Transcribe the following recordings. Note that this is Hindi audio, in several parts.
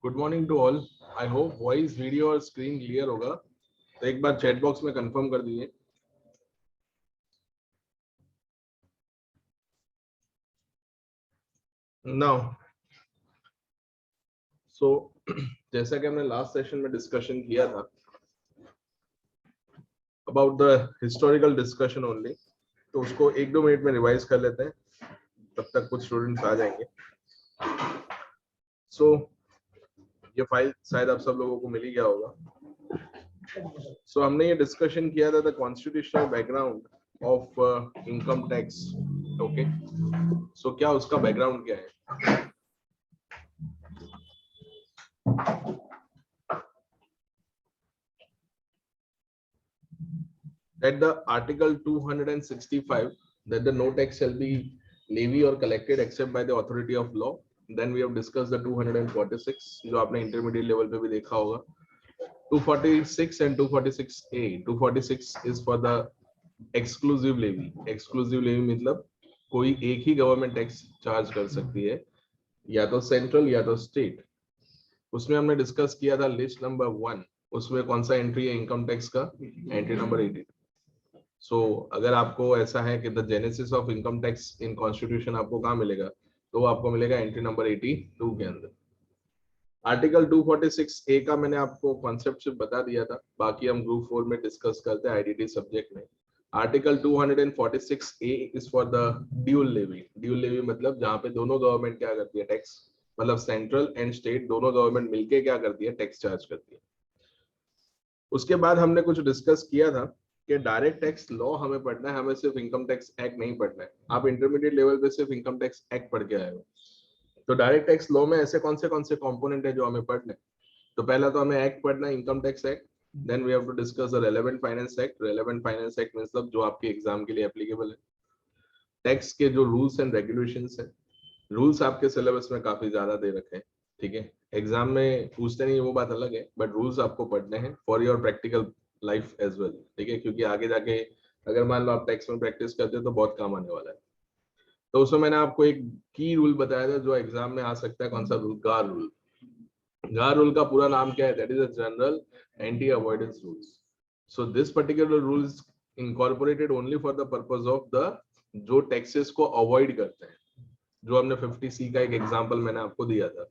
Good morning to all. I hope voice video और स्क्रीन क्लियर होगा, तो एक बार चैट बॉक्स में कंफर्म कर दीजिए। नाउ सो जैसा कि हमने लास्ट सेशन में डिस्कशन किया था about the historical discussion only, तो उसको 1-2 मिनट में रिवाइज कर लेते हैं, तब तक कुछ स्टूडेंट्स आ जाएंगे। सो ये फाइल शायद आप सब लोगों को मिल ही गया होगा। सो हमने ये डिस्कशन किया था the constitutional background of income tax. Okay, so क्या उसका बैकग्राउंड क्या है? That the Article 265 that the no tax shall be levy or collected except by the authority of law. Then we have discussed the 246 जो आपने intermediate level पे भी देखा होगा। 246 and 246A. 246 is for the exclusive levy. Exclusive levy मतलब कोई एक ही गवर्नमेंट टैक्स चार्ज कर सकती है, या तो सेंट्रल या तो स्टेट। उसमें हमने डिस्कस किया था लिस्ट नंबर 1, उसमें कौन सा एंट्री है इनकम टैक्स का? Entry number 82। सो अगर आपको ऐसा है कि the genesis of income tax in constitution आपको कहाँ मिलेगा, तो आपको मिलेगा एंट्री नंबर 82 के अंदर। आर्टिकल 246 ए का मैंने आपको कॉन्सेप्ट सिर्फ बता दिया था, बाकी हम ग्रुप 4 में डिस्कस करते हैं आईडीटी सब्जेक्ट में। Article 246 A is for the dual levy. Dual levy मतलब जहाँ पे दोनों गवर्नमेंट क्या करती है, टैक्स, मतलब सेंट्रल एंड स्टेट दोनों गवर्नमेंट मिलके क्या करती है, टैक्स चार्ज करती है। उसके बाद हमने कुछ डिस्कस किया था कि डायरेक्ट टैक्स लॉ हमें पढ़ना है, हमें सिर्फ इनकम टैक्स एक्ट नहीं पढ़ना है। आप इंटरमीडिएट लेवल पे सिर्फ इनकम टैक्स एक्ट पढ़ के आए हो, तो डायरेक्ट टैक्स लॉ में ऐसे कौन से कंपोनेंट है जो हमें पढ़ने। तो पहला तो हमें एक्ट पढ़ना है, income tax act. Then we have to discuss the relevant finance act. Relevant finance act मतलब जो आपके एग्जाम के लिए एप्लीकेबल है। टैक्स के जो रूल्स एंड रेगुलेशंस है, रूल्स आपके सिलेबस में काफी ज्यादा दे रखे हैं, ठीक है। एग्जाम में पूछते नहीं, वो बात अलग है, बट रूल्स आपको पढ़ने हैं for your practical life as well, ठीक है, क्योंकि आगे जाके अगर मान लो आप टैक्स में प्रैक्टिस करते हो तो बहुत काम आने वाला है। तो उसमें मैंने आपको एक की रूल बताया था जो एग्जाम में आ सकता है, कौन सा रूल? गार रूल। गार रूल का पूरा नाम क्या है? That is a general anti avoidance rules. So this particular rules incorporated only for the purpose of the जो टैक्सेस को अवॉइड करते हैं। जो हमने 50C का एक एग्जांपल मैंने आपको दिया था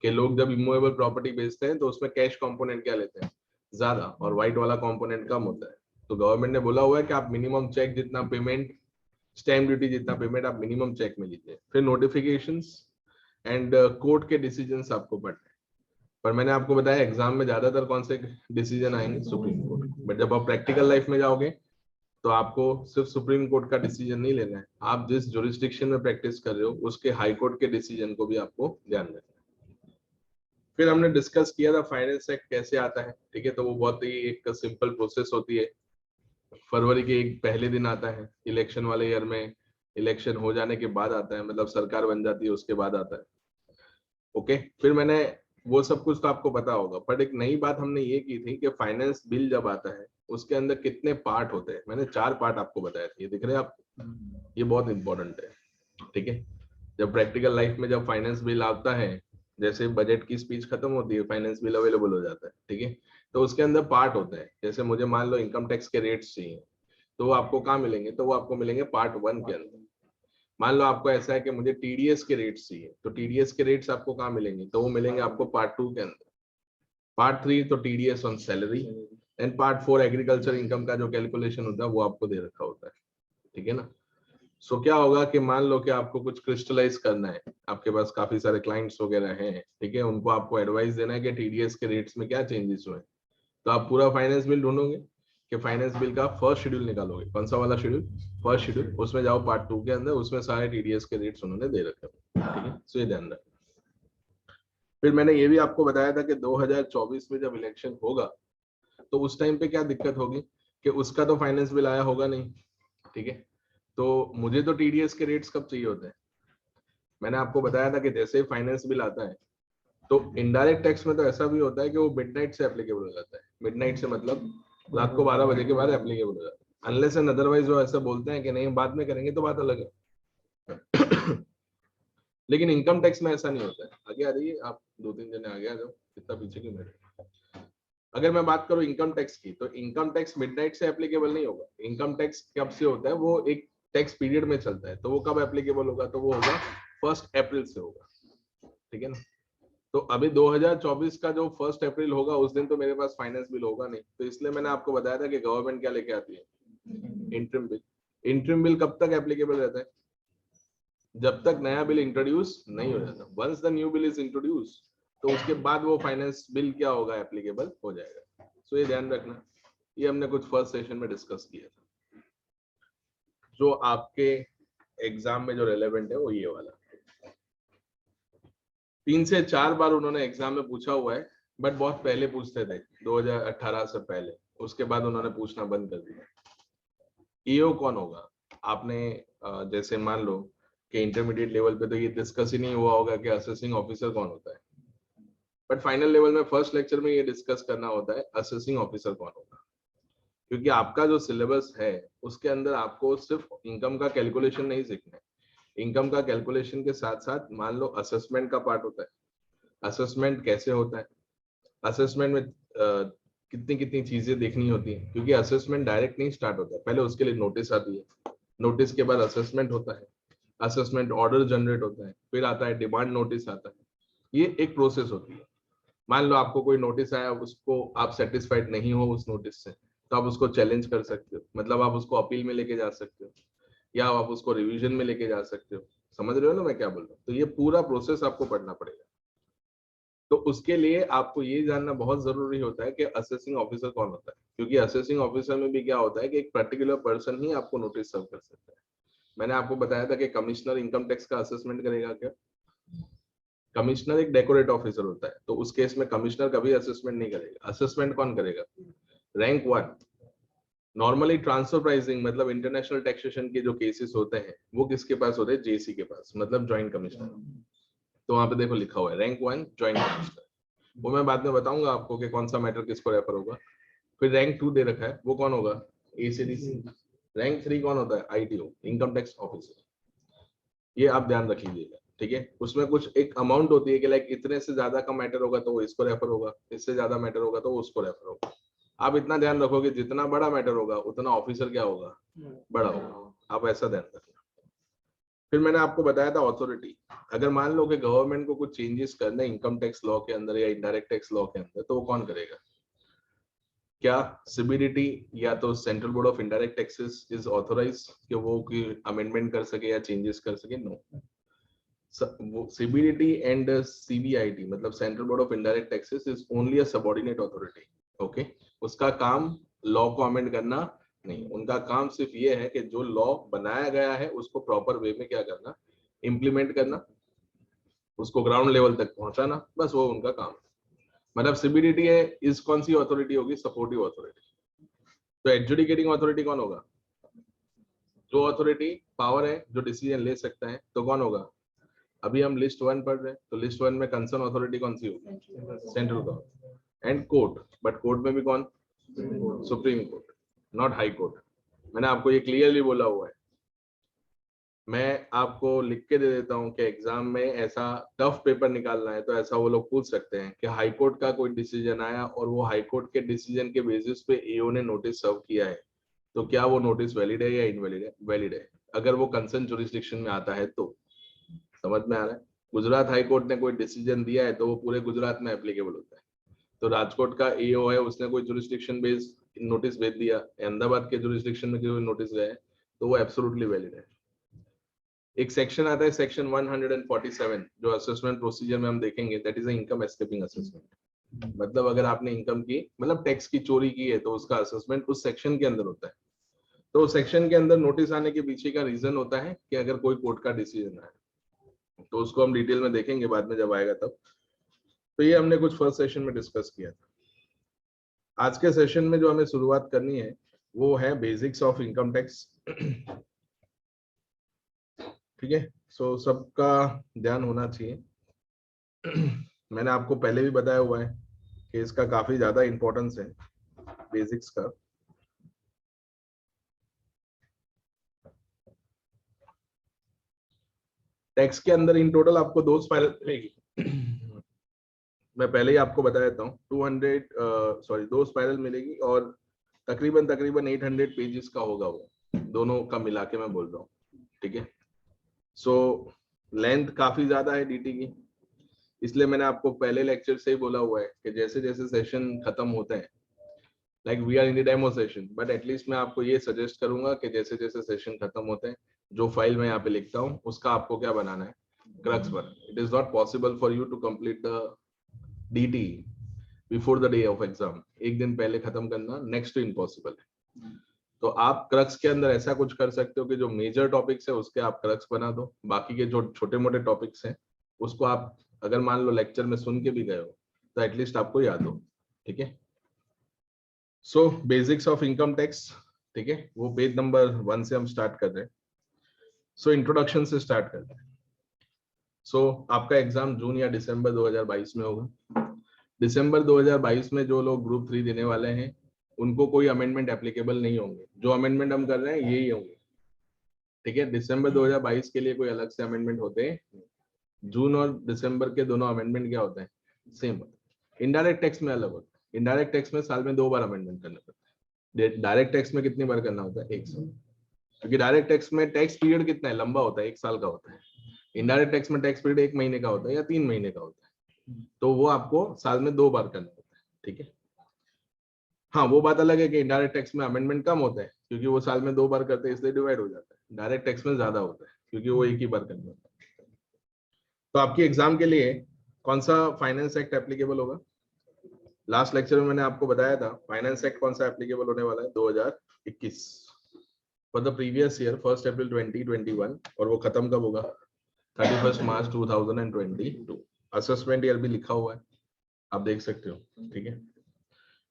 कि लोग जब इमूवेबल प्रॉपर्टी बेचते हैं तो उसमें कैश कंपोनेंट क्या लेते हैं, ज्यादा, और व्हाइट वाला कंपोनेंट कम होता है। तो गवर्नमेंट ने बोला हुआ है कि आप मिनिमम चेक जितना पेमेंट, स्टैम्प ड्यूटी जितना पेमेंट आप मिनिमम चेक में लीजिए। फिर नोटिफिकेशंस एंड कोर्ट के डिसीजंस आपको पढ़ने हैं। पर मैंने आपको बताया एग्जाम में ज्यादातर कौन से डिसीजन आएंगे, सुप्रीम कोर्ट। बट जब आप प्रैक्टिकल लाइफ में जाओगे तो आपको सिर्फ सुप्रीम कोर्ट का डिसीजन नहीं लेना है, आप जिस जुरिस्डिक्शन में प्रैक्टिस कर रहे हो उसके हाई कोर्ट के डिसीजन को भी आपको ध्यान रखना है। फिर हमने डिस्कस किया था फाइनेंस एक्ट कैसे आता है, ठीक है। तो वो बहुत ही एक सिंपल प्रोसेस होती है। फरवरी के एक पहले दिन आता है, इलेक्शन वाले ईयर में, इलेक्शन हो जाने के बाद आता है, मतलब सरकार बन जाती है उसके बाद आता है। ओके, फिर मैंने वो सब कुछ तो आपको पता होगा, बट एक नई बात हमने ये की थी कि फाइनेंस बिल जब आता है उसके अंदर कितने पार्ट होते हैं। मैंने 4 पार्ट आपको बताए थे, ये दिख रहे हैं आपको, ये बहुत इंपॉर्टेंट है, ठीक है। जब प्रैक्टिकल लाइफ में जब फाइनेंस बिल आता है, जैसे बजट की स्पीच खत्म होती है, फाइनेंस बिल अवेलेबल हो जाता है, ठीक है। तो उसके अंदर पार्ट होते हैं। जैसे मुझे मान लो इनकम टैक्स के रेट्स चाहिए, तो वो आपको कहाँ मिलेंगे? तो वो आपको मिलेंगे पार्ट 1 के अंदर। मान लो आपको ऐसा है कि मुझे टीडीएस के रेट्स चाहिए, तो टीडीएस के रेट्स आपको कहाँ मिलेंगे? तो वो मिलेंगे आपको पार्ट 2 के अंदर। पार्ट 3 तो TDS on salary, and part 4 agriculture income का जो कैलकुलेशन होता है वो आपको दे रखा होता है, ठीक है ना। सो क्या होगा कि मान लो कि आपको कुछ क्रिस्टलाइज करना है, आपके पास काफी सारे क्लाइंट्स वगैरह हैं, ठीक है, उनको आपको एडवाइस देना है कि टीडीएस के रेट्स में क्या चेंजेस हुए। तो आप पूरा फाइनेंस बिल ढूंढोगे कि फाइनेंस बिल का फर्स्ट शेड्यूल निकालोगे, कौन सा वाला शेड्यूल? First schedule. उसमें जाओ पार्ट 2 के अंदर, उसमें सारे टीडीएस के रेट्स उन्होंने दे रखे हैं, ठीक है। सो ये ध्यान रखना। फिर मैंने ये भी आपको बताया था कि 2024 में जब इलेक्शन होगा तो उस टाइम पे क्या दिक्कत होगी कि उसका तो फाइनेंस बिल आया होगा नहीं, ठीक है। तो मुझे तो टीडीएस के रेट्स कब चाहिए होते हैं? मैंने आपको बताया था कि जैसे ही फाइनेंस बिल आता है तो इनडायरेक्ट टैक्स में तो ऐसा भी होता है कि वो मिडनाइट से एप्लीकेबल हो जाता है। मिडनाइट से मतलब रात को 12 बजे के बाद एप्लीकेबल हो जाता है, अनलेस एंड अदरवाइज वो ऐसा बोलते हैं कि नहीं बाद में करेंगे, तो बात अलग है। लेकिन इनकम टैक्स में ऐसा नहीं होता है। आगे आ जाइए, आप 2-3 जने आगे आ जाओ, इतना पीछे क्यों बैठे। अगर मैं बात करूं इनकम टैक्स की, तो इनकम टैक्स मिडनाइट से एप्लीकेबल नहीं होगा। इनकम टैक्स कब से होता है, वो एक टैक्स पीरियड में चलता है, तो वो कब एप्लीकेबल होगा, तो वो होगा 1 अप्रैल से होगा, ठीक है ना। तो अभी 2024 का जो 1 अप्रैल होगा उस दिन तो मेरे पास फाइनेंस बिल होगा नहीं, तो इसलिए मैंने आपको बताया था कि गवर्नमेंट क्या लेके आती है, इंटरिम बिल। इंटरिम बिल कब तक एप्लीकेबल रहता है, जब तक नया बिल इंट्रोड्यूस नहीं हो जाता। Once the new bill is introduce, तो उसके बाद वो फाइनेंस बिल क्या होगा, एप्लीकेबल हो जाएगा। सो ये ध्यान रखना, ये हमने कुछ फर्स्ट सेशन में डिस्कस किया था। जो आपके एग्जाम में जो रेलेवेंट है वो ये वाला 3 से 4 बार उन्होंने एग्जाम में पूछा हुआ है, बट बहुत पहले पूछते थे 2018 से पहले, उसके बाद उन्होंने पूछना बंद कर दिया। ईओ कौन होगा, आपने जैसे मान लो कि इंटरमीडिएट लेवल पे तो ये डिस्कस ही नहीं हुआ होगा कि असेसिंग ऑफिसर कौन होता है, बट फाइनल लेवल में फर्स्ट लेक्चर में ये डिस्कस करना होता है असेसिंग ऑफिसर कौन होगा। क्योंकि आपका जो सिलेबस है उसके अंदर आपको सिर्फ इनकम का कैलकुलेशन नहीं सीखना है, इनकम का कैलकुलेशन के साथ साथ मान लो असेसमेंट का पार्ट होता है। असेसमेंट कैसे होता है, असेसमेंट में कितनी कितनी चीजें देखनी होती है, क्योंकि असेसमेंट डायरेक्ट नहीं स्टार्ट होता है, पहले उसके लिए नोटिस आती है, नोटिस के बाद असेसमेंट होता है, असेसमेंट ऑर्डर जनरेट होता है, फिर आता है डिमांड नोटिस आता है, ये एक प्रोसेस होती है। मान लो आपको कोई नोटिस आया, उसको आप सेटिस्फाइड नहीं हो उस नोटिस से, तो आप उसको चैलेंज कर सकते हो, मतलब आप उसको अपील में लेके जा सकते हो, या आप उसको रिवीजन में लेके जा सकते हो। समझ रहे हो ना मैं क्या बोल रहा हूँ, तो ये पूरा प्रोसेस आपको पढ़ना पड़ेगा। तो उसके लिए आपको ये जानना बहुत जरूरी होता है कि असेसिंग ऑफिसर कौन होता है, क्योंकि असेसिंग ऑफिसर में भी क्या होता है कि एक पर्टिकुलर पर्सन ही आपको नोटिस सर्व कर सकता है। मैंने आपको बताया था कि कमिश्नर इनकम टैक्स का असेसमेंट करेगा क्या, कमिश्नर एक डेकोरेट ऑफिसर होता है, तो उस केस में कमिश्नर कभी असेसमेंट नहीं करेगा। असेसमेंट कौन करेगा, रैंक 1। नॉर्मली ट्रांसफर प्राइसिंग मतलब इंटरनेशनल टैक्सेशन के जो केसेस होते हैं वो किसके पास होते हैं, जेसी के पास, मतलब ज्वाइंट कमिश्नर। तो वहां पे देखो लिखा हुआ है रैंक 1 ज्वाइंट कमिश्नर, वो मैं बाद में बताऊंगा आपको कि कौन सा मैटर किसको रेफर होगा। फिर रैंक 2 दे रखा है, वो कौन होगा, एसीडीसी। रैंक 3 कौन होता है, आईटीओ, इनकम टैक्स ऑफिसर। ये आप ध्यान रख लीजिएगा, ठीक है। उसमें कुछ एक अमाउंट होती है कि लाइक इतने से ज्यादा का मैटर होगा तो वो इसको रेफर होगा, इससे ज्यादा मैटर होगा तो वो उसको रेफर होगा। आप इतना ध्यान रखोगे जितना बड़ा मैटर होगा उतना ऑफिसर क्या होगा, बड़ा होगा। आप ऐसा ध्यान रखना। फिर मैंने आपको बताया था अथॉरिटी। अगर मान लो कि गवर्नमेंट को कुछ चेंजेस करने इनकम टैक्स लॉ के अंदर या इनडायरेक्ट टैक्स लॉ के अंदर, तो वो कौन करेगा, क्या सीबीडीटी या तो central board of indirect taxes is authorise कि वो की अमेंडमेंट कर सके या चेंजेस कर सके, नो। सीबीडीटी एंड सीबीआईटी मतलब central board of indirect taxes is only a subordinate authority, okay. उसका काम लॉ को अमेंड करना नहीं, उनका काम सिर्फ ये है कि जो लॉ बनाया गया है उसको प्रॉपर वे में क्या करना, इम्प्लीमेंट करना, उसको ग्राउंड लेवल तक पहुंचाना, बस वो उनका काम है। मतलब सीबीडीटी है, इस कौन सी अथॉरिटी होगी, सपोर्टिव अथॉरिटी। तो एडजुडिकेटिंग अथॉरिटी कौन होगा, जो अथॉरिटी पावर है जो डिसीजन ले सकता है, तो कौन होगा। अभी हम लिस्ट 1 पढ़ रहे हैं, तो लिस्ट 1 में कंसर्न अथॉरिटी कौन सी होगी, central government. And court, but court में भी कौन, supreme court, not high court. मैंने आपको ये क्लियरली बोला हुआ है। मैं आपको लिख के दे देता हूँ कि एग्जाम में ऐसा टफ पेपर निकालना है तो ऐसा वो लोग पूछ सकते हैं कि हाई कोर्ट का कोई डिसीजन आया और वो हाई कोर्ट के डिसीजन के बेसिस पे एओ ने नोटिस सर्व किया है, तो क्या वो नोटिस वैलिड है या इनवैलिड है, वैलिड है अगर वो कंसर्न जुरिस्डिक्शन में आता है तो। समझ में आ रहा है। गुजरात हाई कोर्ट ने कोई डिसीजन दिया है तो वो पूरे गुजरात में एप्लीकेबल होता है। तो राजकोट का एओ है, उसने कोई जुरिस्डिक्शन बेस्ड नोटिस भेज दिया, अहमदाबाद के जुरिस्डिक्शन में कोई नोटिस गया है, तो वो एब्सोल्युटली वैलिड है। एक सेक्शन आता है सेक्शन 147 जो असेसमेंट प्रोसीजर में हम देखेंगे, that is income escaping assessment. मतलब अगर आपने इनकम की मतलब टैक्स की चोरी की है तो उसका असेसमेंट उस सेक्शन के अंदर होता है। तो सेक्शन के अंदर नोटिस आने के पीछे का रीजन होता है कि अगर कोई कोर्ट का डिसीजन आए, तो उसको हम डिटेल में देखेंगे बाद में जब आएगा तब। तो ये हमने कुछ फर्स्ट सेशन में डिस्कस किया था। आज के सेशन में जो हमें शुरुआत करनी है वो है बेसिक्स ऑफ इनकम टैक्स, ठीक है। सो सबका ध्यान होना चाहिए। मैंने आपको पहले भी बताया हुआ है कि इसका काफी ज्यादा इंपॉर्टेंस है बेसिक्स का। टैक्स के अंदर इन टोटल आपको 2 स्पाइरल मिलेगी। मैं पहले ही आपको बता देता हूँ 2 स्पाइरल मिलेगी और तकरीबन 800 पेजेस का होगा, वो दोनों का मिला के मैं बोल रहा हूँ, ठीक है। सो लेंथ काफी ज्यादा है डीटी की, इसलिए मैंने आपको पहले लेक्चर से ही बोला हुआ है कि जैसे जैसे सेशन खत्म होते हैं, like we are in the demo session, but at least मैं आपको ये सजेस्ट करूंगा कि जैसे जैसे सेशन खत्म होते हैं, जो फाइल मैं यहाँ पे लिखता हूँ उसका आपको क्या बनाना है, क्रक्स पर। It is not possible for you to complete the DT before the day of exam. एक दिन पहले खत्म करना नेक्स्ट टू इम्पॉसिबल है। तो आप क्रक्स के अंदर ऐसा कुछ कर सकते हो कि जो मेजर टॉपिक्स है उसके आप क्रक्स बना दो, बाकी के जो छोटे मोटे टॉपिक्स हैं उसको आप अगर मान लो लेक्चर में सुन के भी गए हो तो एटलीस्ट आपको याद हो, ठीक है। सो बेसिक्स ऑफ इनकम टैक्स, ठीक है, वो पेज नंबर 1 से हम स्टार्ट कर रहे हैं। सो इंट्रोडक्शन से स्टार्ट करते हैं। सो आपका एग्जाम जून या दिसंबर 2022 में होगा। दिसंबर 2022 में जो लोग ग्रुप 3 देने वाले हैं उनको कोई अमेंडमेंट एप्लीकेबल नहीं होंगे, जो अमेंडमेंट हम कर रहे हैं यही होंगे, ठीक है। दिसंबर 2022 के लिए कोई अलग से अमेंडमेंट होते हैं, जून और दिसंबर के दोनों अमेंडमेंट क्या होते हैं, सेम होते हैं। इनडायरेक्ट टैक्स में अलग होता है, इनडायरेक्ट टैक्स में साल में 2 बार अमेंडमेंट करना पड़ता है। डायरेक्ट टैक्स में कितनी बार करना होता है, 1 साल, क्योंकि डायरेक्ट टैक्स में टैक्स पीरियड कितना है, लंबा होता है, 1 साल का होता है। इनडायरेक्ट टैक्स में टैक्स पीरियड 1 महीने का होता है या 3 महीने का होता है, तो वो आपको साल में 2 बार करना होता है, ठीक है। हाँ, वो बात अलग है कि इनडायरेक्ट टैक्स में अमेंडमेंट कम होता है क्योंकि वो साल में 2 बार करते हैं, इसलिए डिवाइड हो जाता है। डायरेक्ट टैक्स में ज्यादा होता है क्योंकि वो एक ही बार करना होता है। तो आपकी एग्जाम के लिए कौन सा फाइनेंस एक्ट एप्लीकेबल होगा? लास्ट लेक्चर में मैंने आपको बताया था फाइनेंस एक्ट कौन सा एप्लीकेबल होने वाला है, 2021 फॉर द प्रीवियस ईयर 1 अप्रैल 2021, और वो खत्म कब होगा, 31 मार्च 2022। असेसमेंट ईयर भी लिखा हुआ है, आप देख सकते हो, ठीक है।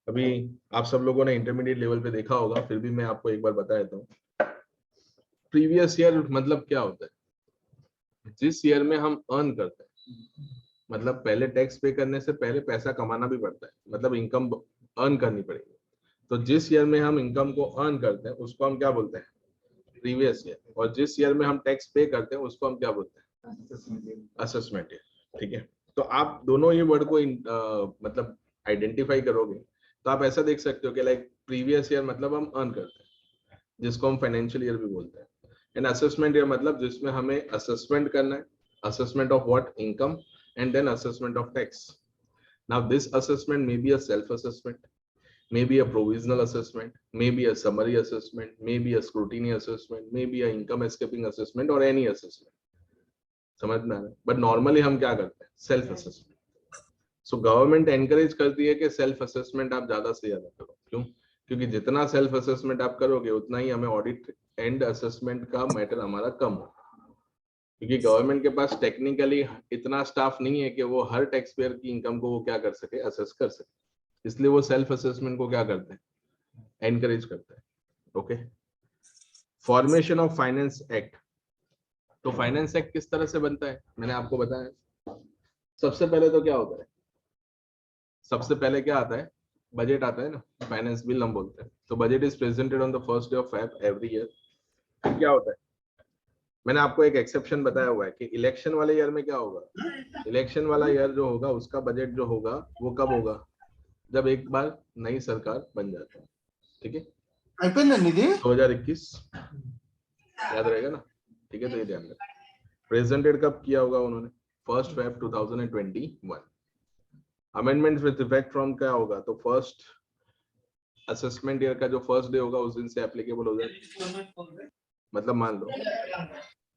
अभी आप सब लोगों ने इंटरमीडिएट लेवल पे देखा होगा, फिर भी मैं आपको एक बार बता देता हूँ। प्रीवियस ईयर मतलब क्या होता है, जिस ईयर में हम अर्न करते हैं, मतलब पहले टैक्स पे करने से पहले पैसा कमाना भी पड़ता है, मतलब इनकम अर्न करनी पड़ेगी। तो जिस ईयर में हम इनकम को अर्न करते हैं उसको हम क्या बोलते हैं, प्रीवियस ईयर। और जिस ईयर में हम टैक्स पे करते हैं उसको हम क्या बोलते हैं, असेसमेंट ईयर, ठीक है। तो आप दोनों ही वर्ड को मतलब आइडेंटिफाई करोगे तो आप ऐसा देख सकते हो कि लाइक प्रीवियस ईयर मतलब हम अर्न करते हैं, जिसको हम फाइनेंशियल ईयर भी बोलते हैं। एंड असेसमेंट ईयर मतलब जिसमें हमें असेसमेंट करना है, assessment of what, income, and then assessment of tax. Now this assessment may be a self-assessment, may be a provisional assessment, may be a summary assessment, may be a scrutiny assessment, may be a income escaping assessment or any assessment. समझ में आ रहा है? बट नॉर्मली हम क्या करते हैं, self assessment. So government encourage करती है कि सेल्फ असेसमेंट आप ज्यादा से ज्यादा करो। क्यों? क्योंकि जितना सेल्फ असेसमेंट आप करोगे उतना ही हमें ऑडिट एंड असेसमेंट का मैटर हमारा कम होगा, क्योंकि गवर्नमेंट के पास टेक्निकली इतना स्टाफ नहीं है कि वो हर टैक्स पेयर की इनकम को वो क्या कर सके, असेस कर सके। इसलिए वो सेल्फ असेसमेंट को क्या करते हैं, एनकरेज करते हैं, okay. Formation of finance act. तो फाइनेंस एक्ट किस तरह से बनता है मैंने आपको बताया। सबसे पहले तो क्या होता है, सबसे पहले क्या आता है, बजट आता है ना, फाइनेंस बिल हम बोलते हैं। तो budget is presented on the first day of Feb every year. फिर क्या होता है, मैंने आपको एक एक्सेप्शन बताया हुआ है कि इलेक्शन वाले ईयर में क्या होगा, इलेक्शन वाला ईयर जो होगा उसका बजट जो होगा वो कब होगा, जब एक बार नई सरकार बन जाती है, ठीक है। 2021 याद रहेगा ना, ठीक है। तो ये ध्यान रखें, प्रेजेंटेड कब किया होगा उन्होंने, 1 Feb 2021। Amendment with effect from क्या होगा, तो फर्स्ट असेसमेंट ईयर का जो फर्स्ट डे होगा उस दिन से एप्लीकेबल हो जाए। मतलब मान लो,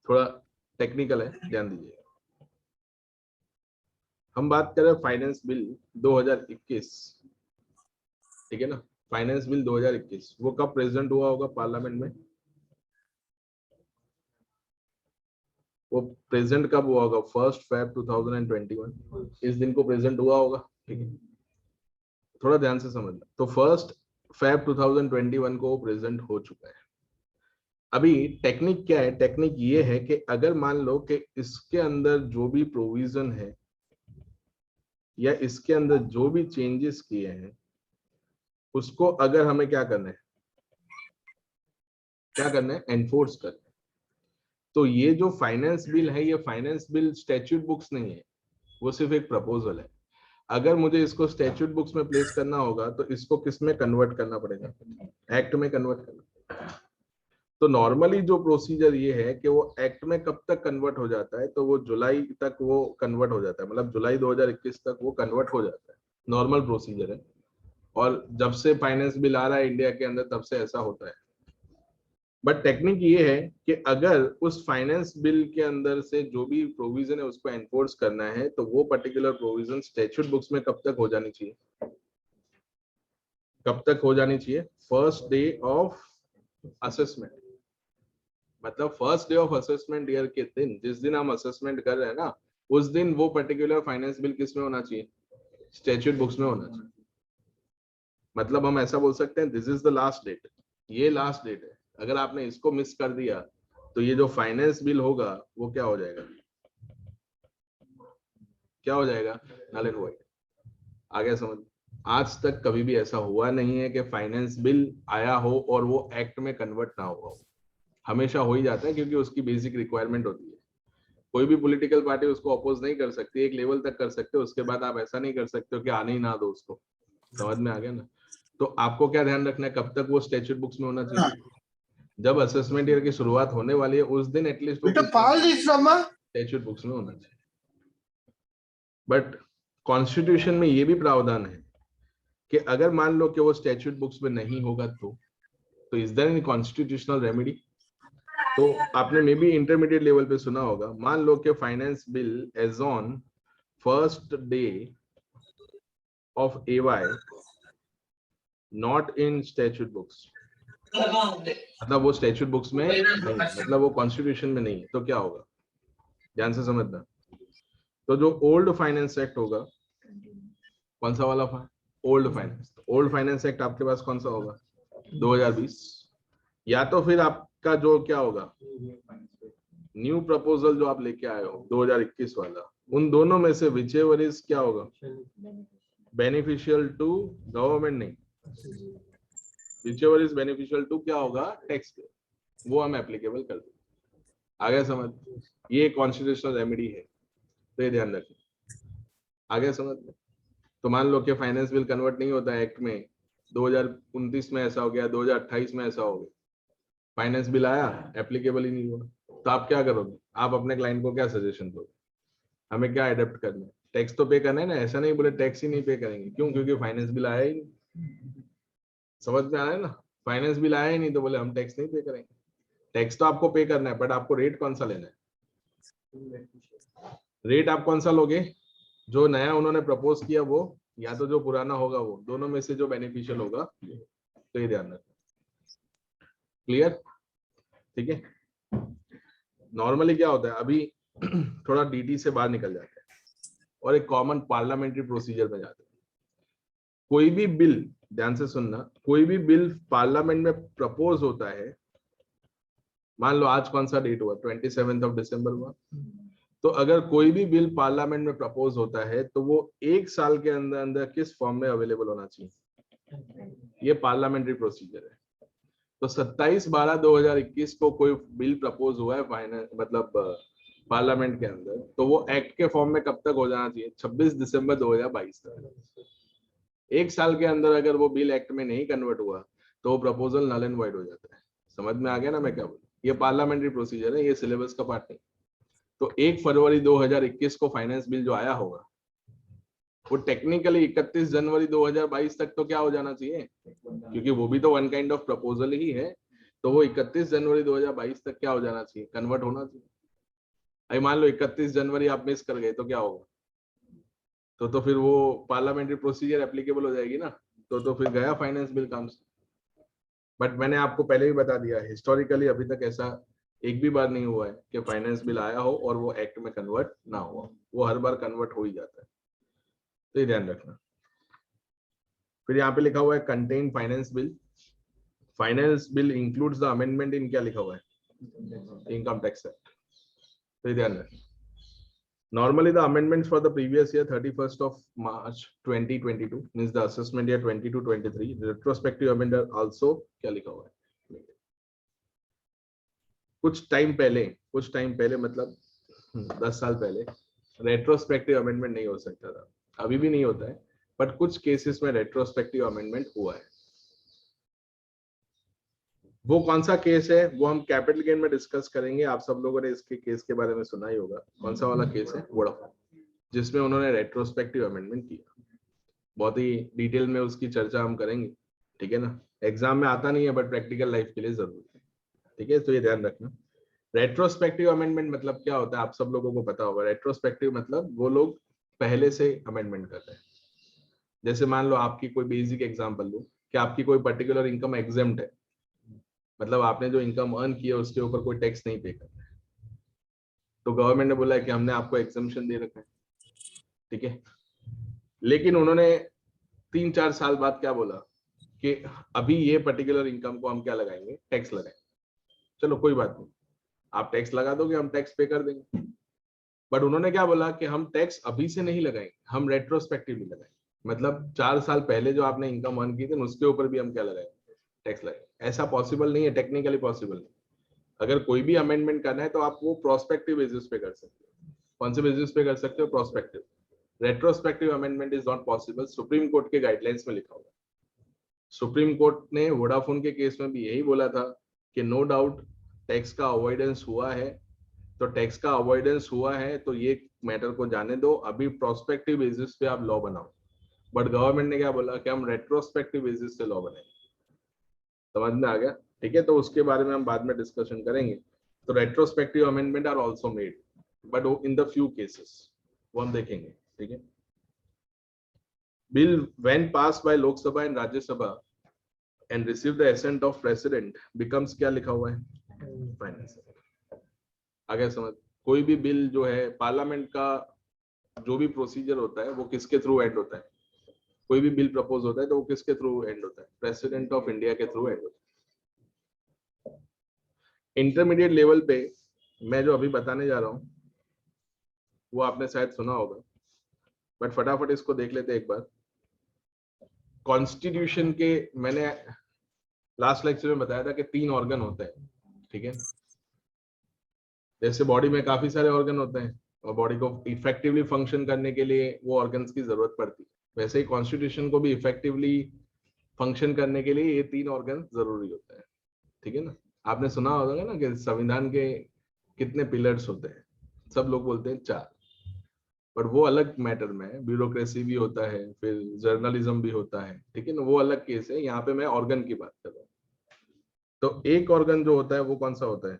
थोड़ा टेक्निकल है, ध्यान दीजिए। हम बात करें फाइनेंस बिल 2021, ठीक है ना। फाइनेंस बिल 2021 वो कब प्रेजेंट हुआ होगा पार्लियामेंट में, वो प्रेजेंट कब हुआ होगा, 1 Feb 2021, इस दिन को प्रेजेंट हुआ होगा, ठीक है। थोड़ा ध्यान से समझना। तो 1 Feb 2021 को प्रेजेंट हो चुका है। अभी टेक्निक क्या है, टेक्निक ये है कि अगर मान लो कि इसके अंदर जो भी प्रोविजन है या इसके अंदर जो भी चेंजेस किए हैं उसको अगर हमें क्या करना है, क्या करना है, एनफोर्स करना है। तो ये जो फाइनेंस बिल है ये फाइनेंस बिल स्टैट्यूट बुक्स नहीं है, वो सिर्फ एक प्रपोजल है। अगर मुझे इसको स्टैट्यूट बुक्स में प्लेस करना होगा तो इसको किस में कन्वर्ट करना पड़ेगा, एक्ट में कन्वर्ट करना। तो नॉर्मली जो प्रोसीजर ये है कि वो एक्ट में कब तक कन्वर्ट हो जाता है, तो वो जुलाई तक वो कन्वर्ट हो जाता है, मतलब जुलाई 2021 तक वो कन्वर्ट हो जाता है, नॉर्मल प्रोसीजर है। और जब से फाइनेंस बिल आ रहा है इंडिया के अंदर तब से ऐसा होता है। बट टेक्निक ये है कि अगर उस फाइनेंस बिल के अंदर से जो भी प्रोविजन है उसको एनफोर्स करना है तो वो पर्टिकुलर प्रोविजन स्टैट्यूट बुक्स में कब तक हो जानी चाहिए, कब तक हो जानी चाहिए, फर्स्ट डे ऑफ असेसमेंट। मतलब first day of assessment year के दिन, जिस दिन हम असेसमेंट कर रहे हैं ना, उस दिन वो पर्टिकुलर फाइनेंस बिल किस में होना चाहिए, स्टैट्यूट बुक्स में होना चाहिए। मतलब हम ऐसा बोल सकते हैं this is the last date, ये लास्ट डेट है। अगर आपने इसको मिस कर दिया तो ये जो फाइनेंस बिल होगा वो क्या हो जाएगा, क्या हो जाएगा, नल एंड वॉइड। आगे समझ। आज तक कभी भी ऐसा हुआ नहीं है कि फाइनेंस बिल आया हो और वो एक्ट में कन्वर्ट ना हुआ हो। हमेशा हो ही जाता है क्योंकि उसकी बेसिक रिक्वायरमेंट होती है। कोई भी पॉलिटिकल पार्टी उसको अपोज नहीं कर सकती, एक लेवल तक कर सकते हो, उसके बाद आप ऐसा नहीं कर सकते हो कि आने ही ना दो उसको। समझ में आ गया ना। तो आपको क्या ध्यान रखना है, कब तक वो स्टैट्यूट बुक्स में होना चाहिए, जब असेसमेंट ईयर की शुरुआत होने वाली है उस दिन एटलीस्ट वो स्टैट्यूट बुक्स में होना चाहिए। बट कॉन्स्टिट्यूशन में ये भी प्रावधान है कि अगर मान लो कि वो स्टैट्यूट बुक्स में नहीं होगा तो is there any constitutional remedy. तो आपने मे बी इंटरमीडिएट लेवल पे सुना होगा, मान लो कि finance bill as on first day of AY not in statute books, मतलब वो स्टैट्यूट बुक्स में नहीं, मतलब वो कॉन्स्टिट्यूशन में नहीं है, तो क्या होगा, ध्यान से समझना। तो जो ओल्ड फाइनेंस एक्ट होगा, कौन सा वाला old finance, old finance act आपके पास कौन सा होगा, 2020, या तो फिर आपका जो क्या होगा न्यू प्रपोजल जो आप लेके आए हो 2021 वाला, उन दोनों में से विच एवर इज क्या होगा, बेनिफिशियल टू गवर्नमेंट, नहीं, whichever is beneficial to क्या होगा, टैक्स पे, वो हम एप्लीकेबल कर देंगे। आगे समझ, ये कॉन्स्टिट्यूशनल रेमेडी है, तो ये ध्यान रखें। आगे समझ। तो मान लो कि फाइनेंस बिल कन्वर्ट नहीं होता है एक्ट में, 2029 में ऐसा हो गया, 2028 में ऐसा हो गया, फाइनेंस बिल आया एप्लीकेबल ही नहीं हुआ, तो आप क्या करोगे, आप अपने क्लाइंट को क्या सजेशन दोगे, हमें क्या एडेप्ट करना है, टैक्स तो पे करना है ना, ऐसा नहीं बोले टैक्स ही नहीं पे करेंगे, क्यों, क्योंकि फाइनेंस बिल आया ही नहीं। समझ में आ रहा है ना, फाइनेंस बिल आया ही नहीं तो बोले हम टैक्स नहीं पे करेंगे। टैक्स तो आपको पे करना है, बट आपको रेट कौन सा लेना है, रेट आप कौन सा लोगे, जो नया उन्होंने प्रपोज किया वो, या तो जो पुराना होगा वो, दोनों में से जो बेनिफिशियल होगा, तो ये ध्यान रखना। क्लियर, ठीक है। नॉर्मली क्या होता है, अभी थोड़ा DT से बाहर निकल जाते हैं और एक कॉमन पार्लियामेंट्री प्रोसीजर में जाते हैं। कोई भी बिल, ध्यान से सुनना, कोई भी बिल पार्लियामेंट में प्रपोज होता है, मान लो आज कौन सा डेट हुआ, 27 दिसंबर हुआ, तो अगर कोई भी बिल पार्लियामेंट में प्रपोज होता है तो वो 1 साल के अंदर अंदर किस फॉर्म में अवेलेबल होना चाहिए, ये पार्लियामेंट्री प्रोसीजर है। तो 27/12/2021 को कोई बिल प्रपोज हुआ है फाइनेंस मतलब पार्लियामेंट के अंदर, तो वो एक्ट के फॉर्म में कब तक हो जाना चाहिए, 26 दिसंबर 2022 तक। 1 साल के अंदर अगर वो बिल एक्ट में नहीं कन्वर्ट हुआ तो वो प्रपोजल नल एंड वॉइड हो जाता है। समझ में आ गया ना मैं क्या बोलूं, ये पार्लियामेंट्री प्रोसीजर है, ये सिलेबस का पार्ट नहीं। तो 1 फरवरी 2021 को फाइनेंस बिल जो आया होगा वो टेक्निकली 31 जनवरी 2022 तक तो क्या हो जाना चाहिए, क्योंकि वो भी तो वन काइंड ऑफ प्रपोजल ही है, तो वो 31 जनवरी 2022 तक क्या हो जाना चाहिए, कन्वर्ट होना चाहिए। अभी मान लो 31 जनवरी आप मिस कर गए तो क्या होगा, तो फिर वो पार्लियामेंट्री प्रोसीजर एप्लीकेबल हो जाएगी ना, तो फिर गया फाइनेंस बिल काम से। बट मैंने आपको पहले भी बता दिया, हिस्टोरिकली अभी तक ऐसा एक भी बार नहीं हुआ है कि फाइनेंस बिल आया हो और वो एक्ट में कन्वर्ट ना हुआ, वो हर बार कन्वर्ट हो ही जाता है, तो ये ध्यान रखना। फिर यहाँ पे लिखा हुआ है contain finance bill, finance bill includes the amendment in, क्या लिखा हुआ है, इनकम टैक्स एक्ट, तो ये ध्यान रखना। Normally, the amendments for the previous year, 31st of March 2022, means the assessment year 22-23. Retrospective amendment also क्या लिखा हुआ है, कुछ टाइम पहले मतलब 10 साल पहले, रेट्रोस्पेक्टिव अमेंडमेंट नहीं हो सकता था, अभी भी नहीं होता है, बट कुछ केसेस में रेट्रोस्पेक्टिव अमेंडमेंट हुआ है। वो कौन सा केस है वो हम कैपिटल गेन में डिस्कस करेंगे। आप सब लोगों ने इसके केस के बारे में सुना ही होगा। कौन सा वाला केस है? वोडाफोन, जिसमें उन्होंने रेट्रोस्पेक्टिव अमेंडमेंट किया। बहुत ही डिटेल में उसकी चर्चा हम करेंगे, ठीक है ना। एग्जाम में आता नहीं है बट प्रैक्टिकल लाइफ के लिए जरूरी है, ठीक है, तो ये ध्यान रखना। रेट्रोस्पेक्टिव अमेंडमेंट मतलब क्या होता है, आप सब लोगों को पता होगा। रेट्रोस्पेक्टिव मतलब वो लोग पहले से अमेंडमेंट करते हैं। जैसे मान लो आपकी कोई बेसिक एग्जांपल लो कि आपकी कोई पर्टिकुलर इनकम एग्जेम्प्ट है, मतलब आपने जो इनकम अर्न किया उसके ऊपर कोई टैक्स नहीं पे करना है, तो गवर्नमेंट ने बोला है कि हमने आपको एग्जम्पशन दे रखा है, ठीक है। लेकिन उन्होंने 3-4 साल बाद क्या बोला कि अभी ये पर्टिकुलर इनकम को हम क्या लगाएंगे, टैक्स लगाएंगे। चलो कोई बात नहीं, आप टैक्स लगा दोगे, हम टैक्स पे कर देंगे। बट उन्होंने क्या बोला कि हम टैक्स अभी से नहीं लगाएंगे, हम रेट्रोस्पेक्टिवली लगाएंगे। मतलब 4 साल पहले जो आपने इनकम अर्न की थी उसके ऊपर भी हम क्या लगाएंगे, टैक्स लगाएंगे। ऐसा पॉसिबल नहीं है, टेक्निकली पॉसिबल नहीं। अगर कोई भी अमेंडमेंट करना है तो आप वो प्रोस्पेक्टिव बेसिस पे कर सकते हो। कौन से बेसिस पे कर सकते हो? Prospective. Retrospective amendment is not possible, supreme court के गाइडलाइंस में लिखा हुआ है। सुप्रीम कोर्ट ने वोडाफोन के केस में भी यही बोला था कि नो डाउट टैक्स का अवॉइडेंस हुआ है, तो टैक्स का अवॉइडेंस हुआ है तो ये मैटर को जाने दो, अभी प्रोस्पेक्टिव बेसिस पे आप लॉ बनाओ। बट गवर्नमेंट ने क्या बोला कि हम रेट्रोस्पेक्टिव बेसिस से लॉ बनाएंगे। समझ में आ गया? ठीक है, तो उसके बारे में हम बाद में डिस्कशन करेंगे। तो retrospective amendment are also made, but in the few cases, वो हम देखेंगे, ठीक है। Bill when pass by Lok Sabha and Rajya Sabha and receive the assent of president becomes, क्या लिखा हुआ है, फाइनेंस। आगे समझ, कोई भी बिल जो है पार्लियामेंट का जो भी प्रोसीजर होता है वो किसके थ्रू एंड होता है? कोई भी बिल प्रपोज होता है तो वो किसके थ्रू एंड होता है? प्रेसिडेंट ऑफ इंडिया के थ्रू एंड होता है। इंटरमीडिएट लेवल पे मैं जो अभी बताने जा रहा हूँ वो आपने शायद सुना होगा, बट फटाफट इसको देख लेते एक बार। कॉन्स्टिट्यूशन के, मैंने लास्ट लेक्चर में बताया था कि 3 ऑर्गन होते हैं, ठीक है। जैसे बॉडी में काफी सारे ऑर्गन होते हैं और बॉडी को इफेक्टिवली फंक्शन करने के लिए वो ऑर्गन्स की जरूरत पड़ती है, वैसे ही कॉन्स्टिट्यूशन को भी इफेक्टिवली फंक्शन करने के लिए ये 3 ऑर्गन जरूरी होते हैं, ठीक है ना। आपने सुना होगा ना कि संविधान के कितने पिलर्स होते हैं, सब लोग बोलते हैं 4, पर वो अलग मैटर में है। ब्यूरोक्रेसी भी होता है, फिर जर्नलिज्म भी होता है, ठीक है ना, वो अलग केस है। यहाँ पे मैं ऑर्गन की बात कर रहा हूँ। तो एक ऑर्गन जो होता है वो कौन सा होता है?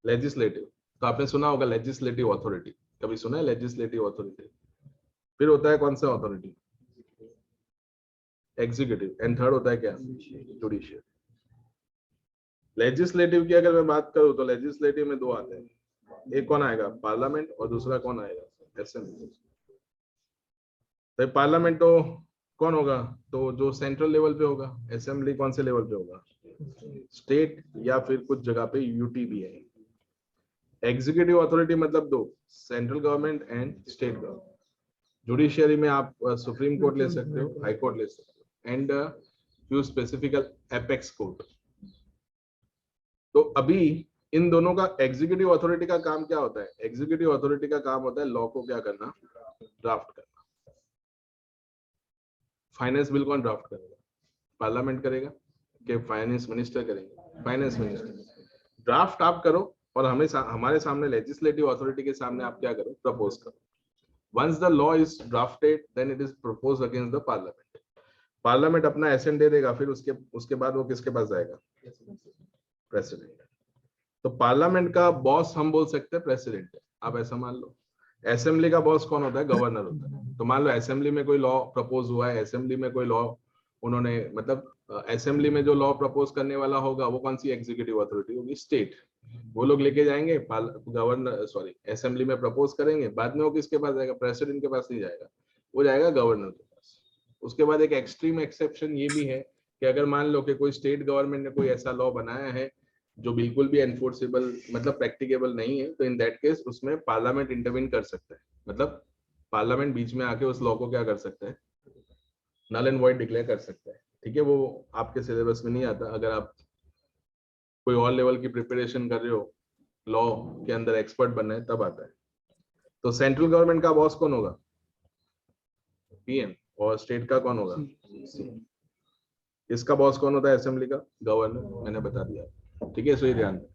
लेजिस्लेटिव। तो आपने सुना होगा लेजिस्लेटिव अथॉरिटी, कभी सुना है लेजिस्लेटिव अथॉरिटी? फिर होता है कौन सा अथॉरिटी? एग्जीक्यूटिव। एंड थर्ड होता है क्या? जुडिशियल। लेजिस्लेटिव की अगर मैं बात करूं तो लेजिस्लेटिव में 2 आते हैं, एक कौन आएगा? पार्लियामेंट, और दूसरा कौन आएगा? असेंबली। तो पार्लियामेंट तो कौन होगा? तो जो सेंट्रल लेवल पे होगा। असेंबली कौन से लेवल पे होगा? स्टेट, या फिर कुछ जगह पे यूटी भी है। एग्जीक्यूटिव अथॉरिटी मतलब 2, central government and state government. Judiciary में आप सुप्रीम कोर्ट ले सकते हो, हाई कोर्ट ले सकते हो, and few specific apex court. तो अभी इन दोनों का, एग्जीक्यूटिव अथॉरिटी का काम क्या होता है? एग्जीक्यूटिव अथॉरिटी का काम होता है लॉ को क्या करना, ड्राफ्ट करना। फाइनेंस बिल कौन ड्राफ्ट करेगा? पार्लियामेंट करेगा कि फाइनेंस मिनिस्टर करेंगे? Finance minister. ड्राफ्ट आप करो और हमें हमारे सामने लेजिस्लेटिव अथॉरिटी के सामने आप क्या करो, प्रपोज करो। Once the law is drafted then it is proposed against the parliament. Parliament अपना एसेंट दे देगा, फिर उसके बाद वो किसके पास जाएगा? प्रेसिडेंट। तो पार्लियामेंट का बॉस हम बोल सकते हैं प्रेसिडेंट है, आप ऐसा मान लो। असेंबली का बॉस कौन होता है? गवर्नर होता है। तो मान लो असेंबली में कोई लॉ प्रपोज हुआ है, असेंबली में कोई लॉ उन्होंने, मतलब असेंबली में जो लॉ प्रपोज करने वाला होगा वो कौन सी एग्जीक्यूटिव अथॉरिटी होगी? स्टेट। वो लोग लेके जाएंगे गवर्नर, सॉरी, असेंबली में प्रपोज करेंगे, बाद में वो किसके पास जाएगा? प्रेसिडेंट के पास नहीं जाएगा, वो जाएगा गवर्नर के पास। उसके बाद एक एक्सट्रीम एक्सेप्शन ये भी है कि अगर मान लो कि कोई स्टेट गवर्नमेंट ने कोई ऐसा लॉ बनाया है जो बिल्कुल भी एनफोर्सेबल, मतलब प्रैक्टिकेबल नहीं है, तो इन दैट केस उसमें पार्लियामेंट इंटरवीन कर सकता है। मतलब पार्लियामेंट बीच में आके उस लॉ को क्या कर सकता है? नल एंड वॉइड डिक्लेयर कर सकता है, ठीक है। वो आपके सिलेबस में नहीं आता। अगर आप कोई और लेवल की प्रिपरेशन कर रहे हो लॉ के अंदर एक्सपर्ट बनना है तब आता है। तो सेंट्रल गवर्नमेंट का बॉस कौन होगा? पीएम। और स्टेट का कौन होगा? सीएम। इसका बॉस कौन होता है? असेंबली का गवर्नर। मैंने बता दिया, ठीक है। सो ये ध्यान दें,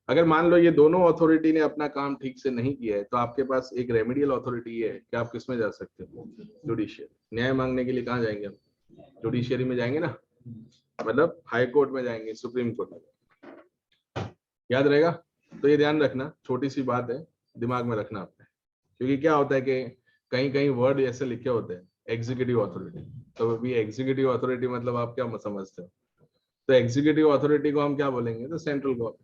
अगर मान लो ये दोनों अथॉरिटी ने अपना काम ठीक से नहीं किया है तो आपके पास एक रेमेडियल अथॉरिटी है कि आप किस में जा सकते हो? जुडिशियरी। न्याय मांगने के लिए कहाँ जाएंगे हम? जुडिशियरी में जाएंगे ना, मतलब हाई कोर्ट में जाएंगे, सुप्रीम कोर्ट में। याद रहेगा? तो ये ध्यान रखना, छोटी सी बात है, दिमाग में रखना आपने। क्योंकि क्या होता है कि कहीं कहीं वर्ड ऐसे लिखे होते हैं, एग्जीक्यूटिव अथॉरिटी। तो अभी एग्जीक्यूटिव अथॉरिटी मतलब आप क्या समझते हो? तो एग्जीक्यूटिव अथॉरिटी को हम क्या बोलेंगे? तो सेंट्रल गवर्नमेंट।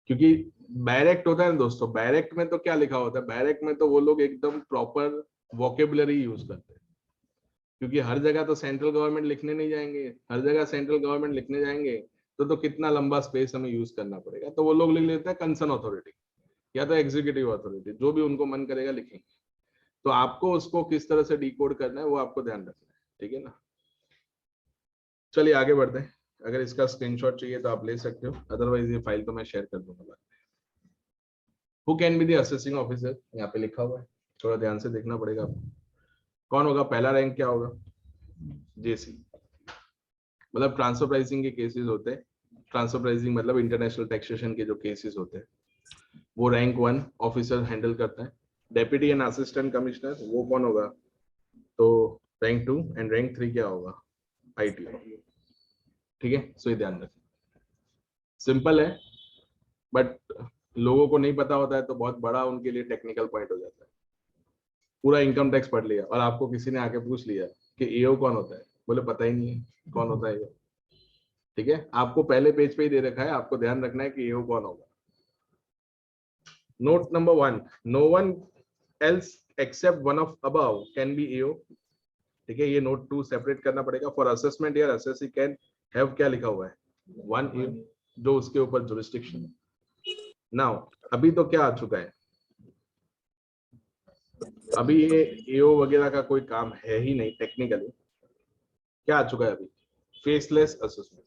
क्योंकि डायरेक्ट होता है ना दोस्तों, डायरेक्ट में तो क्या लिखा होता है? डायरेक्ट में तो वो लोग एकदम प्रॉपर वोकेबुलरी यूज करते हैं, क्योंकि हर जगह तो सेंट्रल गवर्नमेंट लिखने नहीं जाएंगे। हर जगह सेंट्रल गवर्नमेंट लिखने जाएंगे तो कितना लंबा स्पेस हमें यूज करना पड़ेगा। तो वो लोग लिख लेते हैं कंसर्न अथॉरिटी या तो एग्जीक्यूटिव अथॉरिटी, जो भी उनको मन करेगा लिखेंगे। तो आपको उसको किस तरह से डिकोड करना है वो आपको ध्यान रखना है, ठीक है ना। चलिए आगे बढ़ते हैं। अगर इसका स्क्रीनशॉट चाहिए तो आप ले सकते हो, अदरवाइज ये फाइल तो मैं शेयर कर दूंगा। Who can be the assessing officer, यहाँ पे लिखा हुआ है, थोड़ा ध्यान से देखना पड़ेगा आपको। कौन होगा? पहला रैंक क्या होगा? जेसी, मतलब ट्रांसफर प्राइसिंग के केसेस होते हैं। ट्रांसफर प्राइसिंग मतलब इंटरनेशनल टैक्सेशन के जो केसेस होते हैं वो रैंक 1 ऑफिसर हैंडल करता है। डेप्यूटी एंड असिस्टेंट कमिश्नर वो कौन होगा? तो रैंक 2 एंड रैंक 3 क्या होगा? आईटीओ, ठीक है। सो ये ध्यान रखें, सिंपल है, बट लोगों को नहीं पता होता है तो बहुत बड़ा उनके लिए टेक्निकल पॉइंट हो जाता है। पूरा इनकम टैक्स पढ़ लिया और आपको किसी ने आके पूछ लिया कि ईओ कौन होता है, बोले पता ही नहीं है कौन होता है ईओ, ठीक है। आपको पहले पेज पे ही दे रखा है, आपको ध्यान रखना है कि ईओ कौन होगा। Note number 1, no one else except one of above can be EO, ठीक है। ये नोट 2 सेपरेट करना पड़ेगा। For assessment year assessee can have, क्या लिखा हुआ है? 1 ईओ, जो उसके ऊपर जुरिस्डिक्शन है। नाउ अभी तो क्या आ चुका है? अभी ये ईओ वगैरह का कोई काम है ही नहीं टेक्निकली। क्या आ चुका है अभी? Faceless assessment.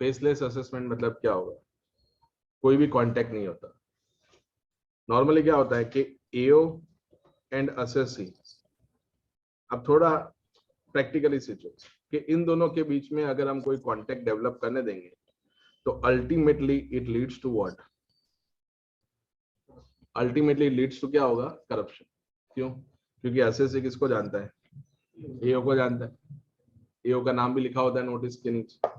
फेसलेस असेसमेंट मतलब क्या होगा? कोई भी कांटेक्ट नहीं होता। नॉर्मली क्या होता है कि एओ एंड असेसी, अब थोड़ा प्रैक्टिकली सोचो कि इन दोनों के बीच में अगर हम कोई कांटेक्ट डेवलप करने देंगे तो ultimately it leads to what? Ultimately leads to क्या होगा? करप्शन। क्यों? क्योंकि असेसी किसको जानता है? एओ को जानता है। एओ का नाम भी लिखा होता है नोटिस के नीचे,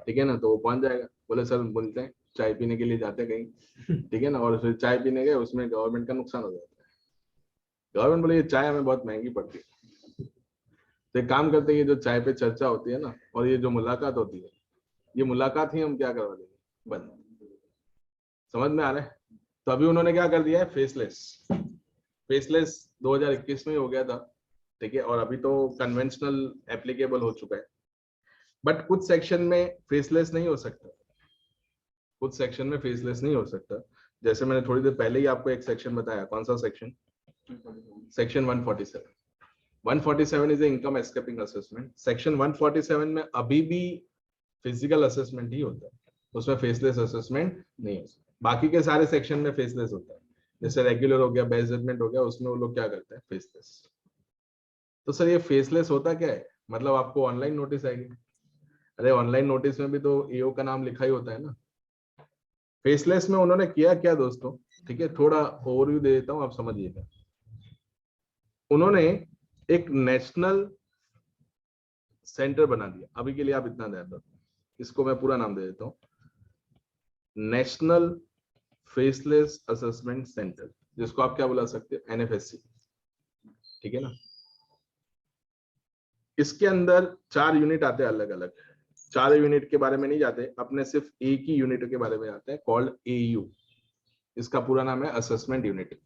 ठीक है ना। तो वो पहुंच जाएगा, बोले सर बोलते हैं चाय पीने के लिए जाते हैं कहीं, ठीक है ना, और फिर चाय पीने गए, उसमें गवर्नमेंट का नुकसान हो जाता है। गवर्नमेंट बोले ये चाय हमें बहुत महंगी पड़ती है, तो एक काम करते हैं, ये जो चाय पे चर्चा होती है ना और ये जो मुलाकात होती है, ये मुलाकात ही हम क्या करवा देंगे? बंद। समझ में आ रहा है? तो अभी उन्होंने क्या कर दिया है? फेसलेस। फेसलेस 2021 में ही हो गया था, ठीक है, और अभी तो कन्वेंशनल एप्लीकेबल हो चुका है। बट कुछ सेक्शन में फेसलेस नहीं हो सकता, कुछ सेक्शन में फेसलेस नहीं हो सकता। जैसे मैंने थोड़ी देर पहले ही आपको एक सेक्शन बताया, कौन सा section? Section 147। 147 is income escaping assessment. Section 147 में अभी भी फिजिकल असेसमेंट ही होता है, उसमें फेसलेस असेसमेंट नहीं होता। बाकी के सारे सेक्शन में फेसलेस होता है, जैसे रेगुलर हो गया, बेस्ट जजमेंट हो गया, उसमें वो लोग क्या करते हैं? फेसलेस। तो सर ये फेसलेस होता क्या है? मतलब आपको ऑनलाइन नोटिस आएगी, अरे ऑनलाइन नोटिस में भी तो ईओ का नाम लिखा ही होता है ना। फेसलेस में उन्होंने किया क्या दोस्तों? ठीक है, थोड़ा ओवरव्यू दे देता हूं, आप समझिएगा। उन्होंने एक नेशनल सेंटर बना दिया, अभी के लिए आप इतना ध्यान रखो, इसको मैं पूरा नाम दे देता हूं, नेशनल फेसलेस असेसमेंट सेंटर, जिसको आप क्या बुला सकते हैं? एनएफएससी, ठीक है ना। इसके अंदर 4 यूनिट आते हैं अलग अलग। 4 यूनिट के बारे में नहीं जाते अपने, सिर्फ एक ही यूनिट के बारे में आते हैं, कॉल्ड एयू। इसका पूरा नाम है असेसमेंट यूनिट।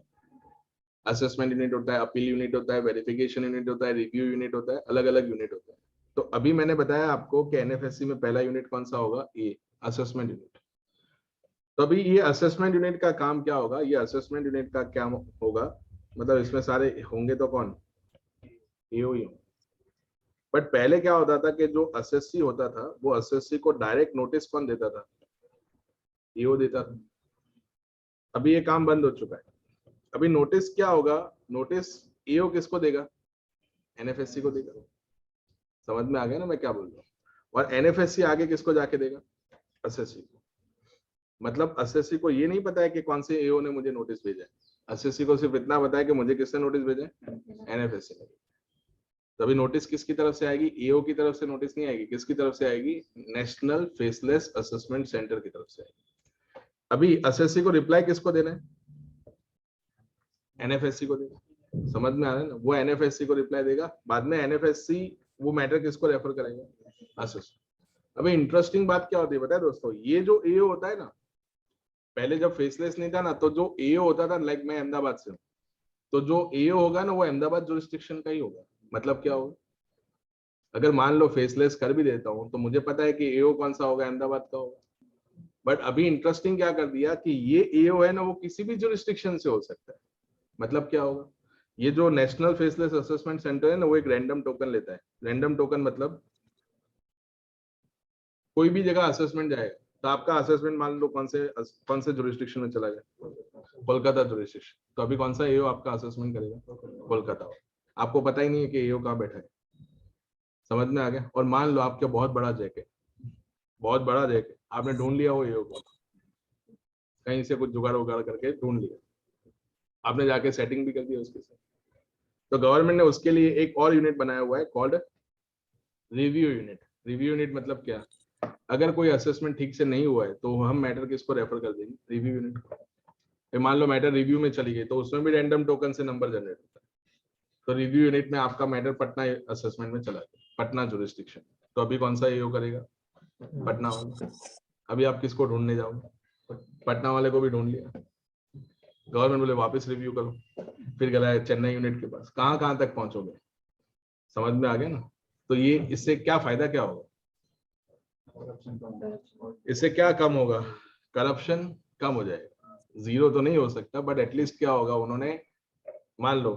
असेसमेंट यूनिट होता है, अपील यूनिट होता है, वेरिफिकेशन यूनिट होता है, रिव्यू यूनिट होता है, अलग अलग यूनिट होता है। तो अभी मैंने बताया आपको कि एनएफएससी में पहला यूनिट कौन सा होगा? ए, असेसमेंट यूनिट। तो अभी ये असेसमेंट यूनिट का काम क्या होगा? ये असेसमेंट यूनिट का क्या होगा? मतलब इसमें सारे होंगे तो कौन? एओ ही। बट पहले क्या होता था कि जो असेसी होता था वो असेसी को डायरेक्ट नोटिस कौन देता था? एओ देता था। अभी ये काम बंद हो चुका है। अभी नोटिस क्या होगा, नोटिस एओ किसको देगा, एनएफएससी को देगा। समझ में आ गया ना मैं क्या बोल रहा हूँ। और एनएफएससी आगे किसको जाके देगा, एसएससी को। मतलब एसएससी को ये नहीं पता है कि कौन से एओ ने मुझे नोटिस भेजा है, एसएससी को सिर्फ इतना पता है कि मुझे किसने नोटिस भेजा है, एनएफएससी ने। तभी नोटिस किसकी तरफ से आएगी, एओ की तरफ से नोटिस नहीं आएगी, किसकी तरफ से आएगी, नेशनल फेसलेस असेसमेंट सेंटर की तरफ से आएगी। अभी एसएससी को रिप्लाई किसको देना है, एनएफएससी को देगा। समझ में आ रहा है ना, वो एनएफएससी को रिप्लाई देगा, बाद में एनएफएससी वो मैटर किसको रेफर करेगा, एसएससी। अभी इंटरेस्टिंग बात क्या होती है पता है दोस्तों, ये जो एओ होता है ना, पहले जब फेसलेस नहीं था ना, तो जो एओ होता था, लाइक मैं अहमदाबाद से हूँ, तो जो एओ होगा ना वो अहमदाबाद जुरिस्डिक्शन का ही होगा। मतलब क्या होगा, अगर मान लो फेसलेस कर भी देता हूँ तो मुझे पता है कि एओ कौन सा होगा, अहमदाबाद का होगा। बट अभी इंटरेस्टिंग क्या कर दिया कि ये एओ है ना वो किसी भी जुरिस्डिक्शन से हो सकता है। मतलब क्या होगा, ये जो नेशनल फेसलेस असेसमेंट सेंटर है ना, वो एक रैंडम टोकन लेता है। रैंडम टोकन मतलब कोई भी जगह असेसमेंट जाएगा तो आपका असेसमेंट मान लो कौन से जुरिस्डिक्शन में चला गया, कोलकाता जुरिस्डिक्शन, तो अभी कौन सा एओ आपका असेसमेंट करेगा, कोलकाता। आपको पता ही नहीं है कि एओ कहाँ बैठा है। समझ में आ गया। और मान लो आपका बहुत बड़ा जैक है, बहुत बड़ा जैक है, आपने ढूंढ लिया वो एओ को, कहीं से कुछ जुगाड़ उगाड़ करके ढूंढ लिया, आपने जाके सेटिंग भी कर दिया उसके साथ। तो गवर्नमेंट ने उसके लिए एक और यूनिट बनाया हुआ है called review unit. Review unit मतलब क्या, अगर कोई असेसमेंट ठीक से नहीं हुआ है तो हम मैटर किसको रेफर कर देंगे, रिव्यू यूनिट को। फिर मान लो मैटर रिव्यू में चली गई तो उसमें भी रैंडम टोकन से नंबर जनरेट होता है। तो रिव्यू यूनिट में आपका मैटर पटना असेसमेंट में चला गया, पटना जुरिस्डिक्शन। तो अभी कौन सा एओ करेगा, पटना वाला। अभी आप किसको ढूंढने जाओगे, पटना वाले को भी ढूंढ लिया, गवर्नमेंट बोले वापस रिव्यू करो, फिर गया चेन्नई यूनिट के पास, कहाँ तक पहुंचोगे। समझ में आ गया ना। तो ये इससे क्या फायदा क्या होगा, इससे क्या कम होगा, करप्शन कम हो जाएगा। जीरो तो नहीं हो सकता बट एटलीस्ट क्या होगा, उन्होंने मान लो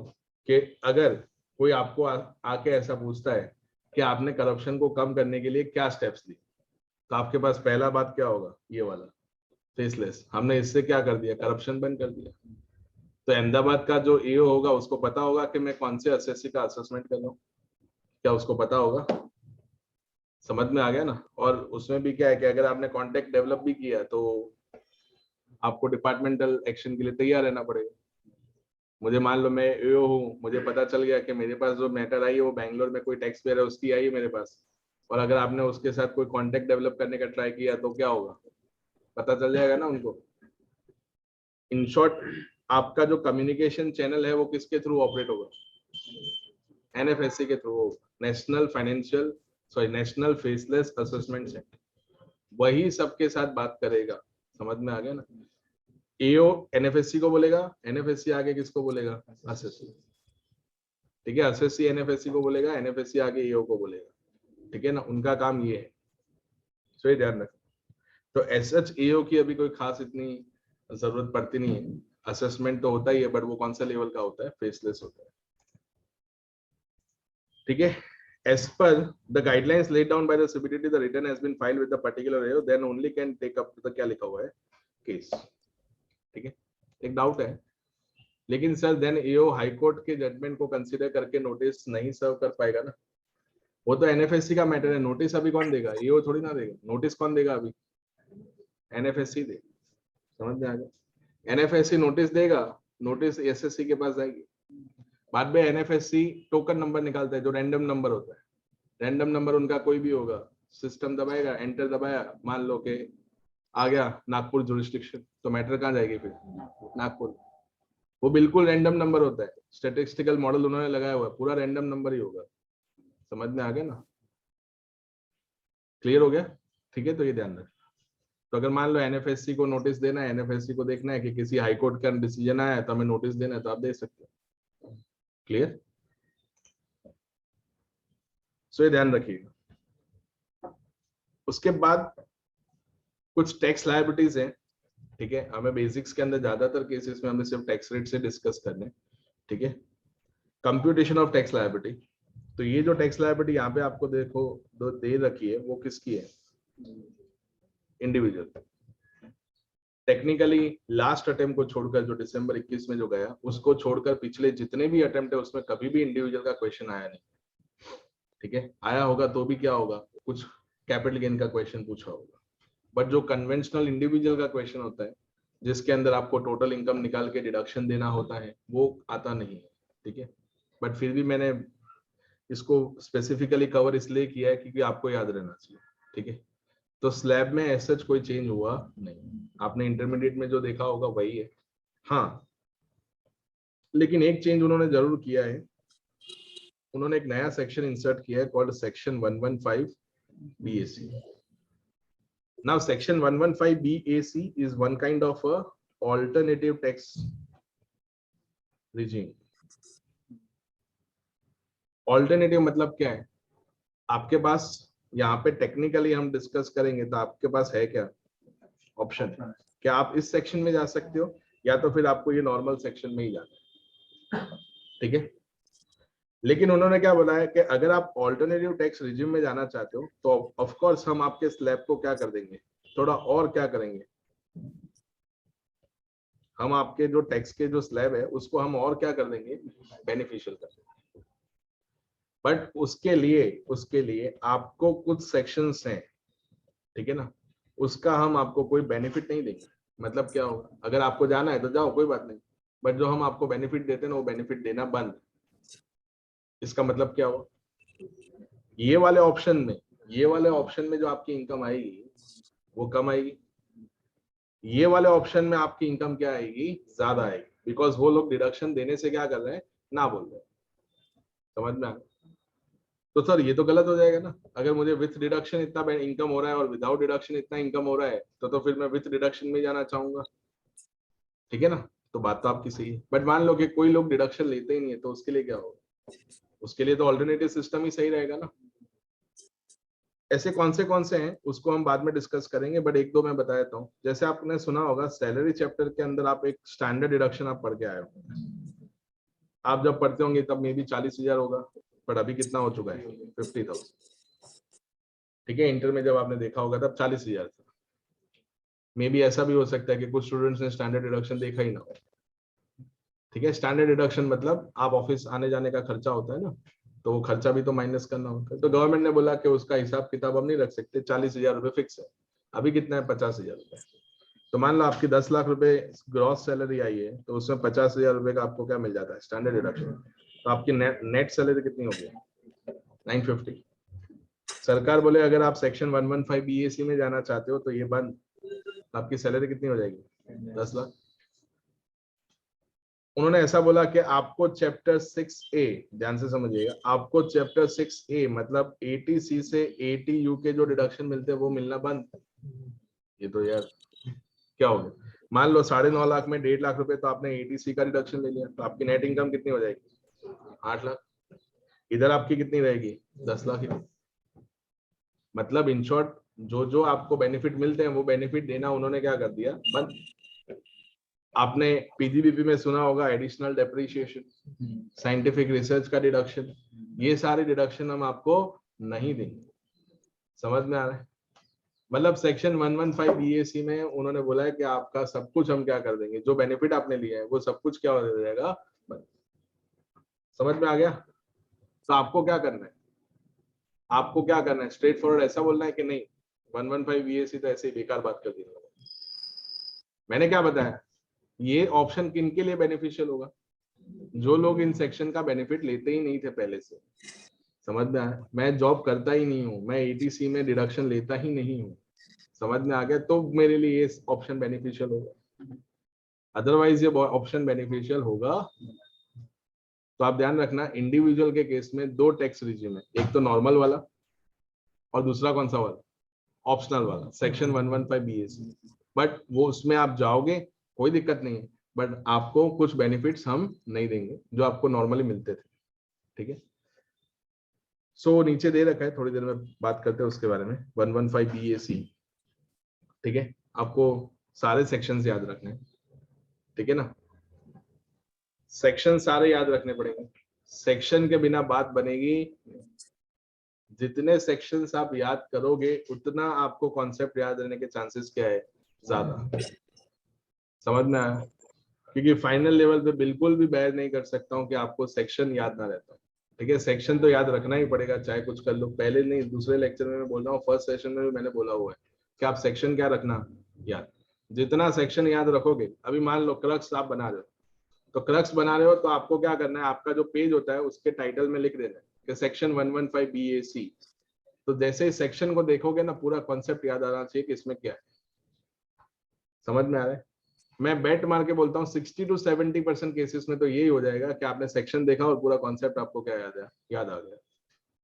कि अगर कोई आपको आके ऐसा पूछता है कि आपने करप्शन को कम करने के लिए क्या स्टेप्स लिए, तो आपके पास पहला बात क्या होगा, ये वाला फेसलेस, हमने इससे क्या कर दिया, करप्शन बंद कर दिया। तो अहमदाबाद का जो एओ होगा उसको पता होगा कि मैं कौन से एसएससी का असेसमेंट कर रहा हूँ, क्या उसको पता होगा। समझ में आ गया ना। और उसमें भी क्या है कि अगर आपने कॉन्टेक्ट डेवलप भी किया तो आपको डिपार्टमेंटल एक्शन के लिए तैयार रहना पड़ेगा। मुझे मान लो मैं एओ हूँ, मुझे पता चल गया कि मेरे पास जो मैटर आई है वो बैंगलोर में कोई टैक्स पेयर है उसकी आई है मेरे पास, और अगर आपने उसके साथ कोई कॉन्टेक्ट डेवलप करने का ट्राई किया तो क्या होगा, पता चल जाएगा ना उनको। इन शॉर्ट आपका जो कम्युनिकेशन चैनल है वो किसके थ्रू ऑपरेट होगा, एनएफएससी के थ्रू होगा, नेशनल फेसलेस असेसमेंट सेंटर, वही सबके साथ बात करेगा। समझ में आ गया ना। एओ एनएफएससी को बोलेगा, एनएफएससी आगे किसको बोलेगा, एसएससी। ठीक है, एसएससी एनएफएससी को बोलेगा, एनएफएससी आगे एओ को बोलेगा। ठीक है ना, उनका काम ये है। सो ये ध्यान रखना। तो एसएच एओ की अभी कोई खास इतनी जरूरत पड़ती नहीं है। असेसमेंट तो होता ही है बट वो कौन सा लेवल का होता है, फेसलेस होता है। ठीक है, as per the guidelines laid down by the CBDT, the return has been filed with the particular AO, then only can take up the क्या लिखा हुआ है, केस। ठीक है, एक डाउट है, लेकिन सर देन एओ हाई कोर्ट के जजमेंट को कंसीडर करके नोटिस नहीं सर्व कर पाएगा ना। वो तो एनएफएससी का मैटर है, नोटिस अभी कौन देगा, एओ थोड़ी ना देगा। नोटिस कौन देगा अभी, एनएफएससी देगा। समझ में आ गया। एनएफएससी नोटिस देगा, नोटिस एसएससी के पास जाएगी। बाद में एनएफएससी टोकन नंबर निकालता है जो रैंडम नंबर होता है। रैंडम नंबर उनका कोई भी होगा, सिस्टम दबाएगा, एंटर दबाया, मान लो कि आ गया नागपुर जुरिस्डिक्शन, तो मैटर कहाँ जाएगी फिर, नागपुर। वो बिल्कुल रैंडम नंबर होता है, स्टैटिस्टिकल मॉडल उन्होंने लगाया हुआ है, पूरा रैंडम नंबर ही होगा। समझ में आ गया ना, क्लियर हो गया। ठीक है, तो ये ध्यान रख। तो अगर मान लो एनएफएससी को नोटिस देना है, एनएफएससी को देखना है कि किसी हाई कोर्ट का डिसीजन आया है तो हमें नोटिस देना है, तो आप दे सकते हो। क्लियर, सो ये ध्यान रखिएगा। उसके बाद कुछ टैक्स लायबिलिटीज हैं। ठीक है, हमें बेसिक्स के अंदर ज्यादातर केसेस में हमें सिर्फ टैक्स रेट से डिस्कस करने। ठीक है, कंप्यूटेशन ऑफ टैक्स लायबिलिटी। तो ये जो टैक्स लायबिलिटी यहाँ पे आपको देखो दो दे रखी है, वो किसकी है, इंडिविजुअल। टेक्निकली लास्ट अटेम्प्ट को छोड़कर जो दिसंबर 21 में जो गया उसको छोड़कर पिछले जितने भी अटेम्प्ट है उसमें कभी भी इंडिविजुअल का क्वेश्चन आया नहीं। ठीक है, आया होगा तो भी क्या होगा, कुछ कैपिटल गेन का क्वेश्चन पूछा होगा, बट जो कन्वेंशनल इंडिविजुअल का क्वेश्चन होता है जिसके अंदर आपको टोटल इनकम निकाल के डिडक्शन देना होता है वो आता नहीं है। ठीक है, बट फिर भी मैंने इसको स्पेसिफिकली कवर इसलिए किया है क्योंकि आपको याद रहना चाहिए। ठीक है, तो स्लैब में ऐसा कोई चेंज हुआ नहीं, आपने इंटरमीडिएट में जो देखा होगा वही है। हाँ, लेकिन एक चेंज उन्होंने जरूर किया है, उन्होंने एक नया सेक्शन इंसर्ट किया है called section 115 BAC। Now section 115 BAC is one kind of a alternative tax regime। Alternative मतलब क्या है, आपके पास यहाँ पे टेक्निकली हम डिस्कस करेंगे तो आपके पास है क्या ऑप्शन, क्या आप इस सेक्शन में जा सकते हो या तो फिर आपको ये नॉर्मल सेक्शन में ही जाना है। ठीक है, लेकिन उन्होंने क्या बोला है कि अगर आप ऑल्टरनेटिव टैक्स रिजिम में जाना चाहते हो तो ऑफ कोर्स हम आपके स्लैब को क्या कर देंगे, थोड़ा और क्या करेंगे, हम आपके जो टैक्स के जो स्लैब है उसको हम और क्या कर देंगे, बेनिफिशियल कर देंगे। बट उसके लिए आपको कुछ सेक्शंस हैं, ठीक है ना, उसका हम आपको कोई बेनिफिट नहीं देंगे। मतलब क्या होगा, अगर आपको जाना है तो जाओ कोई बात नहीं, बट जो हम आपको बेनिफिट देते हैं ना वो बेनिफिट देना बंद। इसका मतलब क्या हुआ, ये वाले ऑप्शन में जो आपकी इनकम आएगी वो कम आएगी, ये वाले ऑप्शन में आपकी इनकम क्या आएगी, ज्यादा आएगी, बिकॉज वो लोग डिडक्शन देने से क्या कर रहे हैं, ना बोल रहे हैं। समझ में आ गया? तो सर ये तो गलत हो जाएगा ना, अगर मुझे विथ डिडक्शन इतना इनकम हो रहा है और विदाउट डिडक्शन इतना इनकम हो रहा है तो फिर मैं विथ डिडक्शन में जाना चाहूंगा। ठीक है ना, तो बात तो आपकी सही है, बट मान लो कि कोई लोग डिडक्शन लेते ही नहीं है तो उसके लिए क्या होगा, उसके लिए तो ऑल्टरनेटिव सिस्टम ही सही रहेगा ना। ऐसे कौन से हैं उसको हम बाद में डिस्कस करेंगे, बट एक दो मैं बता देता हूँ। जैसे आपने सुना होगा सैलरी चैप्टर के अंदर आप एक स्टैंडर्ड डिडक्शन आप पढ़ के आए हो, आप जब पढ़ते होंगे तब मे बी 40,000 होगा, पर अभी कितना हो चुका है, 50,000। ठीक है, इंटर में जब आपने देखा होगा तब 40,000 था। मे बी ऐसा भी हो सकता है कि कुछ स्टूडेंट्स ने स्टैंडर्ड डिडक्शन देखा ही ना हो। ठीक है, स्टैंडर्ड डिडक्शन मतलब आप ऑफिस आने जाने का खर्चा होता है ना, तो वो खर्चा भी तो माइनस करना होता है। तो गवर्नमेंट ने बोला कि उसका हिसाब किताब हम नहीं रख सकते, 40,000 रुपए फिक्स है। अभी कितना है, 50,000 रुपए। तो मान लो आपकी 10 लाख रुपए ग्रॉस सैलरी आई है तो उसमें 50,000 रुपए का आपको क्या मिल जाता है, स्टैंडर्ड डिडक्शन। तो आपकी नेट सैलरी कितनी होगी, 950। सरकार बोले अगर आप सेक्शन 115 BAC में जाना चाहते हो तो ये बंद, आपकी सैलरी कितनी हो जाएगी, 10 लाख। उन्होंने ऐसा बोला कि आपको चैप्टर 6A, ध्यान से समझिएगा, आपको चैप्टर 6A मतलब 80C से 80U के जो डिडक्शन मिलते हैं वो मिलना बंद। ये तो यार क्या हो गया, मान लो 9.5 लाख में 1.5 लाख रुपए तो आपने 80C का डिडक्शन ले लिया, तो आपकी नेट इनकम कितनी हो जाएगी, 8 लाख। इधर आपकी कितनी रहेगी, 10 लाख ही। मतलब इन शॉर्ट जो जो आपको बेनिफिट मिलते हैं वो बेनिफिट देना उन्होंने क्या कर दिया, बंद। आपने पीजीबीपी में सुना होगा एडिशनल डेप्रिसिएशन, साइंटिफिक रिसर्च का डिडक्शन, ये सारे डिडक्शन हम आपको नहीं देंगे। समझ में आ रहा है, मतलब सेक्शन 115 BAC में उन्होंने बोला है कि आपका सब कुछ हम क्या कर देंगे, जो बेनिफिट आपने लिया है वो सब कुछ क्या हो जाएगा, बंद। समझ में आ गया? तो आपको क्या करना है, आपको क्या करना है, स्ट्रेट फॉरवर्ड ऐसा बोलना है कि नहीं 115 BAC तो ऐसे ही बेकार बात कर दी। मैंने क्या बताया, ये ऑप्शन किन के लिए बेनिफिशियल होगा, जो लोग इन सेक्शन का बेनिफिट लेते ही नहीं थे पहले से। समझ में आया, मैं जॉब करता ही नहीं हूँ, मैं ATC में डिडक्शन लेता ही नहीं हूँ, समझ में आ गया, तो मेरे लिए ये ऑप्शन बेनिफिशियल होगा, अदरवाइज ये ऑप्शन बेनिफिशियल होगा। तो आप ध्यान रखना, इंडिविजुअल के केस में दो टैक्स रिजिम है, एक तो नॉर्मल वाला और दूसरा कौन सा वाला, ऑप्शनल वाला, सेक्शन 115 BAC। बट वो उसमें आप जाओगे कोई दिक्कत नहीं है, बट आपको कुछ बेनिफिट्स हम नहीं देंगे जो आपको नॉर्मली मिलते थे। ठीक है, सो नीचे दे रखा है, थोड़ी देर में बात करते हैं उसके बारे में, 115 BAC। ठीक है, आपको सारे सेक्शंस याद रखने हैं, ठीक है ना, सेक्शन सारे याद रखने पड़ेंगे, सेक्शन के बिना बात बनेगी। जितने सेक्शंस आप याद करोगे उतना आपको कॉन्सेप्ट याद रहने के चांसेस क्या है, ज्यादा। समझ में आया? क्योंकि फाइनल लेवल पे बिल्कुल भी बेयर नहीं कर सकता हूँ कि आपको सेक्शन याद ना रहता। ठीक है, सेक्शन तो याद रखना ही पड़ेगा, चाहे कुछ कर लो। पहले नहीं, दूसरे लेक्चर में मैं बोल रहा हूँ, फर्स्ट सेशन में भी मैंने बोला हुआ है कि आप सेक्शन क्या रखना याद। जितना सेक्शन याद रखोगे, अभी मान लो क्रक्स आप बना रहे हो, तो क्रक्स बना रहे हो तो आपको क्या करना है, आपका जो पेज होता है उसके टाइटल में लिख देना है कि सेक्शन 115 BAC। तो जैसे ही सेक्शन को देखोगे ना, पूरा कॉन्सेप्ट याद आना चाहिए कि इसमें क्या है। समझ में आ रहा है? मैं बेट मार के बोलता हूँ 60 to 70% केसेस में तो यही हो जाएगा कि आपने सेक्शन देखा और पूरा कॉन्सेप्ट आपको क्या याद आ गया।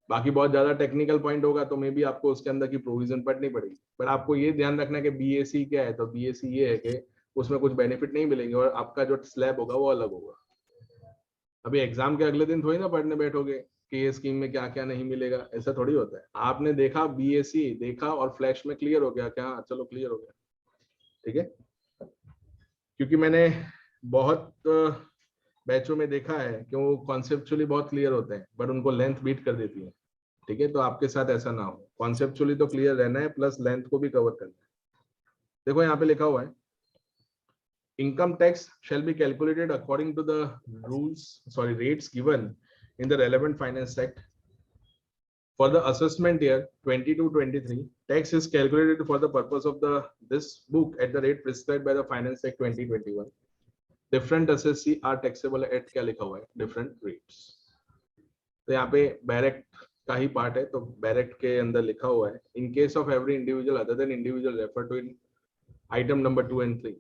बाकी बहुत ज्यादा टेक्निकल पॉइंट होगा तो मे बी आपको उसके अंदर की प्रोविजन पढ़नी पड़ेगी, पर आपको ये ध्यान रखना है कि BAC क्या है। तो BAC ये है कि उसमें कुछ बेनिफिट नहीं मिलेंगे और आपका जो स्लैब होगा वो अलग होगा। अभी एग्जाम के अगले दिन थोड़ी ना पढ़ने बैठोगे कि ये स्कीम में क्या क्या नहीं मिलेगा, ऐसा थोड़ी होता है। आपने देखा BAC देखा और फ्लैश में क्लियर हो गया क्या, हाँ चलो क्लियर हो गया। ठीक है, क्योंकि मैंने बहुत बैचों में देखा है कि वो कॉन्सेप्चुअली बहुत क्लियर होते हैं बट उनको लेंथ बीट कर देती है। ठीक है, तो आपके साथ ऐसा ना हो, कॉन्सेप्चुअली तो क्लियर रहना है प्लस लेंथ को भी कवर करना है। देखो यहाँ पे लिखा हुआ है, income tax shall be calculated according to the rates given in the relevant finance act. For the assessment year 22-23, tax is calculated for the purpose of this book at the rate prescribed by the Finance Act 2021. Different assessee are taxable at क्या लिखा हुआ है, different rates. तो यहाँ पे डायरेक्ट का ही पार्ट है, तो डायरेक्ट के अंदर लिखा हुआ है, in case of every individual other than individual referred to in item number 2 and 3.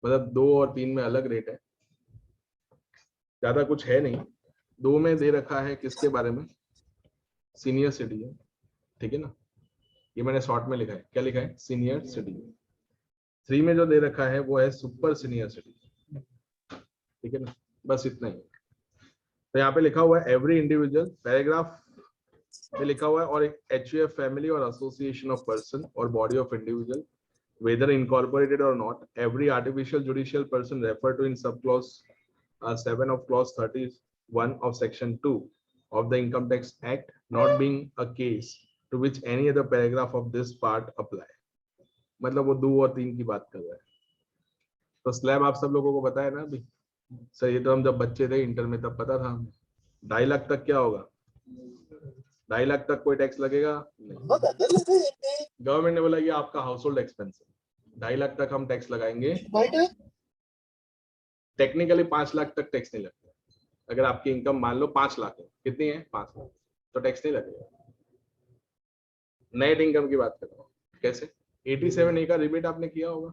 मतलब 2 और 3 में अलग रेट है, ज्यादा कुछ है नहीं। 2 में दे रखा है किसके बारे में, सीनियर सिटीजन। ठीक है ना, ये मैंने शॉर्ट में लिखा है, क्या लिखा है, सीनियर सिटीजन। 3 में जो दे रखा है वो है सुपर सीनियर सिटीजन। ठीक है ना, बस इतना ही। तो यहाँ पे लिखा हुआ है एवरी इंडिविजुअल, पैराग्राफ में लिखा हुआ है, और HUF फैमिली और एसोसिएशन ऑफ पर्सन और body of individual whether incorporated or not, every artificial judicial person referred to in subclause 7 of clause 31 of section 2 of the Income Tax Act, not being a case to which any other paragraph of this part apply. मतलब वो 2 और 3 की बात कर रहा है। तो स्लैब आप सब लोगों को पता है ना अभी, सर ये तो हम जब बच्चे थे इंटर में तब पता था हमें। 2.5 लाख तक क्या होगा, 2.5 लाख तक कोई टैक्स लगेगा नहीं। गवर्नमेंट ने बोला ये आपका हाउस होल्ड एक्सपेंस है, 2.5 लाख तक हम टैक्स लगाएंगे। टेक्निकली 5 लाख तक टैक्स नहीं लगता। अगर आपकी इनकम मान लो 5 लाख है, कितनी है 5 लाख, तो टैक्स नहीं लगेगा। नेट इनकम की बात कर रहा हूँ। कैसे, 87A का रिबेट आपने किया होगा,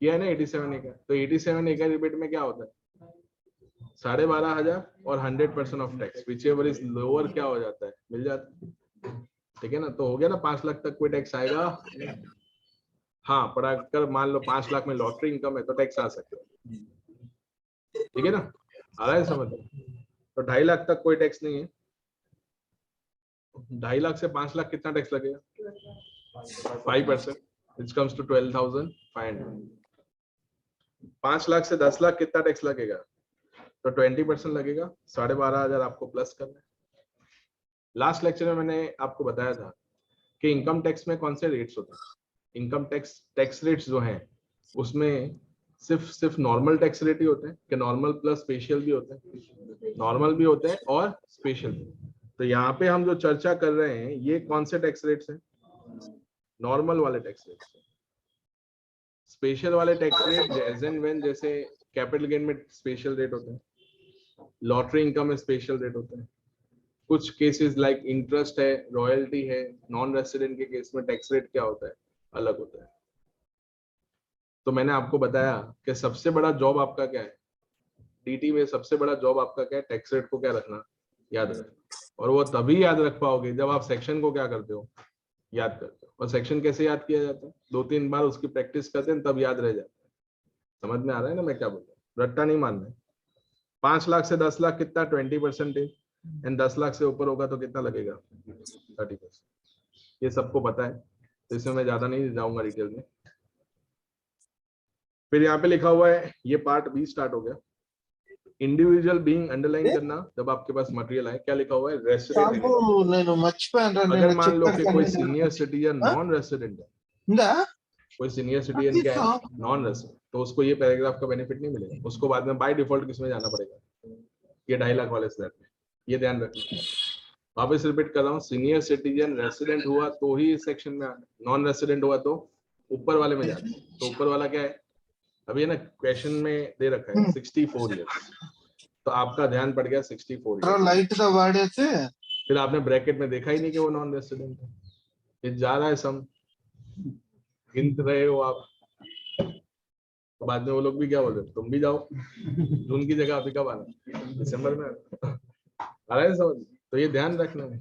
किया है ना 87A का। तो 87A का रिबेट में क्या होता है, 12,500 और 100% of tax, which ever is lower क्या हो जाता है, मिल जाता है। ठीक है ना, तो हो गया ना, 5 लाख तक कोई टैक्स आएगा। हाँ, पर अगर मान लो 5 लाख में लॉटरी इनकम है तो टैक्स आ सकता है। ठीक है ना, आ रहा है समझ। तो 2.5 लाख तक कोई टैक्स नहीं है। 2.5 लाख से 5 लाख कितना टैक्स लगेगा, 5%, which comes to 12,500। 5 लाख से 10 लाख कितना टैक्स लगेगा, तो 20% लगेगा, 12,500 आपको प्लस करना है। लास्ट लेक्चर में मैंने आपको बताया था कि इनकम टैक्स में कौन से रेट्स होते हैं। इनकम टैक्स रेट्स जो हैं उसमें सिर्फ नॉर्मल टैक्स रेट ही होते हैं कि नॉर्मल प्लस स्पेशल भी होते हैं, नॉर्मल भी होते हैं और स्पेशल भी। तो यहाँ पे हम जो चर्चा कर रहे हैं ये कौन से टैक्स रेट्स हैं, नॉर्मल वाले टैक्स रेट्स। स्पेशल वाले tax rate as and when, जैसे कैपिटल गेन में स्पेशल रेट होते हैं, लॉटरी इनकम में स्पेशल रेट होते हैं, कुछ केसेस लाइक इंटरेस्ट है, रॉयल्टी है, नॉन रेसिडेंट के केस में टैक्स रेट क्या होता है, अलग होता है। तो मैंने आपको बताया कि सबसे बड़ा जॉब आपका क्या है, डीटी में सबसे बड़ा जॉब आपका क्या है, टैक्स रेट को क्या रखना, याद रखना। और वो तभी याद रख पाओगे जब आप सेक्शन को क्या करते हो, याद करते हो। और सेक्शन कैसे याद किया जाता है, 2-3 बार उसकी प्रैक्टिस करते हैं तब याद रह जाता है। समझ में आ रहा है ना मैं क्या बोल रहा हूँ, रट्टा नहीं मानना है। 5 लाख से 10 लाख कितना, 20% एंड 10 लाख से ऊपर होगा तो कितना लगेगा, 30%। ये सबको पता है, तो इसमें मैं ज्यादा नहीं जाऊंगा डिटेल में। फिर यहाँ पे लिखा हुआ है, ये पार्ट बी स्टार्ट हो गया, इंडिविजुअल बीइंग अंडरलाइन करना जब आपके पास मटेरियल आए। क्या लिखा हुआ है, रेसिडेंट। अगर मान लो कि कोई सीनियर सिटीजन नॉन रेसिडेंट है, कोई सीनियर सिटीजन क्या है, नॉन रेसिडेंट, तो उसको ये पैराग्राफ का बेनिफिट नहीं मिलेगा, उसको बाद में बाय डिफॉल्ट किसमें जाना पड़ेगा, ये 2.5 लाख वाले स्लैब में। ये ध्यान रखना। वापस रिपीट कर रहा हूँ, सीनियर सिटीजन रेसिडेंट हुआ तो ही इस सेक्शन में आना, नॉन रेसिडेंट हुआ तो ऊपर वाले में जाना। तो ऊपर वाला क्या है, अभी है ना क्वेश्चन में दे रखा है 64 ईयर्स, तो आपका ध्यान पड़ गया 64 ईयर्स, लाइट का वाड़े से फिर आपने ब्रैकेट में देखा ही नहीं कि वो नॉन रेसिडेंट है, ये जा रहा है सम, गिनते रहे हो आप, तो बाद में वो लोग भी क्या बोल रहे, तुम भी जाओ, जून की जगह अभी कब आना, दिसंबर में आ रहा है समझ। तो ये ध्यान रखना है।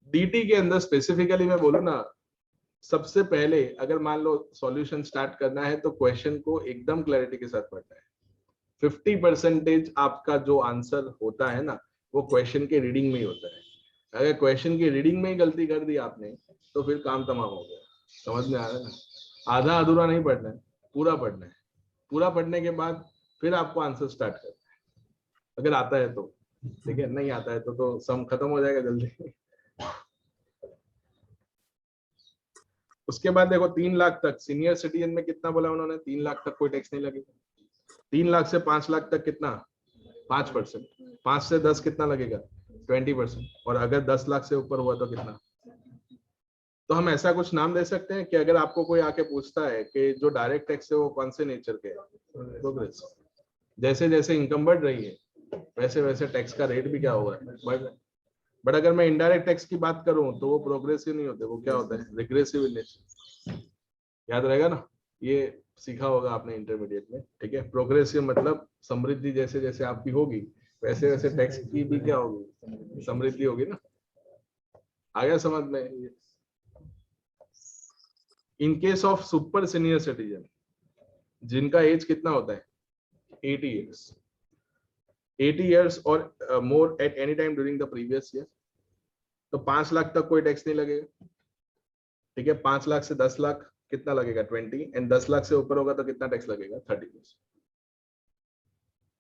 डीटी के अंदर स्पेसिफिकली मैं बोलूँ ना, सबसे पहले अगर मान लो सॉल्यूशन स्टार्ट करना है तो क्वेश्चन को एकदम क्लैरिटी के साथ पढ़ना है। 50% आपका जो आंसर होता है ना, वो क्वेश्चन के रीडिंग में ही होता है। अगर क्वेश्चन की रीडिंग में ही गलती कर दी आपने तो फिर काम तमाम हो गया। समझ में आ रहा है ना, आधा अधूरा नहीं पढ़ना है, पूरा पढ़ना है। पूरा पढ़ने के बाद फिर आपको आंसर स्टार्ट करना है, अगर आता है तो ठीक है, नहीं आता है तो सम खत्म हो जाएगा जल्दी। उसके बाद देखो 3 लाख तक सीनियर सिटीजन में कितना बोला उन्होंने, 3 लाख तक कोई टैक्स नहीं लगेगा। 3 लाख से 5 लाख तक कितना, 5%। 5 से 10 कितना लगेगा, 20%। और अगर 10 लाख से ऊपर हुआ तो कितना। तो हम ऐसा कुछ नाम दे सकते हैं कि अगर आपको कोई आके पूछता है कि जो डायरेक्ट टैक्स है वो कौन से नेचर के है, प्रोग्रेसिव। जैसे जैसे इनकम बढ़ रही है वैसे वैसे टैक्स का रेट भी क्या हुआ है, बढ़ रहा है। बट अगर मैं इनडायरेक्ट टैक्स की बात करूं तो वो प्रोग्रेसिव नहीं होते, वो क्या होता है, रिग्रेसिव इन नेचर। याद रहेगा ना, ये सीखा होगा आपने इंटरमीडिएट में, ठीक है। प्रोग्रेसिव मतलब समृद्धि जैसे जैसे आपकी होगी वैसे वैसे टैक्स की भी क्या होगी, समृद्धि होगी ना। आ गया समझ में। इन case of super senior citizen जिनका एज कितना होता है, 80 ईयर्स, 80 ईयर्स और more at any time during the previous year, तो 5 लाख तक कोई टैक्स नहीं लगेगा, ठीक है। 5 लाख से 10 लाख कितना लगेगा, 20, एंड 10 लाख से ऊपर होगा तो कितना टैक्स लगेगा, 30%।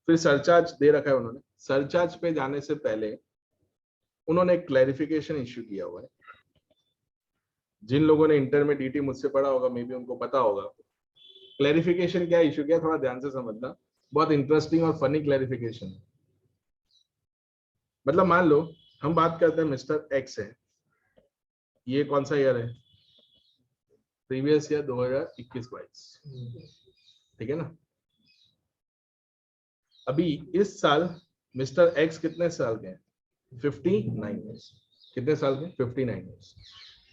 फिर सरचार्ज दे रखा है उन्होंने। सरचार्ज पे जाने से पहले उन्होंने एक क्लैरिफिकेशन इश्यू किया हुआ है। जिन लोगों ने इंटर में डीटी मुझसे पढ़ा होगा मे बी उनको पता होगा क्लैरिफिकेशन क्या इश्यू किया, थोड़ा ध्यान से समझना, बहुत इंटरेस्टिंग और फनी क्लैरिफिकेशन है। मतलब मान लो हम बात करते हैं मिस्टर एक्स है, ये कौन सा ईयर है, प्रीवियस ईयर 2021-22, ठीक है ना। अभी इस साल मिस्टर एक्स कितने साल के हैं, 59 ईयर्स। कितने साल के, 59 ईयर्स।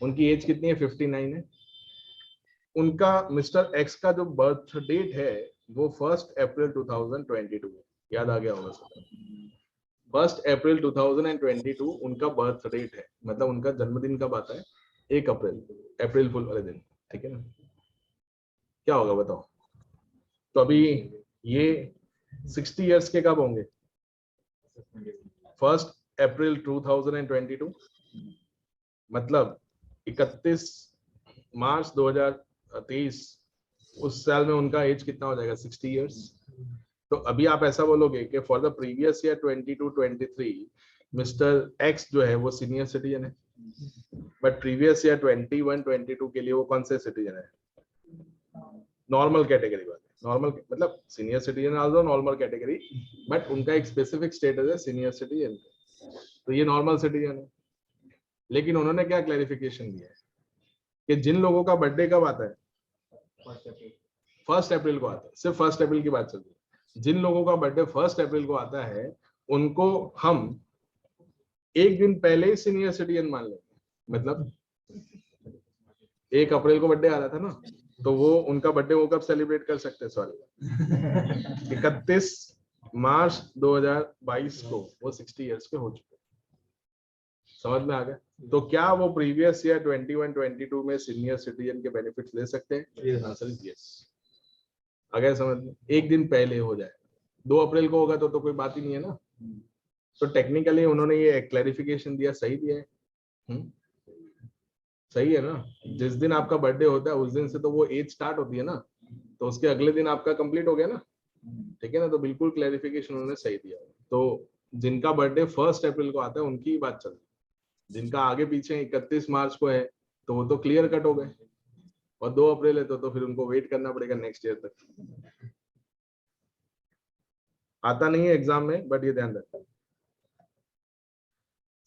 उनकी एज कितनी है, 59 है। उनका मिस्टर एक्स का जो बर्थ डेट है वो 1 अप्रैल 2022 है। याद आ गया होगा सबको। 1 अप्रैल 2022 उनका बर्थ डेट है, मतलब उनका जन्मदिन कब आता है, 1 अप्रैल, अप्रैल फुल वाले दिन, ठीक है ना। क्या होगा बताओ। तो अभी ये 60 ईयर्स के कब होंगे, 1 अप्रैल 2022, मतलब 31 मार्च 2023, उस साल में उनका एज कितना हो जाएगा, 60 ईयर्स। तो अभी आप ऐसा बोलोगे कि for the previous year 22-23 mister x जो है वो सीनियर सिटीजन है, बट प्रीवियस ईयर 21-22 के लिए वो कौन से सिटीजन है, नॉर्मल कैटेगरी वाले। नॉर्मल मतलब senior citizen also normal category, but उनका एक स्पेसिफिक स्टेटस है सीनियर सिटीजन, तो ये नॉर्मल सिटीजन है। लेकिन उन्होंने क्या क्लैरिफिकेशन दिया है कि जिन लोगों का बर्थडे कब आता है, 1 अप्रैल को आता है, सिर्फ 1 अप्रैल की बात चल रही है। जिन लोगों का बर्थडे 1 अप्रैल को आता है उनको हम एक दिन पहले ही सीनियर सिटीजन मान लेंगे। मतलब 1 अप्रैल को बर्थडे आ रहा था ना, तो वो उनका बर्थडे वो कब सेलिब्रेट कर सकते हैं, सॉरी 31 मार्च 2022 को वो 60 ईयर्स के हो चुके। समझ में आ गया। तो क्या वो प्रीवियस ईयर 21-22 में सीनियर सिटीजन के बेनिफिट्स ले सकते हैं, आंसर इज यस। आ गया समझ में, एक दिन पहले हो जाए, 2 अप्रैल को होगा तो कोई बात ही नहीं है ना। तो टेक्निकली उन्होंने ये क्लैरिफिकेशन दिया, सही दिया है। सही है ना। जिस दिन आपका बर्थडे होता है उस दिन से तो वो एज स्टार्ट होती है ना, तो उसके अगले दिन आपका कंप्लीट हो गया ना, ठीक है ना। तो बिल्कुल क्लैरिफिकेशन उन्होंने सही दिया। तो जिनका बर्थडे 1 अप्रैल को आता है उनकी ही बात चल रही है, जिनका आगे पीछे 31 मार्च को है तो वो तो क्लियर कट हो गए। और 2 अप्रैल है तो फिर उनको वेट करना पड़ेगा नेक्स्ट ईयर तक। आता नहीं है एग्जाम में, बट ये ध्यान रखना।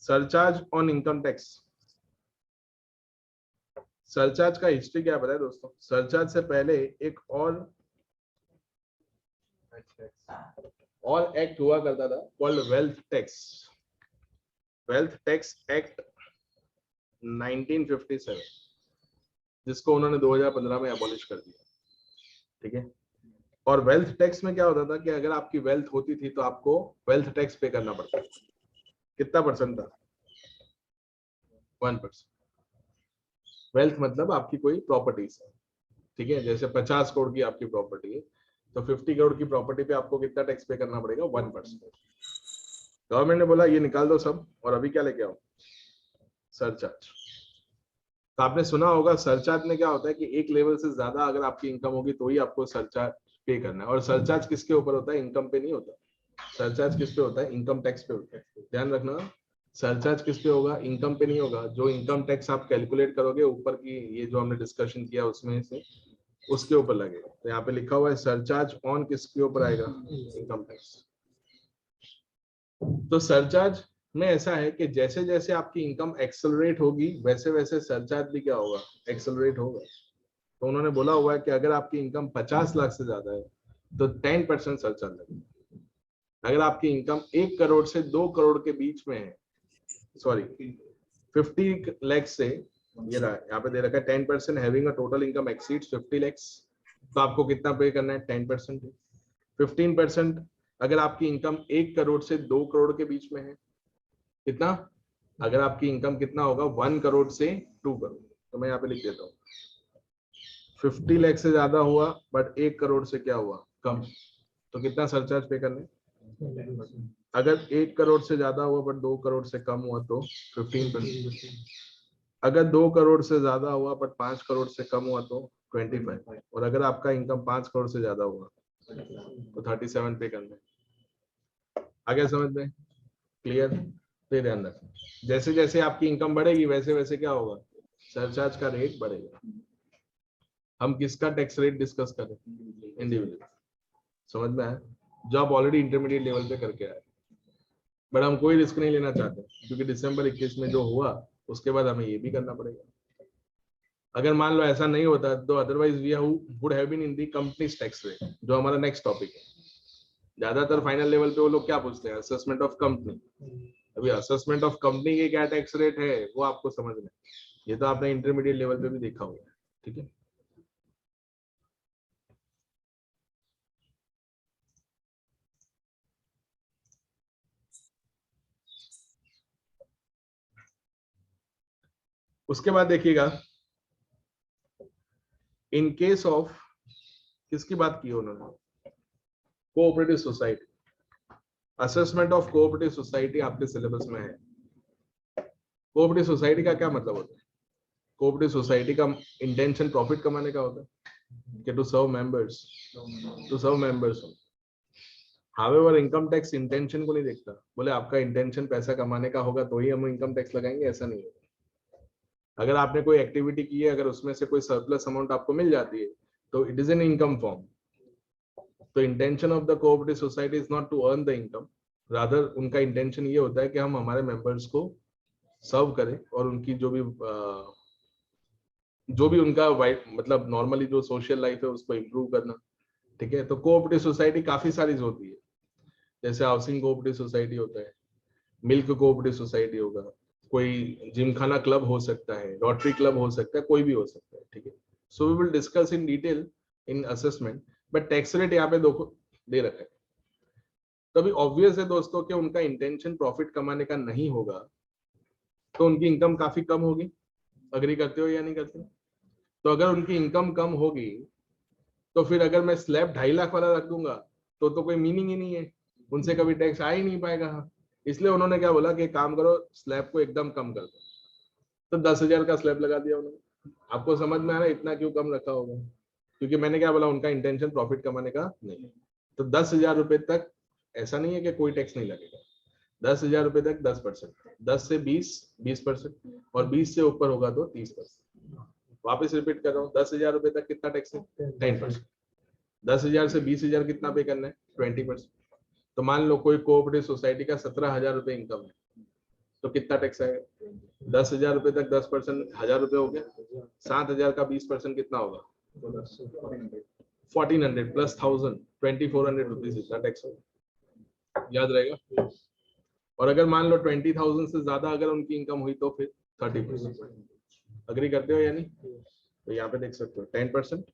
Surcharge on income tax, surcharge का हिस्ट्री क्या पता है दोस्तों? सरचार्ज से पहले एक और एक्ट हुआ करता था called wealth tax. Wealth tax act 1957, जिसको उन्होंने 2015 में अबॉलिश कर दिया। ठीक है, और वेल्थ टैक्स में क्या होता था कि अगर आपकी वेल्थ होती थी तो आपको वेल्थ टैक्स पे करना पड़ता था। कितना परसेंट था? 1%। वेल्थ मतलब आपकी कोई प्रॉपर्टीज है, ठीक है, जैसे 50 करोड़ की आपकी प्रॉपर्टी है तो 50 करोड़ की प्रॉपर्टी पे आपको कितना टैक्स पे करना पड़ेगा? 1%। गवर्नमेंट ने बोला ये निकाल दो सब, और अभी क्या लेके आओ? सरचार्ज। तो आपने सुना होगा सरचार्ज में क्या होता है कि एक लेवल से ज्यादा अगर आपकी इनकम होगी तो ही आपको सरचार्ज पे करना है। और सरचार्ज किसके ऊपर होता है? इनकम पे नहीं होता। सरचार्ज किस पे होता है? इनकम टैक्स पे होता है। ध्यान रखना, सरचार्ज किस पे होगा? इनकम पे नहीं होगा। जो इनकम टैक्स आप कैलकुलेट करोगे ऊपर की, ये जो हमने डिस्कशन किया उसमें से, उसके ऊपर लगेगा। तो यहाँ पे लिखा हुआ है सरचार्ज ऑन किसके ऊपर आएगा? Income tax. तो सरचार्ज में ऐसा है कि जैसे जैसे आपकी इनकम एक्सेलरेट होगी वैसे वैसे सरचार्ज भी क्या होगा? एक्सेलरेट होगा। तो उन्होंने बोला हुआ है कि अगर आपकी इनकम 50 लाख से ज्यादा है तो 10% सरचार्ज लगेगा। अगर आपकी इनकम 1 करोड़ से 2 करोड़ के बीच में है, सॉरी 50 लाख से, ये रहा यहाँ पे दे रखा है 10% having a total income exceeds 50 lakhs, तो आपको कितना पे करना है? 10%। 15% अगर आपकी इनकम 1 करोड़ से 2 करोड़ के बीच में है, कितना? अगर आपकी इनकम कितना होगा? 1 करोड़ से 2 करोड़, तो मैं यहाँ पे लिख देता हूँ 50 लाख से ज्यादा हुआ बट 1 करोड़ से क्या हुआ? कम, तो कितना सरचार्ज पे करना है? अगर 1 करोड़ से ज्यादा हुआ बट 2 करोड़ से कम हुआ तो 15%। अगर 2 करोड़ से ज्यादा हुआ बट 5 करोड़ से कम हुआ तो 25। और अगर आपका इनकम 5 करोड़ से ज्यादा हुआ तो 37 पे करना है। आगे समझ में क्लियर? तो ध्यान रखना, जैसे जैसे आपकी इनकम बढ़ेगी वैसे वैसे क्या होगा? सरचार्ज का रेट बढ़ेगा। हम किसका टैक्स रेट डिस्कस करें? इंडिविजुअल। समझ में आया? जो आप ऑलरेडी इंटरमीडिएट लेवल पे करके आए, बट हम कोई रिस्क नहीं लेना चाहते क्योंकि दिसंबर 21 में जो हुआ उसके बाद हमें ये भी करना पड़ेगा। अगर मान लो ऐसा नहीं होता तो otherwise we would have been in the companies tax rate, जो हमारा नेक्स्ट टॉपिक है। ज्यादातर फाइनल लेवल पे वो लोग क्या पूछते हैं? Assessment of company. अभी असेसमेंट ऑफ कंपनी के क्या टैक्स रेट है वो आपको समझना है। ये तो आपने इंटरमीडिएट लेवल पे भी देखा होगा। ठीक है, उसके बाद देखिएगा इन केस ऑफ, किसकी बात की उन्होंने? Cooperative society. Assessment of cooperative society आपके सिलेबस में है। कोऑपरेटिव सोसाइटी का क्या मतलब होता है? कोऑपरेटिव सोसाइटी का इंटेंशन प्रॉफिट कमाने का होता है कि to serve members. However income tax intention को नहीं देखता। बोले आपका इंटेंशन पैसा कमाने का होगा तो ही हम इनकम टैक्स लगाएंगे, ऐसा नहीं होगा। अगर आपने कोई एक्टिविटी की है, अगर उसमें से कोई सरप्लस अमाउंट आपको मिल जाती है तो it is an income form. तो intention of the cooperative society is not to earn the income, rather उनका इंटेंशन ये होता है कि हम हमारे मेंबर्स को सर्व करें और उनकी जो भी उनका मतलब नॉर्मली जो सोशल लाइफ है उसको इम्प्रूव करना। ठीक है, तो कोऑपरेटिव सोसाइटी काफी सारी होती है, जैसे हाउसिंग कोऑपरेटिव सोसाइटी होता है, मिल्क कोऑपरेटिव सोसाइटी होगा, कोई जिमखाना क्लब हो सकता है, रोटरी क्लब हो सकता है, कोई भी हो सकता है। ठीक है, so we will discuss in detail in assessment, but tax rate यहाँ पे दे रखा है। तभी ऑब्वियस है दोस्तों कि उनका इंटेंशन प्रॉफिट कमाने का नहीं होगा तो उनकी इनकम काफी कम होगी। अग्री करते हो या नहीं करते? तो अगर उनकी इनकम कम होगी तो फिर अगर मैं स्लैब 2.5 लाख वाला रख दूंगा तो कोई मीनिंग ही नहीं है, उनसे कभी टैक्स आ ही नहीं पाएगा। इसलिए उन्होंने क्या बोला कि काम करो स्लैब को एकदम कम कर दो, तो 10,000 का स्लैब लगा दिया उन्होंने। आपको समझ में आ रहा है इतना क्यों कम रखा होगा? क्योंकि मैंने क्या बोला, उनका इंटेंशन प्रॉफिट कमाने का नहीं। तो 10,000 रुपए तक ऐसा नहीं है कि कोई टैक्स नहीं लगेगा। 10,000 रुपए तक 10%, 10 से 20 20%, और 20 से ऊपर होगा तो 30%। वापस रिपीट कर रहा हूँ, 10,000 रुपए तक कितना टैक्स है? 10%। 10,000 से 20,000 कितना पे करना है? 20%। तो मान लो कोई कोऑपरेटिव सोसाइटी का 17,000 रुपए इनकम है, तो कितना टैक्स आएगा? 10,000 रुपए तक 10%, 1,000 रुपए हो गया। 7,000 का 20% कितना होगा? 1400 प्लस 1000, 2400 रुपीज इतना टैक्स होगा। याद रहेगा। और अगर मान लो 20,000 से ज्यादा अगर उनकी इनकम हुई तो फिर 30%। अग्री करते हो या नहीं? तो यहाँ पे देख सकते हो 10%,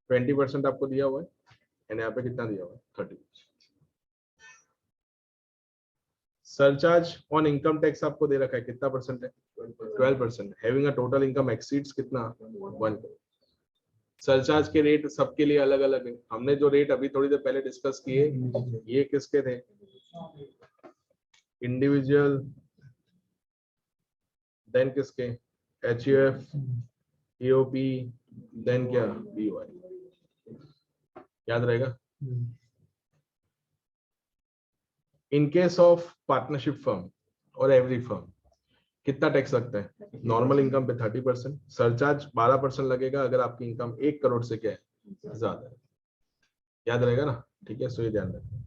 20% आपको दिया हुआ है, एंड यहाँ पे कितना दिया हुआ है? 30%। सरचार्ज ऑन इनकम टैक्स आपको दे रखा है, कितना परसेंट है? 12%। Having a total income exceeds कितना? 1 करोड़। सरचार्ज के रेट सबके लिए अलग अलग है। हमने जो रेट अभी थोड़ी देर पहले डिस्कस किए, ये किसके थे? इंडिविजुअल, देन किसके? एचयूएफ, ईओपी, देन क्या? बीओआई। याद रहेगा। इन केस ऑफ पार्टनरशिप फर्म और एवरी फर्म कितना टैक्स लगता है? नॉर्मल इनकम पे 30%, सरचार्ज 12% लगेगा अगर आपकी इनकम 1 करोड़ से क्या है? ज्यादा है। याद रहेगा ना? ठीक है, सो ये ध्यान रखना।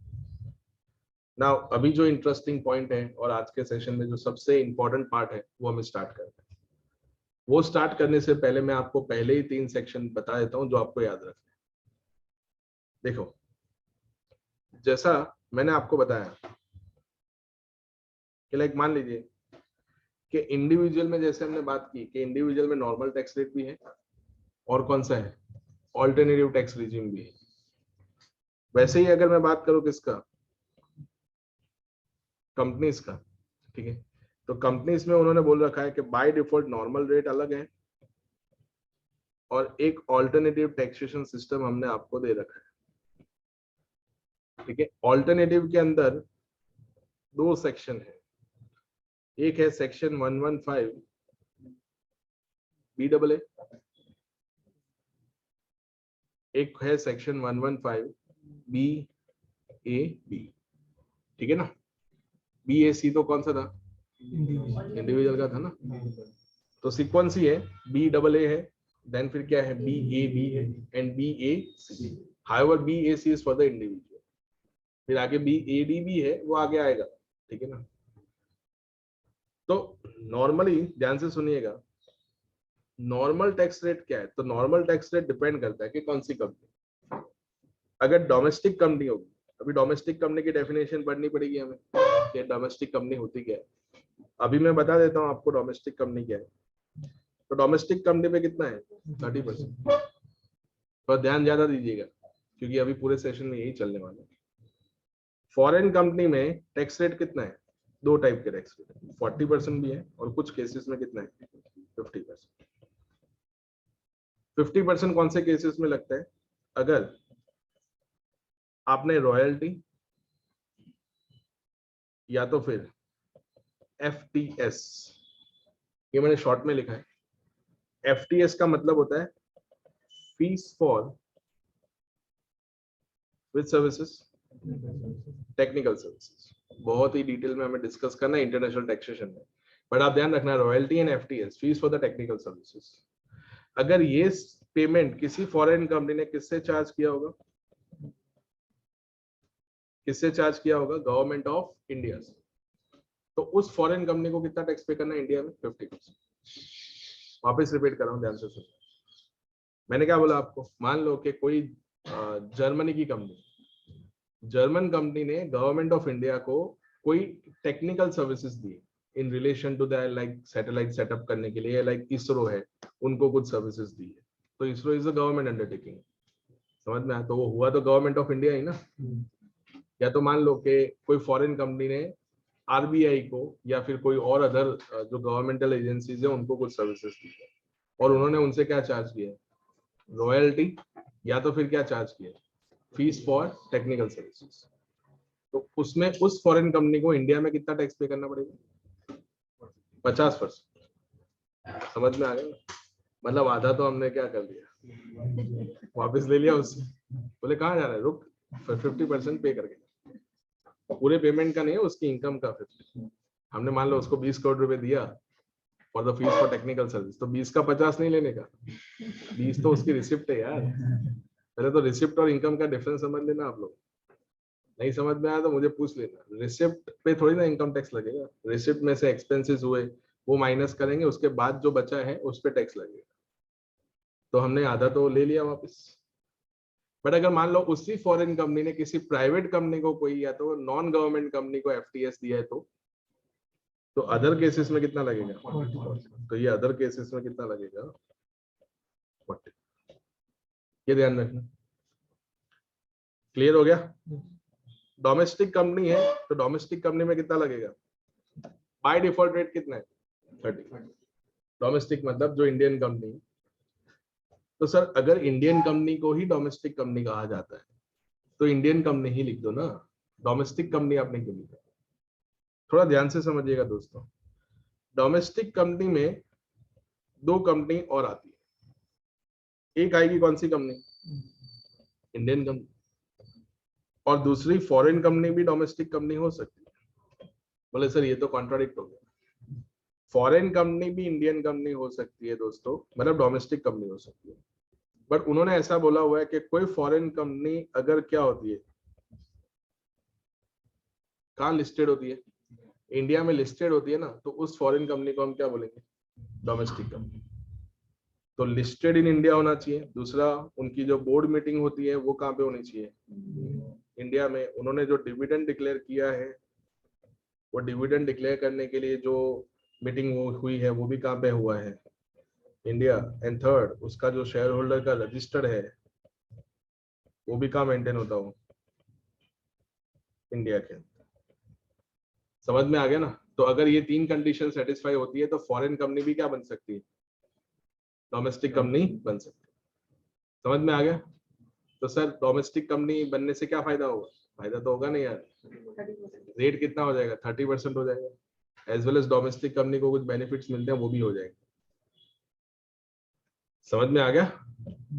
नाउ अभी जो इंटरेस्टिंग पॉइंट है और आज के सेशन में जो सबसे इंपॉर्टेंट पार्ट है वो हम स्टार्ट करते हैं। वो स्टार्ट करने से पहले मैं आपको पहले ही 3 सेक्शन बता देता हूं जो आपको याद रखना है। देखो, जैसा मैंने आपको बताया कि लाइक मान लीजिए कि इंडिविजुअल में, जैसे हमने बात की कि इंडिविजुअल में नॉर्मल टैक्स रेट भी है और कौन सा है? ऑल्टरनेटिव टैक्स रिजीम भी है। वैसे ही अगर मैं बात करूं किसका? कंपनीज का। ठीक है, तो कंपनीज में उन्होंने बोल रखा है कि बाय डिफॉल्ट नॉर्मल रेट अलग है और एक ऑल्टरनेटिव टैक्सेशन सिस्टम हमने आपको दे रखा है। ठीक है, ऑल्टरनेटिव के अंदर 2 सेक्शन है। एक है सेक्शन 115 BAA, एक है सेक्शन 115 BAB। ठीक है ना? BAC तो कौन सा था? इंडिविजुअल का था ना। तो सीक्वेंस ही है, BAA है, देन फिर क्या है? BAB है and BAC। However BAC is for the individual. फिर आगे BAD भी है, वो आगे आएगा। ठीक है ना? तो नॉर्मली ध्यान से सुनिएगा, नॉर्मल टैक्स रेट क्या है? तो नॉर्मल टैक्स रेट डिपेंड करता है कि कौन सी कंपनी। अगर डोमेस्टिक कंपनी होगी, अभी डोमेस्टिक कंपनी की डेफिनेशन पढ़नी पड़ेगी हमें कि डोमेस्टिक कंपनी होती क्या है। अभी मैं बता देता हूँ आपको डोमेस्टिक कंपनी क्या है। तो डोमेस्टिक कंपनी पे कितना है? 30%। पर ध्यान ज्यादा दीजिएगा क्योंकि अभी पूरे सेशन में यही चलने वाला है। फॉरेन कंपनी में टैक्स रेट कितना है? 2 टाइप के टैक्स रेट, 40% भी है और कुछ केसेस में कितना है? 50%। 50% कौन से केसेस में लगता है? अगर आपने रॉयल्टी या तो फिर FTS, ये मैंने शॉर्ट में लिखा है। FTS का मतलब होता है fees for with services, technical services. बहुत ही डिटेल में हमें डिस्कस करना है इंटरनेशनल टैक्सेशन में, बट आप ध्यान रखना royalty and FTS, fees for the technical services. अगर ये पेमेंट किसी फॉरेन कंपनी ने किससे चार्ज किया होगा? किससे चार्ज किया होगा? गवर्नमेंट ऑफ इंडिया से। तो उस फॉरेन कंपनी को कितना टैक्स पे करना है इंडिया में? 50%। वापस रिपीट कर रहा हूं, ध्यान से सुनो। मैंने क्या बोला आपको? मान लो कि कोई जर्मनी की कंपनी, जर्मन कंपनी ने गवर्नमेंट ऑफ इंडिया को कोई टेक्निकल सर्विसेज दी in relation to that, like satellite setup करने के लिए, लाइक इसरो है, उनको कुछ सर्विसेज दी है। तो ISRO is a government undertaking. समझ में आया? तो वो हुआ तो गवर्नमेंट ऑफ इंडिया ही ना। या तो मान लो कि कोई फॉरेन कंपनी ने RBI को या फिर कोई और अदर जो गवर्नमेंटल एजेंसीज है उनको कुछ सर्विसेज दी है और उन्होंने उनसे क्या चार्ज किया? रॉयल्टी या तो फिर क्या चार्ज किया? Fees for technical services. तो उसमें उस फॉरेन कंपनी को इंडिया में कितना टैक्स पे करना पड़ेगा? 50%। समझ में आ गया? मतलब आधा तो हमने क्या कर दिया, वापस ले लिया उससे। बोले कहाँ जा रहा है, रुक, 50% पे करके। पूरे पेमेंट का नहीं है, उसकी इनकम का 50। हमने मान लो उसको 20 करोड़ रुपए दिया for the fees for technical service. तो 20 का 50 नहीं लेने का, 20 तो उसकी रिसिप्ट है यार। पहले तो रिसिप्ट और इनकम का डिफरेंस समझ लेना आप लोग। नहीं समझ में आया तो मुझे पूछ लेना। रिसिप्ट पे थोड़ी ना इनकम टैक्स लगेगा, रिसिप्ट में से एक्सपेंसेस हुए वो माइनस करेंगे, उसके बाद जो बचा है उस पे टैक्स लगेगा। तो हमने आधा तो ले लिया वापस। बट अगर मान लो उसी फॉरेन कंपनी ने किसी प्राइवेट कंपनी को कोई या तो नॉन गवर्नमेंट कंपनी को एफटीएस दिया है तो अदर केसेस में कितना लगेगा? तो ये अदर केसेस में कितना लगेगा? 40। ये ध्यान रखना। क्लियर हो गया? डोमेस्टिक कंपनी है तो डोमेस्टिक कंपनी में कितना लगेगा? बाय डिफॉल्ट रेट कितना है? 30। डोमेस्टिक मतलब जो इंडियन कंपनी। तो सर अगर इंडियन कंपनी को ही डोमेस्टिक कंपनी कहा जाता है तो इंडियन कंपनी ही लिख दो ना, डोमेस्टिक कंपनी आपने क्यों लिखा? थोड़ा ध्यान से समझिएगा दोस्तों। डोमेस्टिक कंपनी में दो कंपनी और आती है। एक आएगी कौन सी कंपनी? Indian company. और दूसरी फॉरेन कंपनी भी डोमेस्टिक कंपनी हो सकती है। बोले सर ये तो कॉन्ट्राडिक्ट हो गया। फॉरेन कंपनी भी इंडियन कंपनी हो सकती है दोस्तों, मतलब डोमेस्टिक कंपनी हो सकती है। बट उन्होंने ऐसा बोला हुआ है कि कोई फॉरेन कंपनी अगर क्या होती है, कहाँ लिस्टेड होती है? इंडिया में लिस्टेड होती है ना, तो उस फॉरेन कंपनी को हम क्या बोलेंगे? Domestic company. तो लिस्टेड इन इंडिया होना चाहिए। दूसरा, उनकी जो बोर्ड मीटिंग होती है वो कहाँ पे होनी चाहिए? इंडिया में। उन्होंने जो डिविडेंड डिक्लेयर किया है, वो डिविडेंड डिक्लेयर करने के लिए जो मीटिंग हुई है वो भी कहाँ पे हुआ है? इंडिया। एंड थर्ड, उसका जो शेयर होल्डर का रजिस्टर है वो भी कहाँ मेंटेन होता हो? इंडिया के अंदर। समझ में आ गया ना? तो अगर ये तीन कंडीशन सेटिस्फाई होती है तो फॉरेन कंपनी भी क्या बन सकती है? डोमेस्टिक कंपनी बन सकती है। समझ में आ गया? तो सर डोमेस्टिक कंपनी बनने से क्या फायदा होगा? फायदा तो होगा नहीं यार। रेट कितना हो जाएगा? 30% हो जाएगा। As well as domestic company को कुछ बेनिफिट्स मिलते हैं वो भी हो जाएंगे। समझ में आ गया?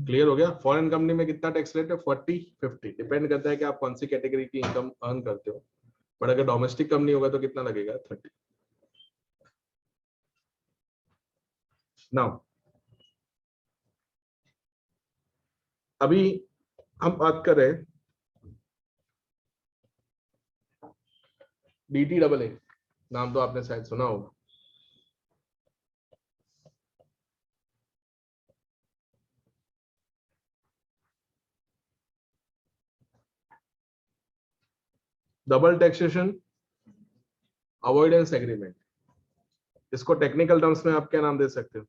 क्लियर हो गया? फॉरेन कंपनी में कितना टैक्स रेट है? 40-50, डिपेंड करता है कि आप कौन सी कैटेगरी की इनकम अर्न करते हो। बट अगर डोमेस्टिक कंपनी होगा तो कितना लगेगा? 30। नाउ अभी हम बात कर रहे हैं DTAA। नाम तो आपने शायद सुना होगा। Double taxation avoidance agreement. इसको टेक्निकल टर्म्स में आप क्या नाम दे सकते हो?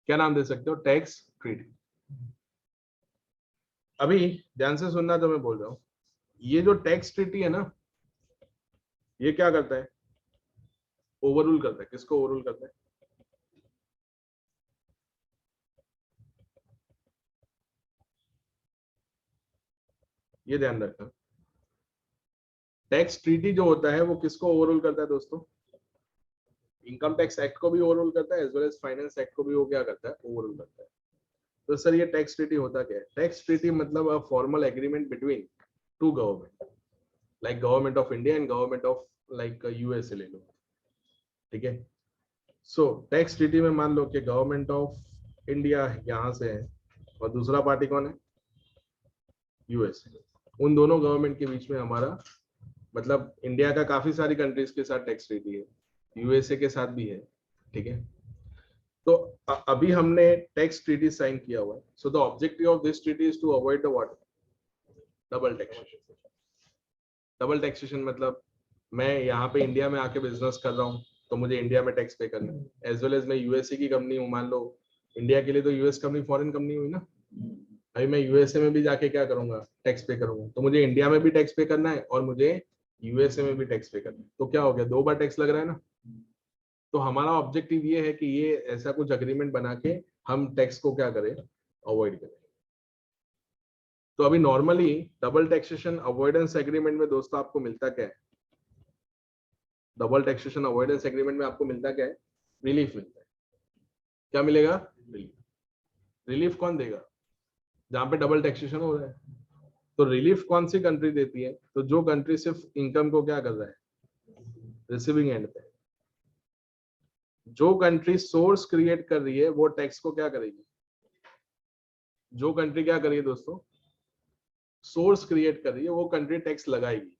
क्या नाम दे सकते हो? Tax treaty. अभी ध्यान से सुनना जो मैं बोल रहा हूं। ये जो टैक्स ट्रीटी है ना, ये क्या करता है? ओवररूल करता है। किसको ओवररूल करता है? ये ध्यान रखना। टैक्स ट्रीटी जो होता है वो किसको ओवररूल करता है दोस्तों? इनकम टैक्स एक्ट को भी ओवररूल करता है, as well as finance act को भी वो क्या करता है? ओवररूल करता है। तो सर ये टैक्स ट्रीटी होता क्या है? टैक्स ट्रीटी मतलब a formal agreement between two government, like government of India and government of like USA ले लो। ठीक है? सो टैक्स ट्रीटी में मान लो कि गवर्नमेंट ऑफ इंडिया यहाँ से है और दूसरा पार्टी कौन है? यूएसए। उन दोनों गवर्नमेंट के बीच में हमारा, मतलब इंडिया का काफी सारी कंट्रीज के साथ टैक्स ट्रीटी है, यूएसए के साथ भी है। ठीक है? तो अभी हमने टैक्स ट्रीटी साइन किया हुआ है। So the objective of this treaty is to avoid the what? Double taxation. Double taxation मतलब मैं यहाँ पे इंडिया में आके बिजनेस कर रहा हूँ तो मुझे इंडिया में टैक्स पे करना है, एज वेल एज मैं यूएसए की कंपनी हूँ मान लो। इंडिया के लिए तो यूएस कंपनी फॉरेन कंपनी हुई ना। अभी मैं यूएसए में भी जाके क्या करूंगा? टैक्स पे करूंगा। तो मुझे इंडिया में भी टैक्स पे करना है और मुझे यूएसए में भी टैक्स पे करना है। तो क्या हो गया? 2 बार टैक्स लग रहा है ना। तो हमारा ऑब्जेक्टिव ये है कि ये ऐसा कुछ अग्रीमेंट बना के हम टैक्स को क्या करें? अवॉइड करें। तो अभी normally double taxation avoidance agreement में दोस्तों आपको मिलता क्या है? डबल टैक्सेशन अवॉइडेंस एग्रीमेंट में आपको मिलता क्या है? रिलीफ मिलता है। क्या मिलेगा? रिलीफ। रिलीफ कौन देगा? जहां पे डबल टैक्सेशन हो रहा है। तो रिलीफ कौन सी कंट्री देती है? तो जो कंट्री सिर्फ इनकम को क्या कर रहा है? रिसीविंग एंड पे। जो कंट्री सोर्स क्रिएट कर रही है वो टैक्स को क्या करेगी? जो कंट्री क्या करेगी दोस्तों, सोर्स क्रिएट कर रही है, वो कंट्री टैक्स लगाएगी।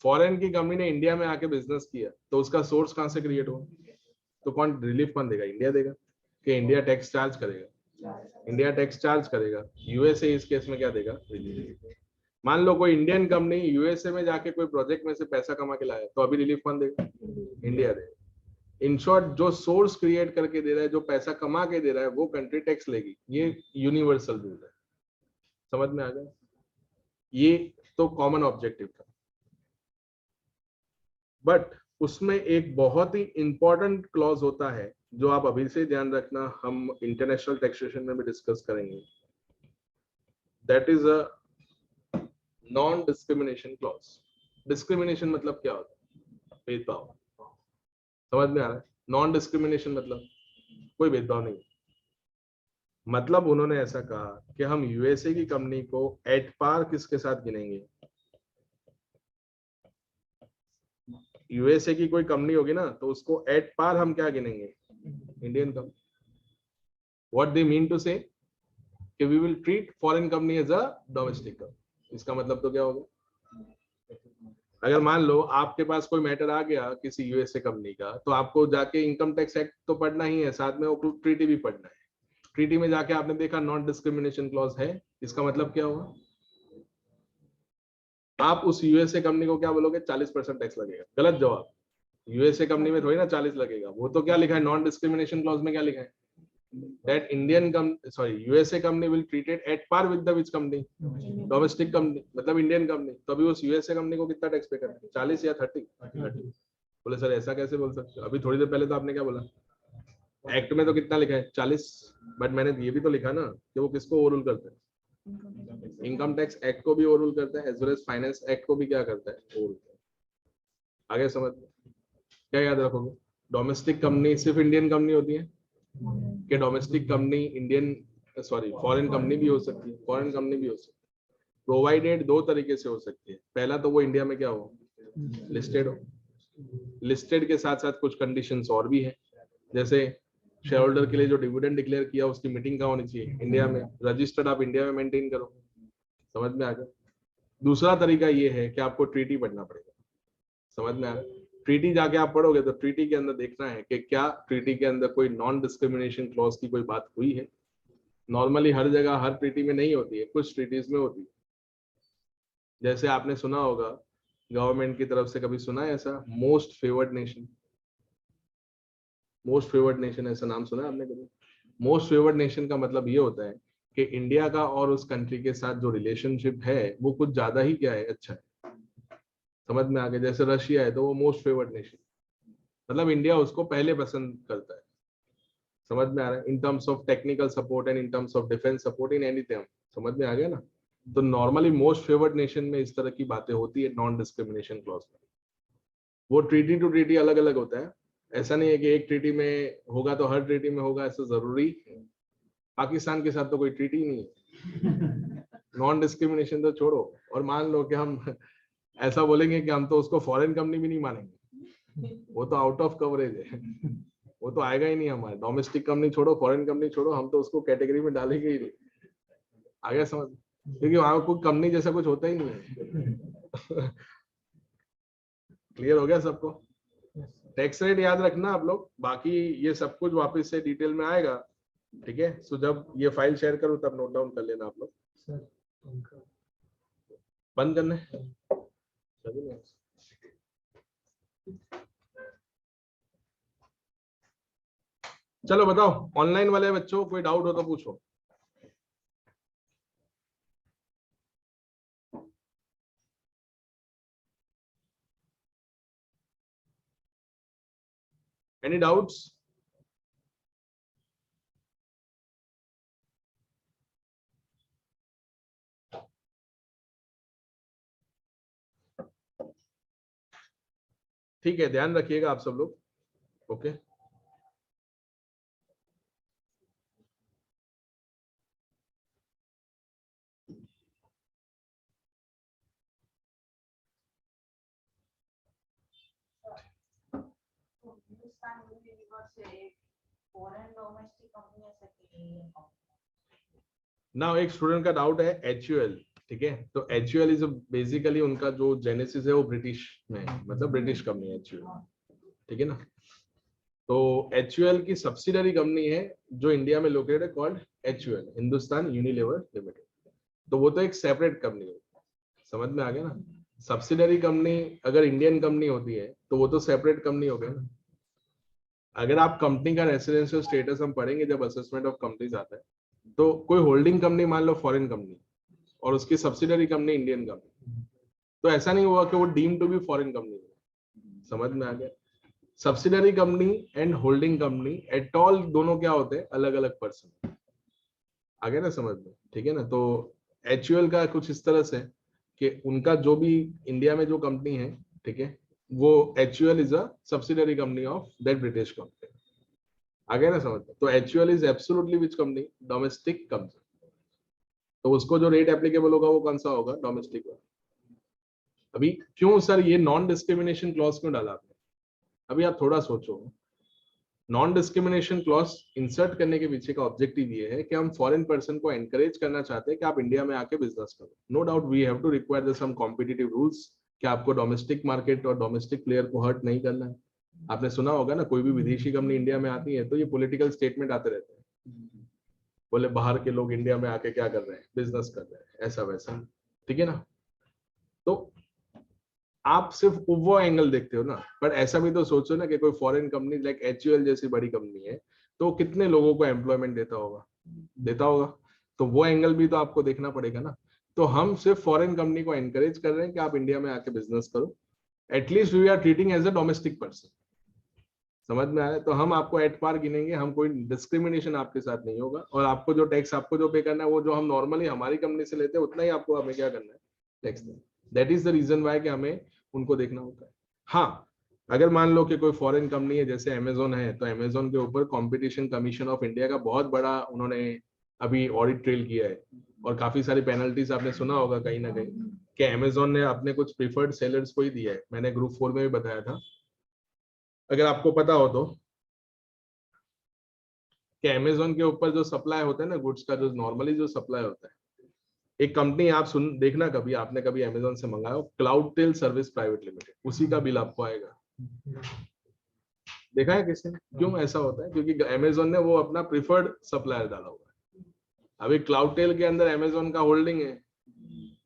फॉरेन की कंपनी ने इंडिया में आके बिजनेस किया तो उसका सोर्स कहां से क्रिएट हुआ? तो कौन रिलीफ कौन देगा? इंडिया देगा कि इंडिया टैक्स चार्ज करेगा? इंडिया टैक्स चार्ज करेगा। यूएसए इस केस में क्या देगा? रिलीफ। मान लो कोई इंडियन कंपनी यूएसए में जाके कोई प्रोजेक्ट में से पैसा कमा के लाया तो अभी रिलीफ कौन देगा? इंडिया देगा। इन शॉर्ट, जो सोर्स क्रिएट करके दे रहा है, जो पैसा कमा के दे रहा है, वो कंट्री टैक्स लेगी। ये यूनिवर्सल रूल है। समझ में आ गया? ये तो कॉमन ऑब्जेक्टिव था, बट उसमें एक बहुत ही इंपॉर्टेंट क्लॉज होता है जो आप अभी से ध्यान रखना, हम इंटरनेशनल टैक्सेशन में भी डिस्कस करेंगे। That is a non discrimination clause. Discrimination मतलब क्या होता है? भेदभाव। समझ में आ रहा है? नॉन डिस्क्रिमिनेशन मतलब कोई भेदभाव नहीं। मतलब उन्होंने ऐसा कहा कि हम यूएसए की कंपनी को एट पार किसके साथ गिनेंगे? यूएसए की कोई कंपनी होगी ना तो उसको एट पार हम क्या गिनेंगे? Indian company. What they mean to say कि we will treat foreign company as a domestic company. इसका मतलब तो क्या होगा? अगर मान लो आपके पास कोई मैटर आ गया किसी यूएसए कंपनी का, तो आपको जाके इनकम टैक्स एक्ट तो पढ़ना ही है, साथ में वो ट्रीटी भी पढ़ना है। ट्रीटी में जाके आपने देखा नॉन डिस्क्रिमिनेशन क्लॉज है, इसका मतलब क्या हुआ? आप उस यूएसए कंपनी को क्या बोलोगे? 40% टैक्स लगेगा। गलत जवाब। यूएसए कंपनी में थोड़ी ना 40 लगेगा। वो तो क्या लिखा है नॉन डिस्क्रिमिनेशन क्लॉज में? क्या लिखा है? that USA company will treat it at par with the which company? Domestic company, मतलब इंडियन कंपनी। तो अभी उस यूएसए कंपनी को कितना टैक्स पे करना है? 40 या 30? 30। बोले सर ऐसा कैसे बोल सकते हो? अभी थोड़ी देर पहले तो आपने क्या बोला? एक्ट में तो कितना लिखा है? 40। बट मैंने ये भी तो लिखा ना कि वो किसको ओवररूल करता है? इनकम टैक्स एक्ट को भी ओवररूल करता है, as well as finance act को भी क्या करता है? ओवररूल। आगे समझ, क्या याद रखोगे? डोमेस्टिक कंपनी सिर्फ इंडियन कंपनी होती है कि domestic company Indian, sorry, foreign company भी हो सकती है? फॉरेन कंपनी भी हो सकती है। प्रोवाइडेड दो तरीके से हो सकती है। पहला तो वो इंडिया में क्या हो? लिस्टेड हो। लिस्टेड के साथ साथ कुछ कंडीशंस और भी है, जैसे शेयर होल्डर के लिए जो डिविडेंड डिक्लेयर किया उसकी मीटिंग कहाँ होनी चाहिए? इंडिया में। रजिस्टर्ड आप इंडिया में मेंटेन करो। समझ में आ गया? दूसरा तरीका ये है कि आपको ट्रीटी पढ़ना पड़ेगा। समझ में आ रहा है? ट्रीटी जाके आप पढ़ोगे तो ट्रीटी के अंदर देखना है कि क्या ट्रीटी के अंदर कोई नॉन डिस्क्रिमिनेशन क्लॉज की कोई बात हुई है। नॉर्मली हर जगह हर ट्रीटी में नहीं होती है, कुछ ट्रीटीज में होती है। जैसे आपने सुना होगा गवर्नमेंट की तरफ से, कभी सुना है ऐसा most favoured nation? Most favoured nation ऐसा नाम सुना है आपने कभी? मोस्ट फेवर्ड नेशन का मतलब ये होता है कि इंडिया का और उस कंट्री के साथ जो रिलेशनशिप है वो कुछ ज्यादा ही क्या है, अच्छा है। समझ में आ गया? जैसे रशिया है तो वो मोस्ट फेवर्ड नेशन, मतलब इंडिया उसको पहले पसंद करता है। समझ में आ रहा है? In terms of technical support and in terms of defence support in anything. समझ में आ गया ना? तो नॉर्मली मोस्ट फेवर्ड नेशन में इस तरह की बातें होती है नॉन डिस्क्रिमिनेशन क्लॉज में। वो ट्रीटी टू ट्रीटी अलग अलग होता है। ऐसा नहीं है कि एक ट्रीटी में होगा तो हर ट्रीटी में होगा, ऐसा जरूरी। पाकिस्तान के साथ तो कोई ट्रीटी नहीं है। नॉन डिस्क्रिमिनेशन तो छोड़ो, और मान लो कि हम ऐसा बोलेंगे कि हम तो उसको फॉरेन कंपनी भी नहीं मानेंगे, वो तो आउट ऑफ कवरेज है, वो तो आएगा ही नहीं हमारे। डोमेस्टिक कंपनी छोड़ो, फॉरेन कंपनी छोड़ो, हम तो उसको कैटेगरी में डालेंगे ही नहीं। आगे समझ, क्योंकि वहां कोई कंपनी जैसा कुछ होता ही नहीं है। क्लियर हो गया सबको? टैक्स रेट याद रखना आप लोग, बाकी ये सब कुछ वापस से डिटेल में आएगा। ठीक है, सो जब ये फाइल शेयर करूं तब नोट डाउन कर लेना आप लोग। बंद करना है? चलो बताओ, ऑनलाइन वाले बच्चों कोई डाउट हो तो पूछो। Any doubts? ठीक है, ध्यान रखिएगा आप सब लोग। ओके। हिंदुस्तान यूनिलीवर से फॉरेन डोमेस्टिक कंपनी ऐसे की ना एक स्टूडेंट का डाउट है HUL, ठीक है, तो HUL इज बेसिकली उनका जो जेनेसिस है वो ब्रिटिश में है, मतलब ब्रिटिश कंपनी है HUL, ठीक है ना। तो HUL की सब्सिडरी कंपनी है जो इंडिया में लोकेटेड है, called HUL, Hindustan Unilever limited. तो वो तो एक सेपरेट कंपनी है, समझ में आ गया ना। सब्सिडरी कंपनी अगर इंडियन कंपनी होती है तो वो तो सेपरेट कंपनी हो गया ना। अगर आप कंपनी का रेसिडेंशियल स्टेटस हम पढ़ेंगे जब असेसमेंट ऑफ कंपनीज आता है, तो कोई होल्डिंग कंपनी मान लो फॉरेन कंपनी और उसकी सब्सिडरी कंपनी इंडियन कंपनी, तो ऐसा नहीं हुआ कि वो deem to be foreign company, समझ में आ गया। Subsidiary company and holding company at all दोनों क्या होते हैं, अलग अलग पर्सन, आ गया ना समझ में, ठीक है ना। तो HUL का कुछ इस तरह से कि उनका जो भी इंडिया में जो कंपनी है, ठीक है, वो HUL is a subsidiary company of that British company, आ गया ना समझ में। तो HUL is absolutely which company, domestic company. तो उसको जो रेट एप्लीकेबल होगा वो कौन सा होगा, डोमेस्टिक वाला। अभी क्यों सर ये नॉन डिस्क्रिमिनेशन क्लॉज क्यों डाला आपने, अभी आप थोड़ा सोचो। नॉन डिस्क्रिमिनेशन क्लॉज इंसर्ट करने के पीछे का ऑब्जेक्टिव ये है कि हम फॉरेन पर्सन को एनकरेज करना चाहते हैं कि आप इंडिया में आके बिजनेस करो। No doubt we have to require some competitive rules कि आपको डोमेस्टिक मार्केट और डोमेस्टिक प्लेयर को हर्ट नहीं करना है। आपने सुना होगा ना, कोई भी विदेशी कंपनी इंडिया में आती है तो ये पॉलिटिकल स्टेटमेंट आते रहते हैं, बोले बाहर के लोग इंडिया में आके क्या कर रहे हैं, बिजनेस कर रहे हैं, ऐसा वैसा, ठीक है ना। तो आप सिर्फ वो एंगल देखते हो ना, पर ऐसा भी तो सोचो ना कि कोई फॉरेन कंपनी लाइक HUL जैसी बड़ी कंपनी है तो कितने लोगों को एम्प्लॉयमेंट देता होगा, तो वो एंगल भी तो आपको देखना पड़ेगा ना। तो हम सिर्फ फॉरेन कंपनी को एनकरेज कर रहे हैं कि आप इंडिया में आके बिजनेस करो, at least we are treating as a domestic person, समझ में आया। तो हम आपको एट पार गिनेंगे, हम कोई डिस्क्रिमिनेशन आपके साथ नहीं होगा, और आपको जो टैक्स आपको जो पे करना है वो जो हम नॉर्मली हमारी कंपनी से लेते हैं उतना ही आपको हमें क्या करना है, टैक्स देना। That is the reason why कि हमें उनको देखना होता है। हाँ, अगर मान लो कि कोई फॉरेन कंपनी है जैसे अमेजोन है, तो अमेजोन के ऊपर कंपटीशन कमीशन ऑफ इंडिया का बहुत बड़ा उन्होंने अभी ऑडिट ट्रेल किया है, और काफी सारी पेनल्टीज आपने सुना होगा कहीं ना कहीं कि अमेजोन ने अपने कुछ प्रीफर्ड सेलर्स को ही दिया है। मैंने ग्रुप 4 में भी बताया था, अगर आपको पता हो तो, कि अमेजोन के ऊपर जो सप्लाई होता है ना गुड्स का, जो नॉर्मली जो सप्लाई होता है, एक कंपनी आप सुन देखना, कभी आपने कभी अमेजोन से मंगाया हो, Cloudtail service private limited, उसी का बिल आपको आएगा। देखा है किसी ने, क्यों ऐसा होता है, क्योंकि अमेजोन ने वो अपना प्रिफर्ड सप्लायर डाला हुआ है। अभी क्लाउड टेल के अंदर अमेजोन का होल्डिंग है।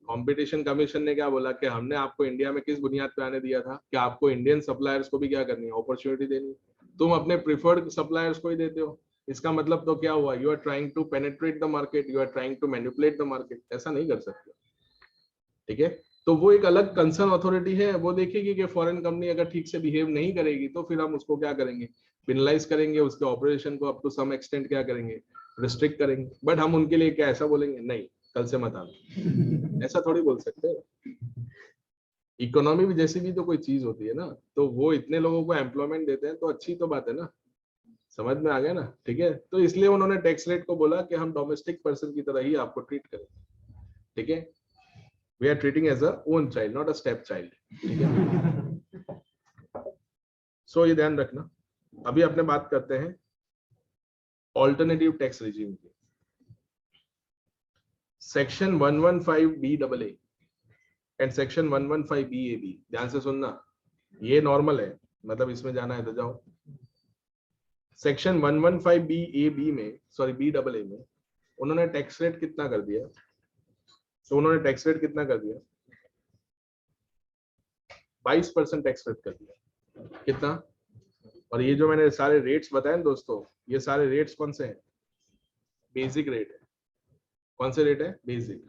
कंपटीशन कमीशन ने क्या बोला कि हमने आपको इंडिया में किस बुनियाद पे आने दिया था कि आपको इंडियन सप्लायर्स को भी क्या करनी है, अपॉर्चुनिटी देनी है। तुम अपने प्रिफर्ड सप्लायर्स को ही देते हो, इसका मतलब तो क्या हुआ, you are trying to penetrate the market, you are trying to manipulate the market. ऐसा नहीं कर सकते, ठीक है। तो वो एक अलग कंसर्न अथॉरिटी है, वो देखेगी कि फॉरेन कंपनी अगर ठीक से बिहेव नहीं करेगी तो फिर हम उसको क्या करेंगे, पेनलाइज करेंगे, उसके ऑपरेशन को अप टू सम एक्सटेंट क्या करेंगे, रिस्ट्रिक्ट करेंगे। बट हम उनके लिए क्या ऐसा बोलेंगे, नहीं कल से मत आना, ऐसा थोड़ी बोल सकते हैं। इकोनॉमी भी जैसी भी तो कोई चीज होती है ना, तो वो इतने लोगों को एम्प्लॉयमेंट देते हैं तो अच्छी तो बात है ना, समझ में आ गया ना, ठीक है। तो इसलिए उन्होंने टैक्स रेट को बोला कि हम डोमेस्टिक पर्सन की तरह ही आपको ट्रीट करें, ठीक है। We are treating as a own child, not a step child, ठीक है। सो ये ध्यान रखना। अभी अपने बात करते हैं ऑल्टरनेटिव टैक्स रिजीम की। Section 115BAA and section 115BAB, ध्यान से सुनना, ये नॉर्मल है, मतलब इसमें जाना है तो जाओ। सेक्शन 115BAB में, सॉरी BAA में उन्होंने टैक्स रेट कितना कर दिया, तो उन्होंने टैक्स रेट कितना कर दिया, 22% टैक्स रेट कर दिया। कितना, और ये जो मैंने सारे रेट्स बताए ना दोस्तों, ये सारे रेट्स कौन से हैं, बेसिक रेट है। कौन से रेट है, बेसिक,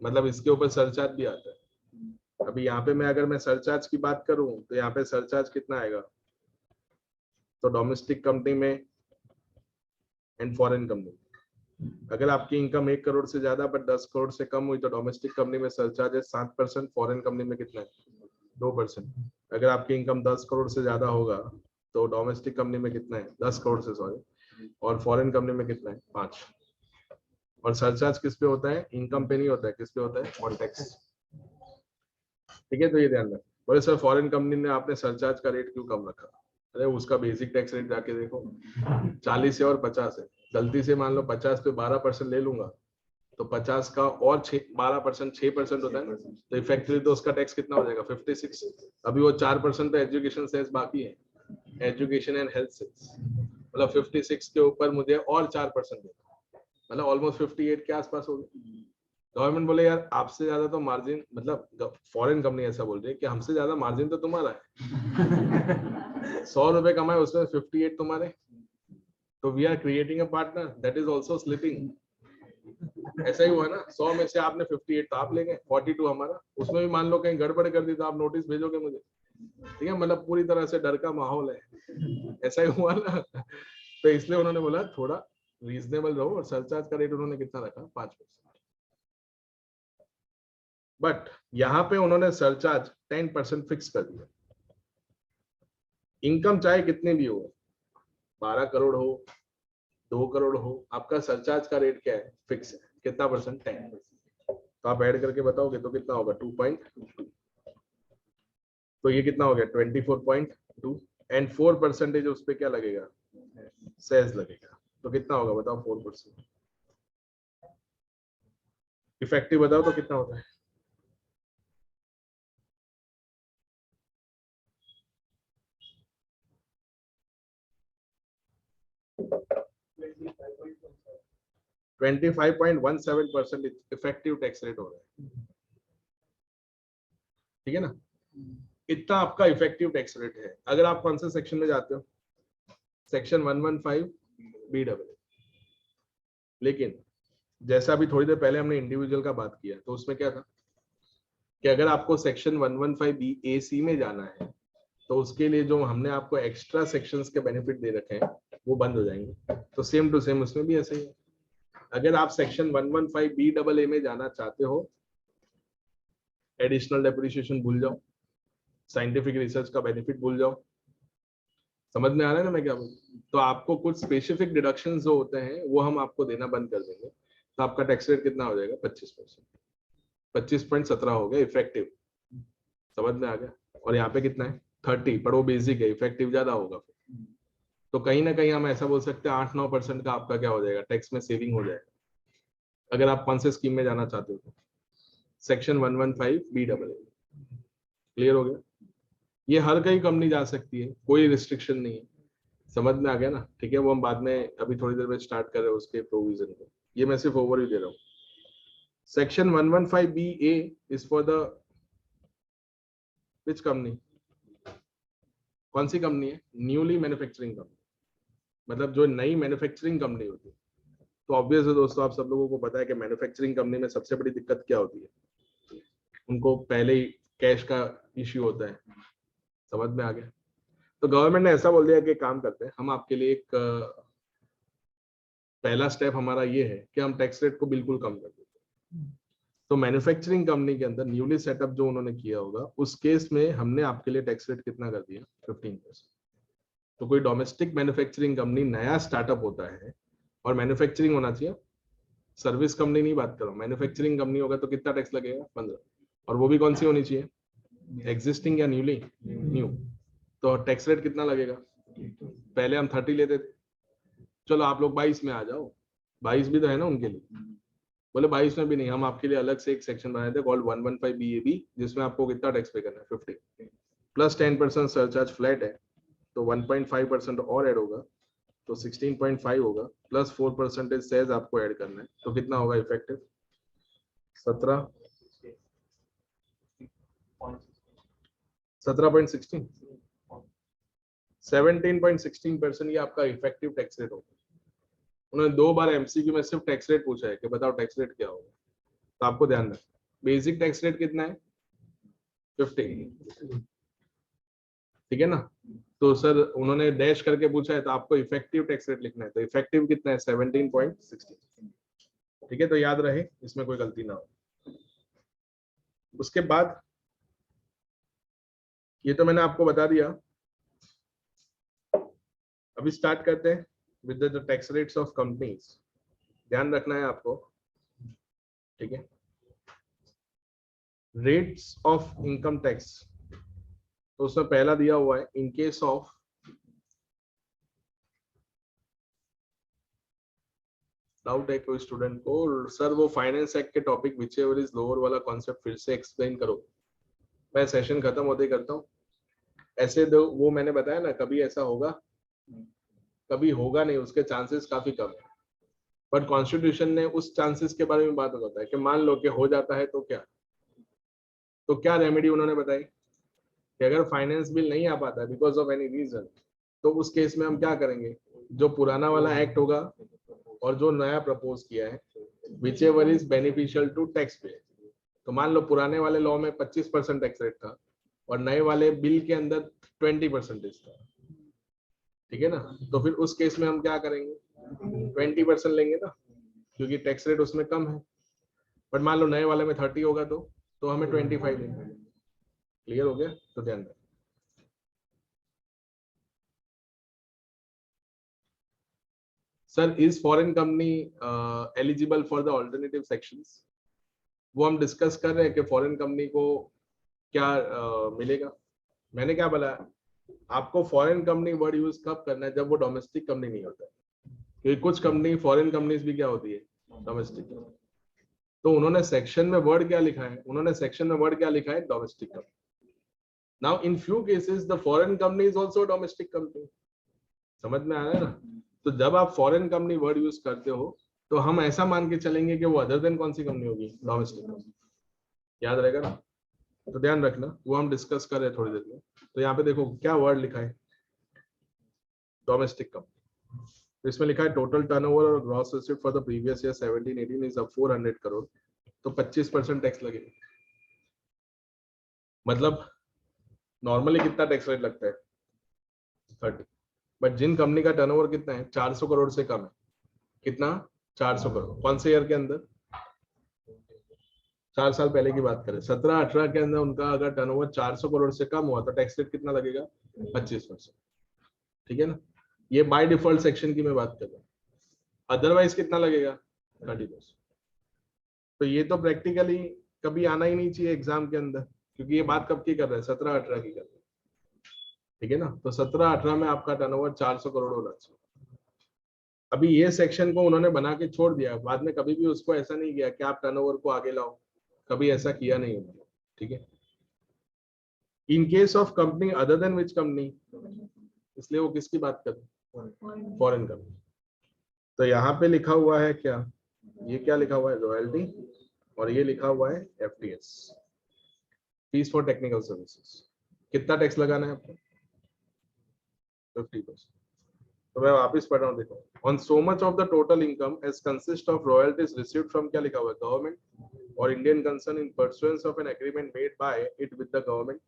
मतलब इसके ऊपर सरचार्ज भी आता है। अभी यहाँ पे मैं अगर मैं सरचार्ज की बात करूं तो यहाँ पे सरचार्ज कितना आएगा, तो डोमेस्टिक कंपनी में एंड फॉरेन कंपनी, अगर आपकी इनकम 1 करोड़ से ज्यादा बट 10 करोड़ से कम हुई तो डोमेस्टिक कंपनी में सरचार्ज है 7%, फॉरेन कंपनी में कितना है, 2%। अगर आपकी इनकम 10 करोड़ से ज्यादा होगा तो डोमेस्टिक कंपनी में कितना है, 10 करोड़ से, सॉरी, और फॉरेन कंपनी में कितना है, 5। और सरचार्ज किस पे होता है, इनकम पे नहीं होता है, किस पे होता है, ऑन टैक्स, ठीक है। तो ये ध्यान रखना। बोले सर फॉरेन कंपनी ने आपने सरचार्ज का रेट क्यों कम रखा, अरे उसका बेसिक टैक्स रेट जाके देखो, 40 है और 50 है। गलती से मान लो 50 पे 12% ले लूंगा, तो 50 का और 12% 6% होता है ना, तो इफेक्टिवली तो उसका टैक्स कितना हो जाएगा 56। अभी वो 4% पे एजुकेशन सेस बाकी है, एजुकेशन एंड हेल्थ सेस, मतलब 56 के ऊपर मुझे और 4% देना, मतलब ऑलमोस्ट 58 के आसपास हो गया। गवर्नमेंट बोले यार आपसे ज्यादा तो मार्जिन, मतलब फॉरेन कंपनी ऐसा बोल रही है कि हमसे ज्यादा मार्जिन तो तुम्हारा है, 100 रुपए कमाए उसमें 58 तुम्हारे, तो we are creating a partner that is also slipping. ऐसा ही हुआ ना, 100 में से आपने 58 तो आप ले गए, 42 हमारा, उसमें भी मान लो कहीं गड़बड़ कर दी तो आप नोटिस भेजोगे मुझे, ठीक है, मतलब पूरी तरह से डर का माहौल है, ऐसा ही हुआ ना। तो इसलिए उन्होंने बोला थोड़ा रीजनेबल रहो, और सरचार्ज का रेट उन्होंने कितना रखा 5%। बट यहाँ पे उन्होंने सरचार्ज 10% फिक्स कर दिया। इनकम चाहे कितनी भी हो, 12 करोड़ हो 2 करोड़ हो, आपका सरचार्ज का रेट क्या है, फिक्स है। कितना परसेंट, 10%। तो आप ऐड करके बताओगे तो कितना होगा 2.2, तो ये कितना हो गया 24.2, एंड 4% उस पर क्या लगेगा, सेस लगेगा, तो कितना होगा बताओ 4%। इफेक्टिव बताओ तो कितना होता है, %25.17 इफेक्टिव टैक्स रेट हो रहा है, ठीक है ना। इतना आपका इफेक्टिव टैक्स रेट है। अगर आप कौन से सेक्शन में जाते हो, सेक्शन 115BAA। लेकिन जैसा अभी थोड़ी देर पहले हमने इंडिविजुअल का बात किया, तो उसमें क्या था कि अगर आपको सेक्शन 115BAC में जाना है, तो उसके लिए जो हमने आपको एक्स्ट्रा सेक्शंस के बेनिफिट दे रखे हैं वो बंद हो जाएंगे। तो सेम टू सेम उसमें भी ऐसे ही है। अगर आप सेक्शन 115BAA में जाना चाहते हो, एडिशनल डेप्रिसिएशन भूल जाओ, साइंटिफिक रिसर्च का बेनिफिट भूल जाओ, समझ में आ रहा है ना मैं क्या बोल, तो आपको कुछ स्पेसिफिक डिडक्शंस जो होते हैं वो हम आपको देना बंद कर देंगे। तो आपका टैक्स रेट कितना हो जाएगा 25%, 25.17 हो गया इफेक्टिव, समझ में आ गया। और यहाँ पे कितना है 30, पर वो बेसिक है, इफेक्टिव ज्यादा होगा। तो कहीं ना कहीं हम ऐसा बोल सकते हैं 8-9% का आपका क्या हो जाएगा, टैक्स में सेविंग हो जाएगा, अगर आप कौन से स्कीम में जाना चाहते हो, सेक्शन 115BAA। क्लियर हो गया। ये हर कई कंपनी जा सकती है, कोई रिस्ट्रिक्शन नहीं है, समझ में आ गया ना, ठीक है। वो हम बाद में अभी थोड़ी देर में स्टार्ट कर रहे हैं उसके प्रोविजन को, ये मैं सिर्फ ओवरव्यू दे रहा हूँ। Section 115BA is for the which company, कौन सी कंपनी है, न्यूली मैन्युफैक्चरिंग कंपनी, मतलब जो नई मैन्युफैक्चरिंग कंपनी होती है। तो ऑब्वियस है दोस्तों, आप सब लोगों को पता है कि मैन्युफैक्चरिंग कंपनी में सबसे बड़ी दिक्कत क्या होती है, उनको पहले ही कैश का इश्यू होता है, समझ में आ गया। तो गवर्नमेंट ने ऐसा बोल दिया कि काम करते हैं हम आपके लिए, एक पहला स्टेप हमारा ये है कि हम टैक्स रेट को बिल्कुल कम कर देते हैं। तो मैन्युफैक्चरिंग कंपनी के अंदर न्यूली सेटअप जो उन्होंने किया होगा, उस केस में हमने आपके लिए टैक्स रेट कितना कर दिया 15%। तो कोई डोमेस्टिक मैन्युफैक्चरिंग कंपनी नया स्टार्टअप होता है, और मैन्युफैक्चरिंग होना चाहिए, सर्विस कंपनी नहीं बात कर रहा हूँ, मैन्युफैक्चरिंग कंपनी होगा तो कितना टैक्स लगेगा 15, और वो भी कौन सी होनी चाहिए, एग्जिस्टिंग या न्यूली, न्यू। तो टैक्स रेट कितना लगेगा, पहले हम 30 लेते थे, चलो आप लोग 22 में आ जाओ, 22 भी तो है ना उनके लिए। बोले 22 में भी नहीं, हम आपके लिए अलग से एक सेक्शन बनाए थे कॉल्ड 115BAB, जिसमें आपको कितना टैक्स पे करना है 50 प्लस 10% सरचार्ज फ्लैट है, तो 1.5% और ऐड होगा, तो 16.5 होगा, प्लस 4% सेज आपको ऐड करना है, तो कितना होगा इफेक्टिव 17.16 17.16% ये आपका इफेक्टिव टैक्स रेट होगा। उन्होंने 2 बार एमसीक्यू में सिर्फ टैक्स रेट पूछा है कि बताओ टैक्स रेट क्या होगा, तो आपको ध्यान रखना बेसिक टैक्स रेट कितना है 50, ठीक है ना। तो सर उन्होंने डैश करके पूछा है, तो आपको इफेक्टिव टैक्स रेट लिखना है, तो इफेक्टिव कितना है 17.16, ठीक है। तो याद रहे, इसमें कोई गलती ना हो। उसके बाद ये तो मैंने आपको बता दिया, अभी स्टार्ट करते हैं with the tax rates of companies, ध्यान रखना है आपको, ठीक है। रेट्स ऑफ इनकम टैक्स, तो उसमें पहला दिया हुआ है इन केस ऑफ डाउट है कोई स्टूडेंट को? सर वो फाइनेंस एक्ट के topic which ever is lower वाला कॉन्सेप्ट फिर से एक्सप्लेन करो। मैं सेशन खत्म होते ही करता हूँ। ऐसे दो वो मैंने बताया ना, कभी ऐसा होगा, कभी होगा नहीं, उसके चांसेस काफी कम है। बट कॉन्स्टिट्यूशन ने उस चांसेस के बारे में बात बताया कि मान लो कि हो जाता है तो क्या, तो क्या रेमेडी उन्होंने बताई कि अगर फाइनेंस बिल नहीं आ पाता है बिकॉज ऑफ एनी रीजन, तो उस केस में हम क्या करेंगे, जो पुराना वाला एक्ट होगा और जो नया प्रपोज किया है, whichever is beneficial to tax pay. तो मान लो पुराने वाले लॉ में 25% टैक्स रेट था और नए वाले बिल के अंदर 20% था, ठीक है ना? तो फिर उस केस में हम क्या करेंगे, 20% लेंगे ना, क्योंकि टैक्स रेट उसमें कम है। बट मान लो नए वाले में 30 होगा तो हमें 25 लेंगे। क्लियर हो गया? तो ध्यान रखें। Sir is foreign company eligible for the alternative sections? वो हम डिस्कस कर रहे हैं कि फॉरेन कंपनी को क्या मिलेगा। मैंने क्या बोला, आपको फॉरेन कंपनी वर्ड यूज कब करना है, जब वो डोमेस्टिक कंपनी नहीं होता है, क्योंकि कुछ कंपनी फॉरेन कंपनीज भी क्या होती है, डोमेस्टिक। तो उन्होंने सेक्शन में वर्ड क्या लिखा है, उन्होंने सेक्शन में वर्ड क्या लिखा है, domestic company. Now in few cases the foreign company is also domestic company. समझ में आ रहा है ना? तो जब आप फॉरेन कंपनी वर्ड यूज करते हो तो हम ऐसा मान के चलेंगे कि वो अदर देन कौन सी कंपनी होगी, डोमेस्टिक कंपनी। याद रहेगा ना? तो ध्यान रखना, वो हम डिस्कस कर रहे हैं थोड़ी देर में। तो यहाँ पे देखो क्या वर्ड लिखा है, डोमेस्टिक कंपनी। तो इसमें लिखा है टोटल टर्नओवर और gross receipt for the previous year 17-18 is 400 crore. तो 25% टैक्स लगेगा। मतलब नॉर्मली कितना टैक्स रेट लगता है, 30। बट जिन कंपनी का टर्नओवर कितना है, 400 करोड़ से कम है, कितना, 400 करोड़, कौन से ईयर के अंदर, 4 साल पहले की बात करें, 17-18 के अंदर उनका अगर टर्नओवर 400 करोड़ से कम हुआ तो टैक्स रेट कितना लगेगा, 25%। ठीक है ना? ये बाय डिफॉल्ट सेक्शन की मैं बात कर रहा हूँ। अदरवाइज कितना लगेगा, 30%। तो ये तो प्रैक्टिकली कभी आना ही नहीं चाहिए एग्जाम के अंदर, क्योंकि ये बात कब की कर रहे हैं, 17-18 की कर रहे हैं। ठीक है ना? तो 17-18 में आपका टर्नओवर 400 करोड़ होना चाहिए। अभी ये सेक्शन को उन्होंने बना के छोड़ दिया, बाद में कभी भी उसको ऐसा नहीं किया कि आप टर्नओवर को आगे लाओ, कभी ऐसा किया नहीं उन्होंने। ठीक है? In case of company other than which company, इसलिए वो किसकी बात कर रहे हैं, फॉरेन कंपनी। तो यहाँ पे लिखा हुआ है क्या, ये क्या लिखा हुआ है, रॉयल्टी, और ये लिखा हुआ है FTS, fees for technical services. कितना टैक्स लगाना है आपको, 50%। तो मैं वापस पढ़ रहा हूँ, देखो, on so much of the total income as consist of royalties received from, क्या लिखा हुआ है, government or Indian concern in pursuance of an agreement made by it with the government,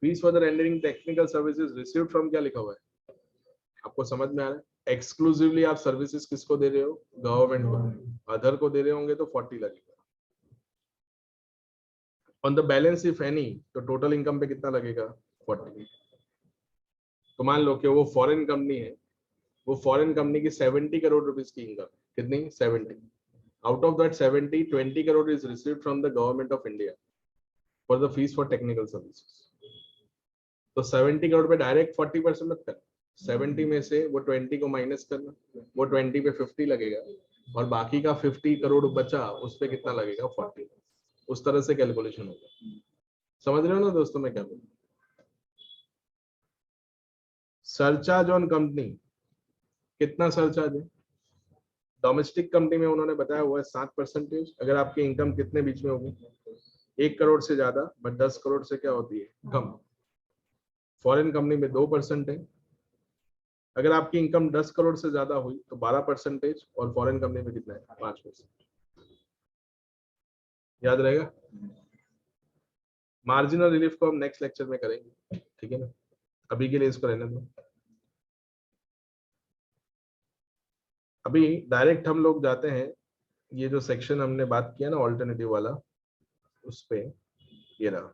fees for the rendering technical services received from, क्या लिखा हुआ है, आपको समझ में आ रहा है? एक्सक्लूसिवली आप सर्विसेज किसको दे रहे हो, गवर्नमेंट को। अदर को दे रहे होंगे तो 40 लगेगा। On the balance if any, तो टोटल इनकम पे कितना लगेगा, 40। तो मान लो कि वो फॉरेन कंपनी है, वो फॉरेन कंपनी की 70 करोड़ रुपीस की इनकम, कितनी, 70। Out of that 70, 20 crore is received from the government of India for the fees for technical services. तो 70 करोड़ पे डायरेक्ट 40% मत कर, 70 में से वो 20 को माइनस करना, वो 20 पे 50 लगेगा, और बाकी का 50 करोड़ बचा, उस पे कितना लगेगा, 40। उस तरह से कैलकुलेशन होगा। समझ रहे हो ना दोस्तों मैं क्या बोल रहा हूँ? सरचार्ज ऑन कंपनी, कितना सरचार्ज है, डोमेस्टिक कंपनी में उन्होंने बताया हुआ है 7%। अगर आपकी इनकम कितने बीच में होगी, 1 करोड़ से ज्यादा, बट 10 करोड़ से क्या होती है, कम। फॉरेन कंपनी में 2% है। अगर आपकी इनकम 10 करोड़ से ज्यादा हुई तो 12%, और फॉरेन कंपनी में कितना है, 5%। याद रहेगा? मार्जिनल रिलीफ को हम नेक्स्ट लेक्चर में करेंगे, ठीक है ना? अभी के लिए इसको रहने दो। अभी डायरेक्ट हम लोग जाते हैं, ये जो सेक्शन हमने बात किया ना ऑल्टरनेटिव वाला, उस पे ये रहा,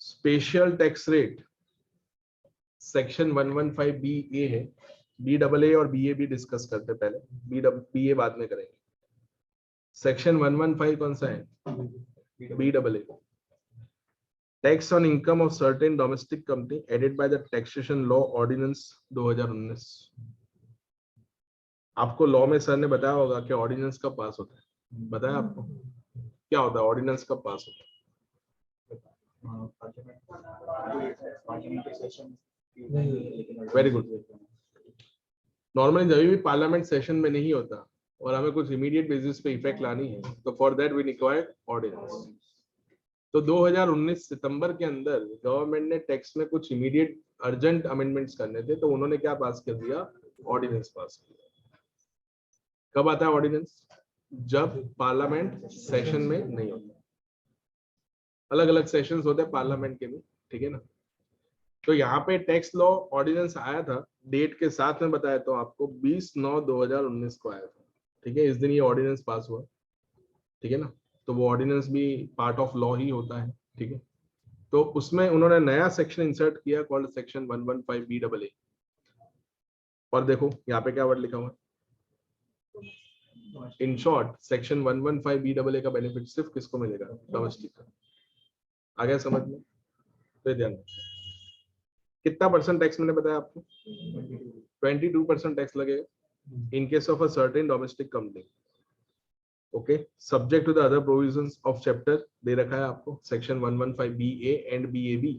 special tax rate, section 115 B A है। बी डबल ए और बी ए भी डिस्कस करते पहले, बी ए बाद में करेंगे। सेक्शन 115 कौन सा है, B double A. Tax on income of certain domestic company added by the taxation law ordinance 2019। आपको लॉ में सर ने बताया होगा कि ऑर्डिनेंस कब पास होता है, बताया आपको क्या होता है ऑर्डिनेंस कब पास होता है? Very good. नॉर्मली जब भी पार्लियामेंट सेशन में नहीं होता और हमें कुछ इमीडिएट बेसिस पे इफेक्ट लानी है तो for that we require ordinance. तो 2019 सितंबर के अंदर गवर्नमेंट ने टैक्स में कुछ इमीडिएट अर्जेंट अमेंडमेंट्स करने थे तो उन्होंने क्या पास कर दिया, ऑर्डिनेंस पास किया। कब आता है ऑर्डिनेंस? जब पार्लियामेंट सेशन में नहीं होता। अलग अलग सेशंस होते हैं पार्लियामेंट के भी, ठीक है ना। तो यहाँ पे टैक्स लॉ ऑर्डिनेंस आया था, डेट के साथ में बताया तो आपको 20/9/2019 को आया था, ठीक है। इस दिन ये ऑर्डिनेंस पास हुआ, ठीक है ना। तो वो ऑर्डिनेंस भी पार्ट ऑफ लॉ ही होता है, ठीक है। तो उसमें उन्होंने नया सेक्शन इंसर्ट किया कॉल्ड सेक्शन 115BAA। और देखो यहाँ पे क्या वर्ड लिखा हुआ है, इन शॉर्ट सेक्शन 115BAA का बेनिफिट सिर्फ किसको मिलेगा, डोमेस्टिक का। आ गया समझ में? तो ध्यान कितना परसेंट टैक्स मैंने बताया आपको, 22% टैक्स लगेगा in case of a certain domestic company. Okay, subject to the other provisions of chapter दे रखा है आपको सेक्शन 115BA एंड BAB,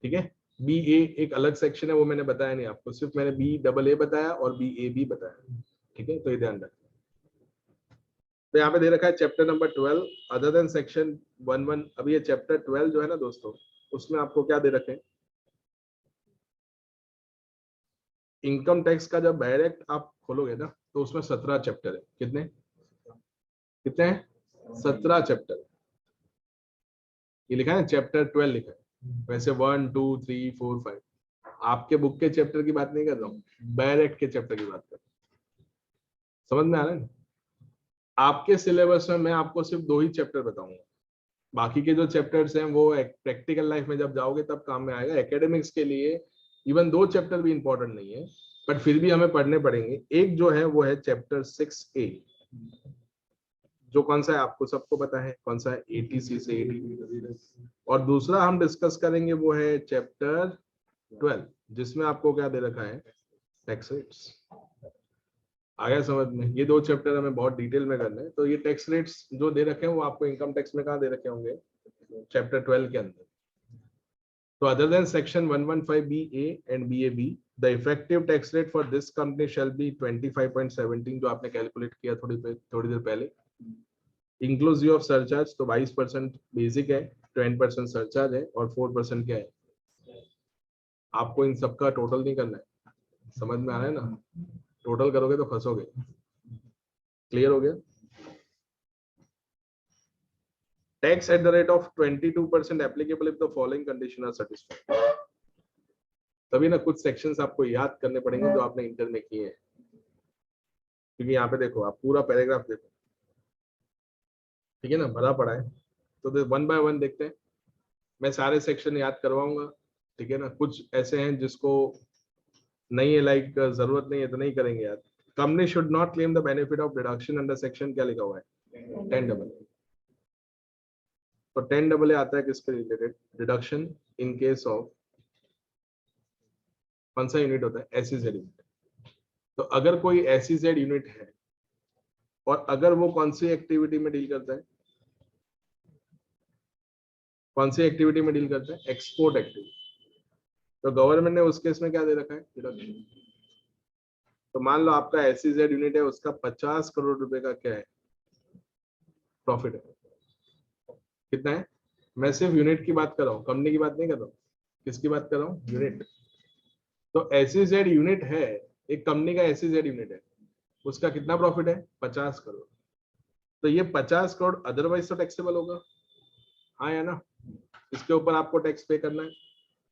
ठीक है। BA एक अलग सेक्शन है, वो मैंने बताया नहीं आपको, सिर्फ मैंने BAA बताया और BAB बताया, ठीक है। तो ये ध्यान रखना। तो यहाँ पे दे रखा है chapter number 12 other than section 11। अभी ये चैप्टर 12 जो है ना दोस्तों, उसमें आपको क्या दे रखे हैं, इनकम टैक्स का जब डायरेक्ट आप खोलोगे ना तो उसमें 17 चैप्टर है। कितने कितने हैं? 17 चैप्टर। ये लिखा है चैप्टर 12 लिखा है, वैसे 1 2 3 4 5 आपके बुक के चैप्टर की बात नहीं कर रहा हूँ, डायरेक्ट के चैप्टर की बात कर रहा हूँ। समझ में आ रहा है? आपके सिलेबस में मैं आपको सिर्फ 2 ही चैप्टर बताऊंगा, बाकी के जो चैप्टर्स हैं वो प्रैक्टिकल लाइफ में जब जाओगे तब काम में आएगा। एकेडमिक्स के लिए इवन 2 चैप्टर भी इंपॉर्टेंट नहीं है, बट फिर भी हमें पढ़ने पड़ेंगे। एक जो है वो है चैप्टर 6A, जो कौन सा है आपको सबको पता है कौन सा है, ATC से ATP। और दूसरा हम डिस्कस करेंगे वो है चैप्टर 12, जिसमें आपको क्या दे रखा है, टैक्स रेट्स। आ गया समझ में? ये 2 चैप्टर हमें बहुत डिटेल में करना है। तो ये टैक्स रेट्स जो दे रखे हैं वो आपको इनकम टैक्स में कहाँ दे रखे होंगे, चैप्टर 12 के अंदर। तो other than section 115BA and BAB the effective tax rate for this company shall be 25.17, जो आपने कैलकुलेट किया थोड़ी देर पहले, इंक्लूसिव ऑफ सरचार्ज। तो 22% बेसिक है, 10% सरचार्ज है और 4% क्या है, आपको इन सबका टोटल नहीं करना है। समझ में आ रहा है ना? टोटल करोगे तो फंसोगे। क्लियर हो गया? Tax at the rate of 22% applicable if the following condition are satisfied। तभी ना कुछ सेक्शंस आपको याद करने पड़ेंगे जो आपने इंटर में किए हैं, क्योंकि यहाँ पे देखो आप पूरा पैराग्राफ देखो, ठीक है ना, भरा पड़ा है। तो 1 बाय 1 देखते हैं। मैं सारे सेक्शन याद करवाऊंगा, ठीक है ना। कुछ ऐसे हैं जिसको नहीं है, लाइक जरूरत नहीं है तो नहीं करेंगे यार। Company should not claim the benefit of deduction under section, क्या लिखा हुआ है, 10AA। तो 10AA आता है किसके related, deduction in case of, कौन सा यूनिट होता है, SEZ यूनिट। तो अगर कोई SEZ यूनिट है और अगर वो कौन सी एक्टिविटी में डील करता है, कौन सी एक्टिविटी में डील करता है, एक्सपोर्ट एक्टिविटी, तो गवर्नमेंट ने उस केस में क्या दे रखा है, डिडक्शन। तो मान लो आपका SEZ यूनिट है, उसका 50 करोड़ रुपए का क्या है, प्रॉफिट है। कितना है? मैं सिर्फ यूनिट की बात कर रहा हूँ, कंपनी की बात नहीं कर रहा हूँ। किसकी बात कर रहा हूँ, यूनिट। तो SEZ यूनिट है, एक कंपनी का SEZ यूनिट है, उसका कितना प्रॉफिट है, 50 करोड़। तो ये 50 करोड़ अदरवाइज तो टैक्सेबल होगा, हाँ या ना, इसके ऊपर आपको टैक्स पे करना है।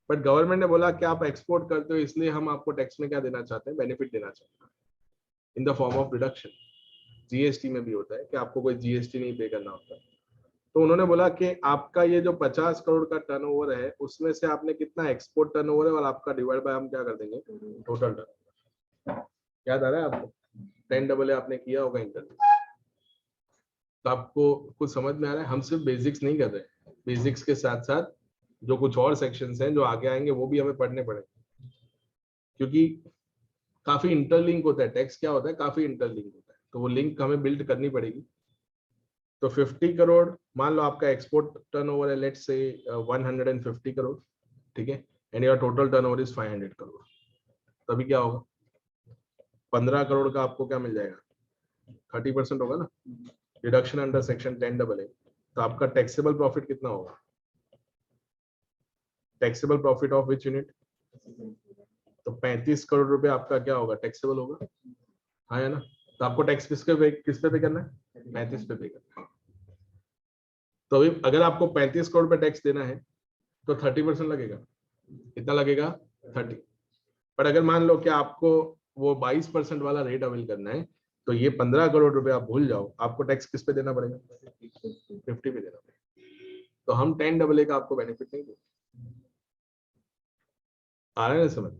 बट गवर्नमेंट ने बोला कि आप एक्सपोर्ट करते हो, इसलिए हम आपको टैक्स में क्या देना चाहते हैं, बेनिफिट देना चाहते हैं in the form of reduction. GST में भी होता है कि आपको कोई GST नहीं पे करना होता। तो उन्होंने बोला कि आपका ये जो 50 करोड़ का टर्नओवर है, उसमें से आपने कितना एक्सपोर्ट टर्नओवर है और आपका डिवाइड बाय हम क्या कर देंगे, टोटल टर्न। याद आ रहा है आपको? 10AA आपने किया होगा इंटरव्यू, तो आपको कुछ समझ में आ रहा है। हम सिर्फ बेसिक्स नहीं कर रहे, बेसिक्स के साथ साथ जो कुछ और सेक्शंस हैं जो आगे आएंगे वो भी हमें पढ़ने पड़ेंगे, क्योंकि काफी इंटरलिंक होता है। टैक्स क्या होता है, काफी इंटरलिंक होता है, तो वो लिंक हमें बिल्ड करनी पड़ेगी। तो 50 करोड़ मान लो आपका एक्सपोर्ट टर्नओवर है, लेट्स से 150 करोड़, ठीक है, and your total turnover is 500 crore. तभी क्या होगा, 15 करोड़ का आपको क्या मिल जाएगा, 30% होगा ना, डिडक्शन अंडर सेक्शन 10AA। तो आपका टैक्सेबल प्रॉफिट कितना होगा, taxable profit of which unit, तो 35 करोड़ रुपए आपका क्या होगा, टैक्सेबल होगा, हाँ है ना। तो आपको टैक्स किस पे पे करना है, 35 पे करना है। तो अभी अगर आपको 35 करोड़ पे टैक्स देना है तो 30% लगेगा, कितना लगेगा, 30। पर अगर मान लो कि आपको वो 22% वाला रेट अवेल करना है, तो ये 15 करोड़ रुपए आप भूल जाओ, आपको टैक्स किस पे देना पड़ेगा, 50 पे देना पड़ेगा। तो हम 10AA का आपको बेनिफिट नहीं देंगे। आ रहा है ना समझ।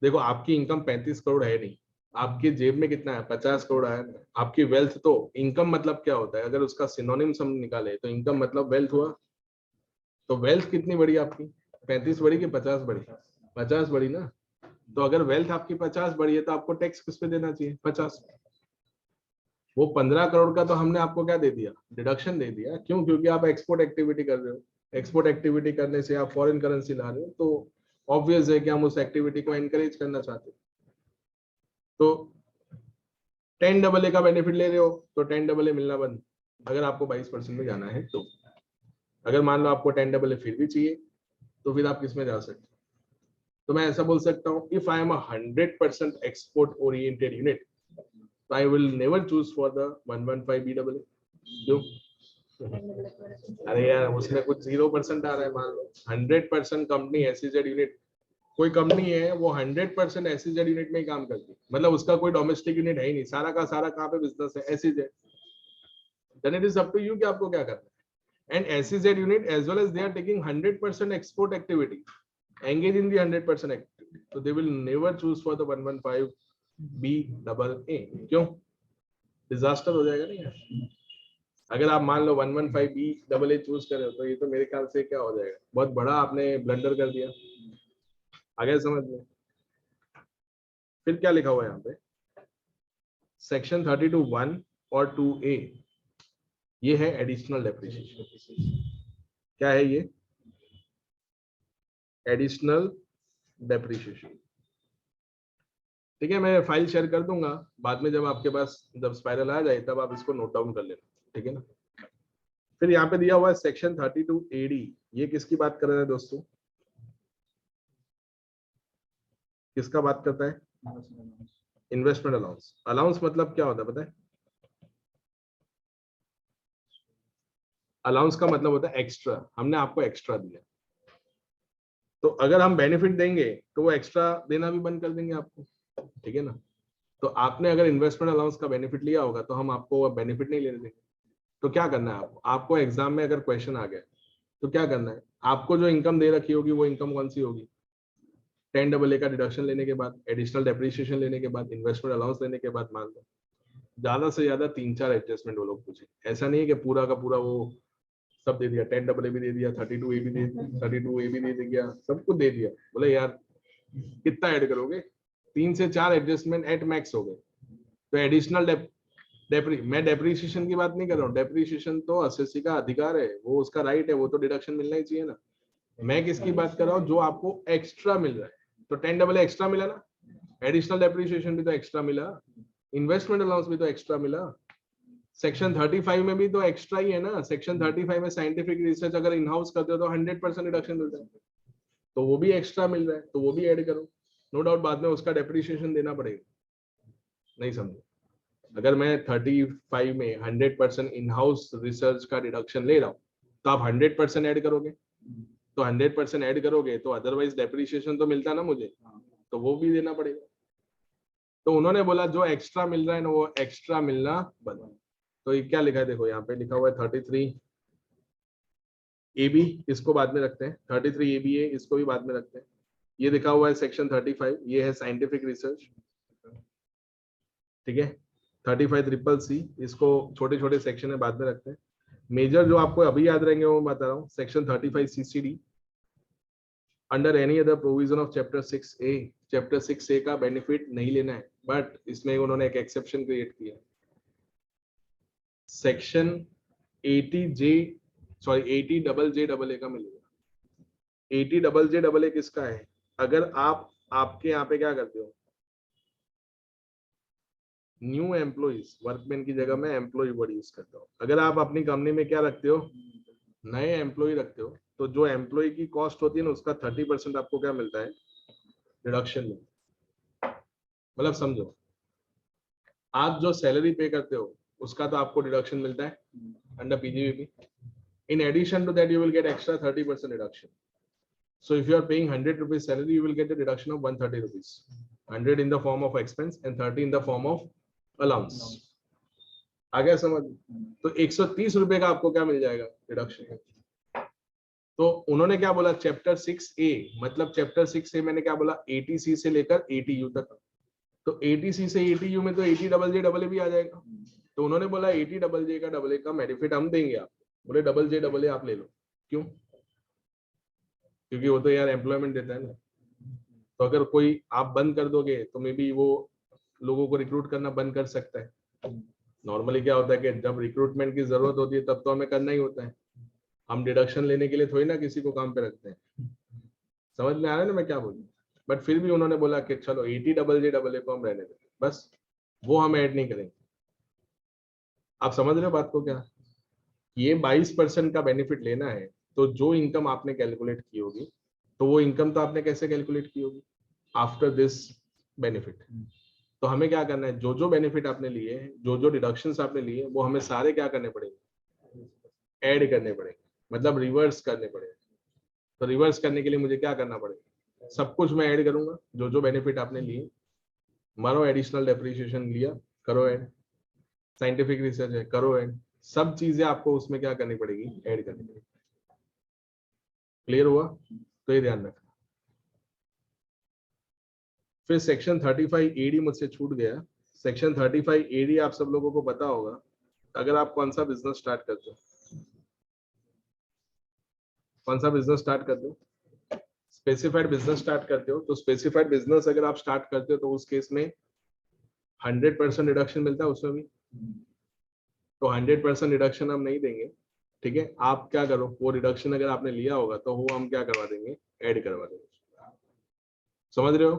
देखो आपकी इनकम 35 करोड़ है नहीं, आपकी जेब में कितना है, 50 करोड़ है। आपकी वेल्थ, तो इनकम मतलब क्या होता है, अगर उसका सिनोनिम्स हम निकाले तो इनकम मतलब वेल्थ हुआ। तो वेल्थ कितनी बड़ी आपकी, 35 बड़ी कि 50 बड़ी, 50 बड़ी ना। तो अगर वेल्थ आपकी 50 बड़ी है तो आपको टैक्स किस पे देना चाहिए, 50। वो 15 करोड़ का तो हमने आपको क्या दे दिया, डिडक्शन दे दिया। क्यों, क्योंकि आप एक्सपोर्ट एक्टिविटी कर रहे हो, एक्सपोर्ट एक्टिविटी करने से आप फॉरेन करेंसी ला रहे हो, तो ऑब्वियस है कि हम उस एक्टिविटी को एनकरेज करना चाहते हैं। तो 10AA का बेनिफिट ले रहे हो तो 10AA मिलना बंद, अगर आपको 22% में जाना है तो। अगर मान लो आपको 10AA फिर भी चाहिए तो फिर आप किस में जा सकते हो, तो मैं ऐसा बोल सकता हूँ, if I am 100% export oriented unit, I will never choose for the 115BAA। क्यों, अरे यार उसमें कुछ 0% आ रहा है। मान लो 100% कंपनी एसईजेड यूनिट, कोई कंपनी है वो 100% एसईजेड यूनिट में ही काम करती है, मतलब उसका कोई डोमेस्टिक यूनिट है ही नहीं, सारा का सारा कहाँ पे बिजनेस है, SEZ. Then it is up to you कि आपको क्या करना है। And SEZ unit as well as they are taking 100% export activity, engage in the 100% activity, so they will never choose for the 115BAA। क्यों, डिजास्टर हो जाएगा नहीं यार। अगर आप मान लो 115BAA चूज कर रहे हो तो ये तो मेरे ख्याल से क्या हो जाएगा, बहुत बड़ा आपने ब्लंडर कर दिया। आगे समझ में। फिर क्या लिखा हुआ है यहाँ पे, सेक्शन 32(1) और 2A, ये है एडिशनल डेप्रिसिएशन। क्या है ये, एडिशनल डेप्रिसिएशन। ठीक है, मैं फाइल शेयर कर दूंगा बाद में, जब आपके पास जब स्पाइरल आ जाए तब आप इसको नोट डाउन कर लेना, ठीक है ना। फिर यहाँ पे दिया हुआ है सेक्शन 32AD, ये किसकी बात कर रहे हैं दोस्तों, किसका बात करता है, इन्वेस्टमेंट अलाउंस। अलाउंस मतलब क्या होता है पता है, अलाउंस का मतलब होता है एक्स्ट्रा, हमने आपको एक्स्ट्रा दिया। तो अगर हम बेनिफिट देंगे तो वो एक्स्ट्रा देना भी बंद कर देंगे आपको, ठीक है ना। तो आपने अगर इन्वेस्टमेंट अलाउंस का बेनिफिट लिया होगा तो हम आपको बेनिफिट नहीं लेने देंगे। तो क्या करना है आपको एग्जाम में अगर क्वेश्चन आ गया तो क्या करना है, आपको जो इनकम दे रखी होगी वो इनकम कौन सी होगी, 10AA का डिडक्शन लेने के बाद, एडिशनल डेप्रिसिएशन लेने के बाद, इन्वेस्टमेंट अलाउंस लेने के बाद, मान लो ज्यादा से ज्यादा 3-4 एडजस्टमेंट वो लोग पूछे। ऐसा नहीं है कि पूरा का पूरा वो सब दे दिया, 10AA भी दे दिया, 32A भी दे, 32A भी दे दिया, सब कुछ दे दिया। बोले यार कितना ऐड करोगे, 3 से 4 एडजस्टमेंट एट मैक्स हो गए। तो एडिशनल मैं डेप्रिसिएशन की बात नहीं कर रहा हूँ, डेप्रिसिएशन तो असेसी का अधिकार है, वो उसका राइट है, वो तो डिडक्शन मिलना ही चाहिए ना। मैं किसकी बात कर रहा हूँ, जो आपको एक्स्ट्रा मिल रहा है। तो 10AA एक्स्ट्रा मिला ना, एडिशनल डेप्रिसिएशन भी तो एक्स्ट्रा मिला, इन्वेस्टमेंट अलाउंस भी तो एक्स्ट्रा मिला, सेक्शन 35 में भी तो एक्स्ट्रा ही है ना। सेक्शन 35 में साइंटिफिक रिसर्च अगर इन हाउस करते हो तो 100% रिडक्शन मिलता है, तो वो भी एक्स्ट्रा मिल रहा है, तो वो भी ऐड करो। नो डाउट बाद में उसका डेप्रिसिएशन देना पड़ेगा, नहीं समझे। अगर मैं 35 में 100% इन हाउस रिसर्च का डिडक्शन ले रहा हूँ तो आप 100% ऐड करोगे, तो 100% ऐड करोगे तो अदरवाइज डेप्रिसिएशन तो मिलता ना मुझे, तो वो भी देना पड़ेगा। तो उन्होंने बोला जो एक्स्ट्रा मिल रहा है ना वो एक्स्ट्रा मिलना बंद। तो ये क्या लिखा है, देखो यहाँ पे लिखा हुआ है 33AB, इसको बाद में रखते हैं, 33ABA इसको भी बाद में रखते हैं। ये लिखा हुआ है सेक्शन 35, ये है साइंटिफिक रिसर्च, ठीक है। 35CCC इसको छोटे छोटे सेक्शन में बाद में रखते हैं। मेजर जो आपको अभी याद रहेंगे वो बता रहा हूँ, section 35 CCD under any other provision of chapter 6A। Chapter 6A का बेनिफिट नहीं लेना है, बट इसमें उन्होंने एक एक्सेप्शन क्रिएट किया। सेक्शन 80J सॉरी 80JJAA का मिलेगा। 80JJAA किसका है? अगर आप आपके यहाँ पे क्या करते हो, न्यू एम्प्लॉइज, वर्कमैन की जगह में एम्प्लॉय वर्ड यूज करता हूँ। अगर आप अपनी कंपनी में क्या रखते हो, नए एम्प्लॉय रखते हो, तो जो एम्प्लॉय की कॉस्ट होती है ना, उसका 30% आपको क्या मिलता है, रिडक्शन में। मतलब समझो, आप जो सैलरी पे करते हो उसका तो आपको डिडक्शन मिलता है under PGBP। In addition to that, you will get extra 30% reduction. So if you are paying 100 rupees salary, you will get a deduction of 130 rupees. 100 in the form of expense and 30 in the form of allowance. आ गया समझ? तो 130 रुपए का आपको क्या मिल जाएगा, डिडक्शन। तो उन्होंने क्या बोला, चैप्टर 6A, मतलब चैप्टर 6A मैंने क्या बोला, 80C से लेकर 80U तक। तो 80C से 80U में तो 80JJAA भी आ जाएगा। तो उन्होंने बोला 80JJ का AA का बेनिफिट हम देंगे आपको। बोले JJAA आप ले लो। क्यों? क्योंकि वो तो यार एम्प्लॉयमेंट देता है ना। तो अगर कोई आप बंद कर दोगे तो मे बी वो लोगों को रिक्रूट करना बंद कर सकता है। नॉर्मली क्या होता है कि जब रिक्रूटमेंट की जरूरत होती है तब तो हमें करना ही होता है। हम डिडक्शन लेने के लिए थोड़ी ना किसी को काम पे रखते हैं। समझ में आ रहा है ना मैं क्या बोलूं? बट फिर भी उन्होंने बोला कि चलो 80JJAA को हम रहने देंगे, बस वो हम ऐड नहीं करेंगे। आप समझ रहे हो बात को? क्या ये 22% का बेनिफिट लेना है, तो जो इनकम आपने कैलकुलेट की होगी, तो वो इनकम तो आपने कैसे कैलकुलेट की होगी, आफ्टर दिस बेनिफिट। तो हमें क्या करना है, जो जो बेनिफिट आपने लिए हैं, जो जो डिडक्शंस आपने लिए, वो हमें सारे क्या करने पड़ेंगे, ऐड करने पड़ेंगे, मतलब रिवर्स करने पड़ेंगे। तो रिवर्स करने के लिए मुझे क्या करना पड़ेगा, सब कुछ मैं ऐड करूंगा, जो जो बेनिफिट आपने लिए, मानो एडिशनल डेप्रिसिएशन लिया, करो ऐड, साइंटिफिक रिसर्च है, करो ऐड, सब चीजें आपको उसमें क्या करनी पड़ेगी, ऐड करनी पड़ेगी। क्लियर हुआ? तो ये ध्यान रखना। फिर सेक्शन 35 AD मुझसे छूट गया। सेक्शन 35 AD आप सब लोगों को पता होगा। अगर आप कौन सा बिजनेस स्टार्ट करते हो, कौन सा बिजनेस स्टार्ट करते हो, स्पेसिफाइड बिजनेस स्टार्ट करते हो, तो स्पेसिफाइड बिजनेस अगर आप स्टार्ट करते हो तो उस केस में 100% रिडक्शन मिलता है उसमें भी। तो 100% रिडक्शन हम नहीं देंगे, ठीक है। आप क्या करो, वो रिडक्शन अगर आपने लिया होगा तो वो हम क्या करवा देंगे, ऐड करवा देंगे। समझ रहे हो?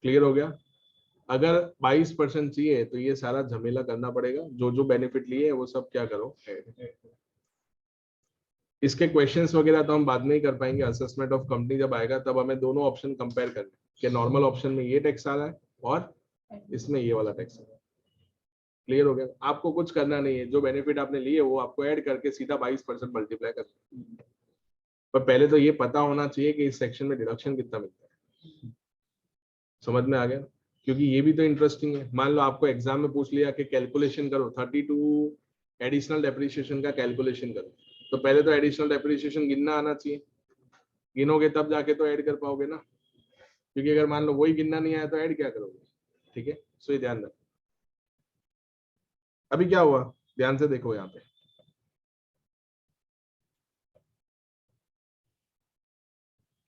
क्लियर हो गया? अगर 22% चाहिए तो ये सारा झमेला करना पड़ेगा, जो जो बेनिफिट लिए वो सब क्या करो, ऐड। इसके क्वेश्चंस वगैरह तो हम बाद में ही कर पाएंगे, असेसमेंट ऑफ कंपनी जब आएगा तब हमें दोनों ऑप्शन कंपेयर करने कि नॉर्मल ऑप्शन में ये टैक्स आ रहा है और इसमें ये वाला टैक्स आ रहा है। क्लियर हो गया? आपको कुछ करना नहीं है, जो बेनिफिट आपने लिए वो आपको ऐड करके सीधा 22% मल्टीप्लाई कर, पर पहले तो ये पता होना चाहिए कि इस सेक्शन में डिडक्शन कितना मिलता है। समझ में आ गया? क्योंकि ये भी तो इंटरेस्टिंग है। मान लो आपको एग्जाम में पूछ लिया कि कैलकुलेशन करो 32 एडिशनल डेप्रिसिएशन का कैलकुलेशन करो, तो पहले तो एडिशनल डेप्रिसिएशन गिनना आना चाहिए। गिनोगे तब जाके तो ऐड कर पाओगे ना, क्योंकि अगर मान लो वही गिनना नहीं आया तो ऐड क्या करोगे? ठीक है, सो ये ध्यान रखो। अभी क्या हुआ, ध्यान से देखो यहाँ पे,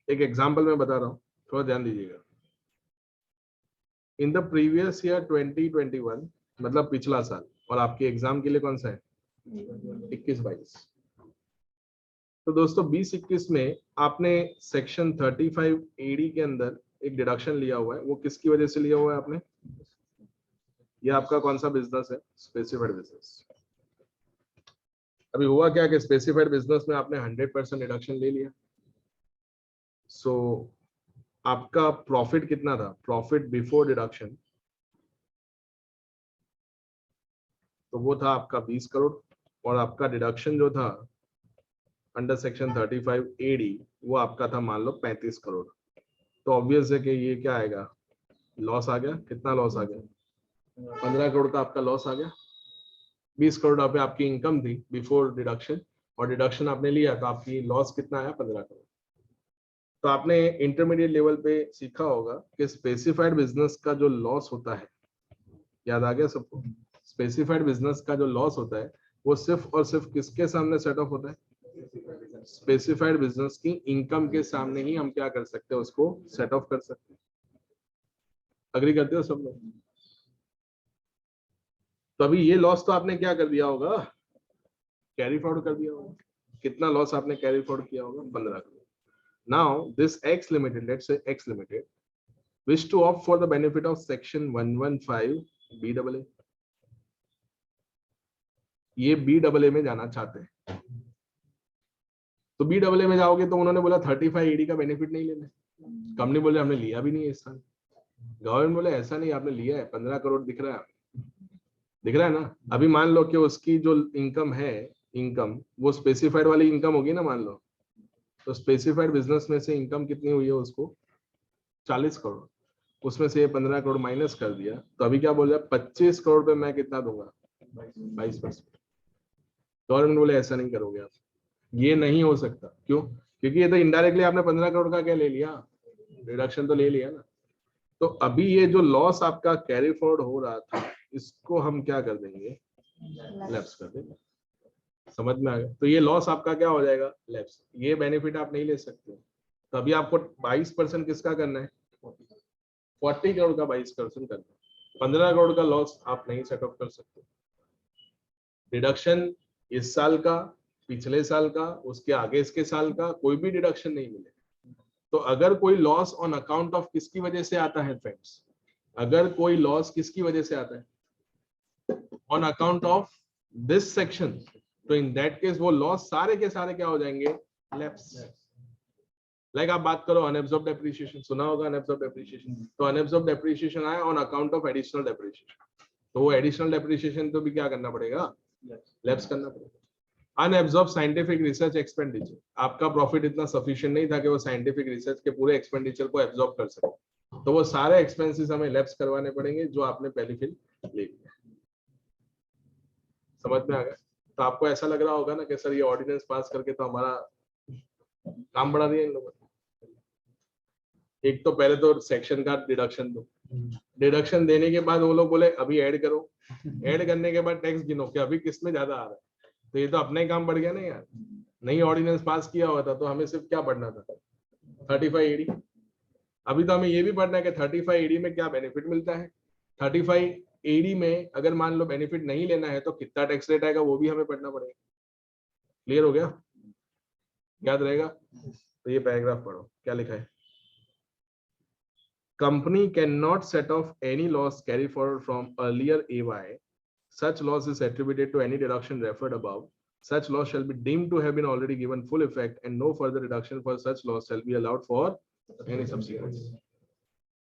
एक एग्जांपल मैं बता रहा हूँ, थोड़ा ध्यान दीजिएगा। इन द प्रीवियस ईयर 2021, मतलब पिछला साल, और आपके एग्जाम के लिए कौन सा है, 21-22। तो दोस्तों 20-21 में आपने सेक्शन 35 AD के अंदर एक डिडक्शन लिया हुआ है। वो किसकी वजह से लिया हुआ है आपने? ये आपका कौन सा बिजनेस है, स्पेसिफाइड बिजनेस। अभी हुआ क्या कि स्पेसिफाइड बिजनेस में आपने 100% डिडक्शन ले लिया। सो आपका प्रॉफिट कितना था, प्रॉफिट बिफोर डिडक्शन, तो वो था आपका 20 करोड़, और आपका डिडक्शन जो था अंडर सेक्शन 35 AD वो आपका था मान लो 35 करोड़। तो ऑब्वियस है कि ये क्या आएगा, लॉस आ गया। कितना लॉस आ गया, 15 करोड़ का आपका लॉस आ गया। 20 करोड़ रुपए आपकी इनकम थी बिफोर डिडक्शन, और डिडक्शन आपने लिया तो आपकी लॉस कितना आया, 15 करोड़। तो आपने इंटरमीडिएट लेवल पे सीखा होगा कि स्पेसिफाइड बिजनेस का जो लॉस होता है, याद आ गया सबको? स्पेसिफाइड बिजनेस का जो लॉस होता है वो सिर्फ और सिर्फ किसके सामने सेट ऑफ होता है? स्पेसिफाइड बिजनेस की इनकम के सामने ही हम क्या कर सकते हैं, उसको सेट ऑफ कर सकते हैं। अग्री करते हो सब लोग? तो अभी ये लॉस तो आपने क्या कर दिया होगा, कैरी फॉरवर्ड कर दिया होगा। कितना लॉस आपने कैरी फॉरवर्ड किया होगा? 15 crore. Now this X limited, let's say X limited wish to opt for the benefit of section 115 BAA। ये BAA में जाना चाहते हैं, तो BAA में जाओगे तो उन्होंने बोला 35 AD का बेनिफिट नहीं लेना है। कंपनी बोले हमने लिया भी नहीं है इस साल। गवर्नमेंट बोले ऐसा नहीं, आपने लिया है, 15 करोड़ दिख रहा है, दिख रहा है ना। अभी मान लो कि उसकी जो इनकम है, इनकम वो स्पेसिफाइड वाली इनकम होगी ना, मान लो। तो स्पेसिफाइड बिजनेस में से इनकम कितनी हुई है उसको? 40 करोड़। उसमें से ये 15 करोड़ माइनस कर दिया, तो अभी क्या बोल रहा है? 25 करोड़ पे मैं कितना दूंगा? 22%। गवर्नमेंट बोले ऐसा नहीं करोगे आप, ये नहीं हो सकता। क्यों? क्योंकि ये तो इनडायरेक्टली आपने 15 करोड़ का क्या ले लिया, रिडक्शन तो ले लिया ना। तो अभी ये जो लॉस आपका कैरी फॉरवर्ड हो रहा था, इसको हम क्या कर देंगे? लैप्स कर देंगे। समझ में आ गया? तो ये लॉस आपका क्या हो जाएगा? लैप्स। ये बेनिफिट आप नहीं ले सकते। तो अभी आपको 22% किसका करना है? 40 करोड़ का 22% करना है। 15 करोड़ का लॉस आप नहीं सेटअप कर सकते। डिडक्शन इस साल का, पिछले साल का, उसके आगे इसके साल का कोई भी डिडक्शन नहीं मिले। तो अगर कोई लॉस ऑन अकाउंट ऑफ किसकी वजह से आता है फ्रेंड्स? अगर कोई लॉस किसकी वजह से आता है? On account of this section, तो इन दैट केस वो लॉस सारे के सारे क्या हो जाएंगे? लैप्स। लाइक आप बात करो अनएब्सॉर्ब्ड डेप्रिसिएशन, सुना होगा अनएब्सॉर्ब्ड डेप्रिसिएशन। तो अनएब्सॉर्ब्ड डेप्रिसिएशन आया on account of additional depreciation, तो वो एडिशनल डेप्रिसिएशन तो भी क्या करना पड़ेगा? लैप्स करना पड़ेगा। अनएब्सॉर्ब साइंटिफिक रिसर्च एक्सपेंडिचर, आपका प्रॉफिट इतना सफिशिएंट नहीं था कि वो साइंटिफिक रिसर्च के पूरे एक्सपेंडिचर को एब्सॉर्ब कर सके, तो वो सारे एक्सपेंसेस हमें लैप्स करवाने पड़ेंगे जो आपने पहले फिर ले लिया। समझ में आ गया? तो आपको ऐसा लग रहा होगा ना कि सर ये ऑर्डिनेंस पास करके तो हमारा काम बढ़ा दिया इन लोगों ने। एक तो पहले तो सेक्शन का डिडक्शन दो, डिडक्शन देने के बाद वो लोग बोले अभी ऐड करो, ऐड करने के बाद टैक्स गिनो कि अभी किसमें ज्यादा आ रहा है। तो ये तो अपना ही काम बढ़ गया ना यार। नई ऑर्डिनेंस पास किया हुआ था तो हमें सिर्फ क्या पढ़ना था? 35 AD। अभी तो हमें ये भी पढ़ना है कि 35 AD में क्या बेनिफिट मिलता है। 35 AD में अगर मान लो बेनिफिट नहीं लेना है तो कितना टैक्स रेट आएगा, वो भी हमें पढ़ना पड़ेगा। क्लियर हो गया? याद रहेगा? तो ये पैराग्राफ पढ़ो, क्या लिखा है? Company cannot set off any loss carry forward from earlier AY. Such loss is attributed to any deduction referred above. Such loss shall be deemed to have been already given full effect, and no further deduction for such loss shall be allowed for any subsequent.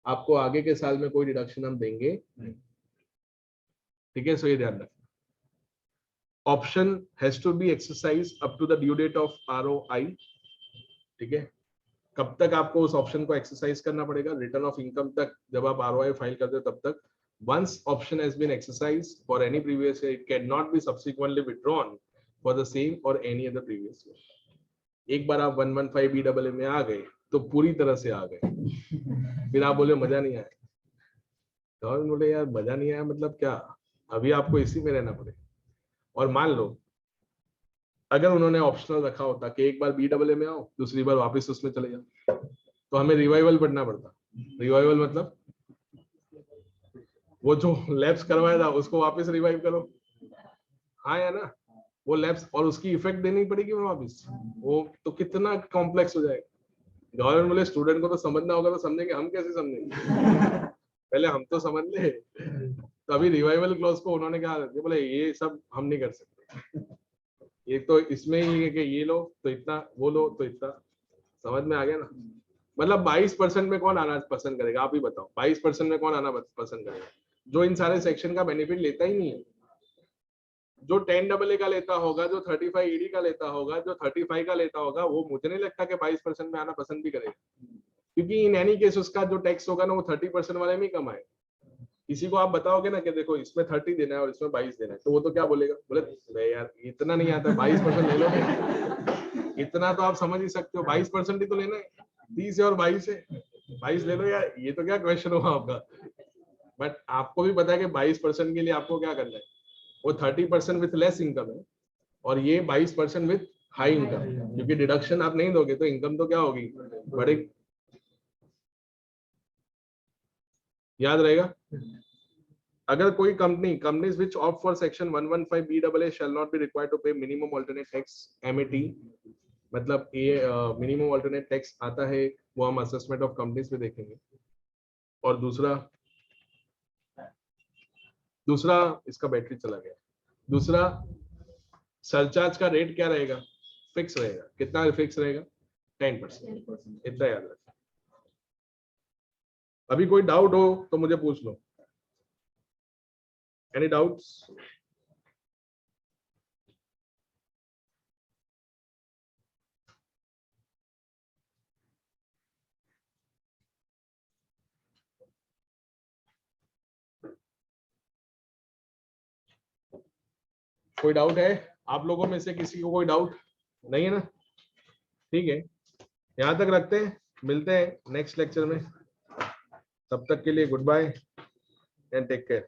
आपको आगे के साल में कोई डिडक्शन हम देंगे नहीं। ठीक है, सो ये ध्यान रखना। Option has to be exercise up to the due date of ROI। ठीक है, कब तक आपको उस ऑप्शन को एक्सरसाइज करना पड़ेगा? रिटर्न ऑफ इनकम तक, जब आप ROI फाइल करते हो तब तक। Once option has been exercised for any previous year, it cannot be subsequently withdrawn for the same or any other previous year. एक बार आप 115 BAA में आ गए तो पूरी तरह से आ गए। फिर आप बोले मजा नहीं आया, तो बोले यार मजा नहीं आया मतलब क्या? अभी आपको इसी में रहना पड़ेगा। और मान लो अगर उन्होंने ऑप्शनल रखा होता कि एक बार BAA में आओ, दूसरी बार वापस उसमें चले जाओ, तो हमें रिवाइवल पढ़ना पड़ता। रिवाइवल मतलब वो जो लैप्स करवाया था उसको वापस रिवाइव करो, हाँ या ना? वो लैप्स और उसकी इफेक्ट देनी पड़ेगी वापस, वो तो कितना कॉम्प्लेक्स हो जाएगा। गवर्नमेंट बोले स्टूडेंट को तो समझना होगा, तो समझेंगे, हम कैसे समझेंगे? पहले हम तो समझ ले। तो अभी रिवाइवल क्लॉज को उन्होंने क्या बोले, ये सब हम नहीं कर सकते। ये तो इसमें ही है कि ये लो तो इतना, वो लो तो इतना। समझ में आ गया ना? मतलब 22% में कौन आना पसंद करेगा? आप ही बताओ, 22% में कौन आना पसंद करेगा? जो इन सारे सेक्शन का बेनिफिट लेता ही नहीं है। जो 10AA का लेता होगा, जो 35 AD का लेता होगा, जो 35 का लेता होगा, वो मुझे नहीं लगता कि 22% में आना पसंद भी करेगा, क्योंकि इन एनी केस उसका जो टैक्स होगा ना वो 30% वाले में ही कम आएगा। किसी को आप बताओगे ना कि देखो इसमें 30 देना है और इसमें 22 देना है, तो वो तो क्या बोलेगा? बोले यार इतना नहीं आता, 22% ले लो। इतना तो आप समझ ही सकते हो, 22% ही तो लेना है, 30 है और 22 है, 22 ले लो यार, ये तो क्या क्वेश्चन हुआ आपका। बट आपको भी पता है कि 22% के लिए आपको क्या करना है? वो 30% विथ लेस इनकम है और ये 22% विथ हाई इनकम, क्योंकि डिडक्शन आप नहीं दोगे तो इनकम तो क्या होगी, बढ़ेगी। याद रहेगा। अगर कोई companies which opt for section 115 BAA shall not be required to pay minimum alternate tax MAT, मतलब ये मिनिमम अल्टरनेट टैक्स आता है, वो हम असेसमेंट ऑफ कंपनीज में देखेंगे। और दूसरा इसका बैटरी चला गया। दूसरा, सरचार्ज का रेट क्या रहेगा, फिक्स रहेगा। कितना फिक्स रहेगा, 10%। इतना याद रखना। अभी कोई डाउट हो तो मुझे पूछ लो। Any doubts? कोई डाउट है आप लोगों में से किसी को? कोई डाउट नहीं है ना? ठीक है, यहां तक रखते हैं, मिलते हैं नेक्स्ट लेक्चर में। तब तक के लिए goodbye and take care.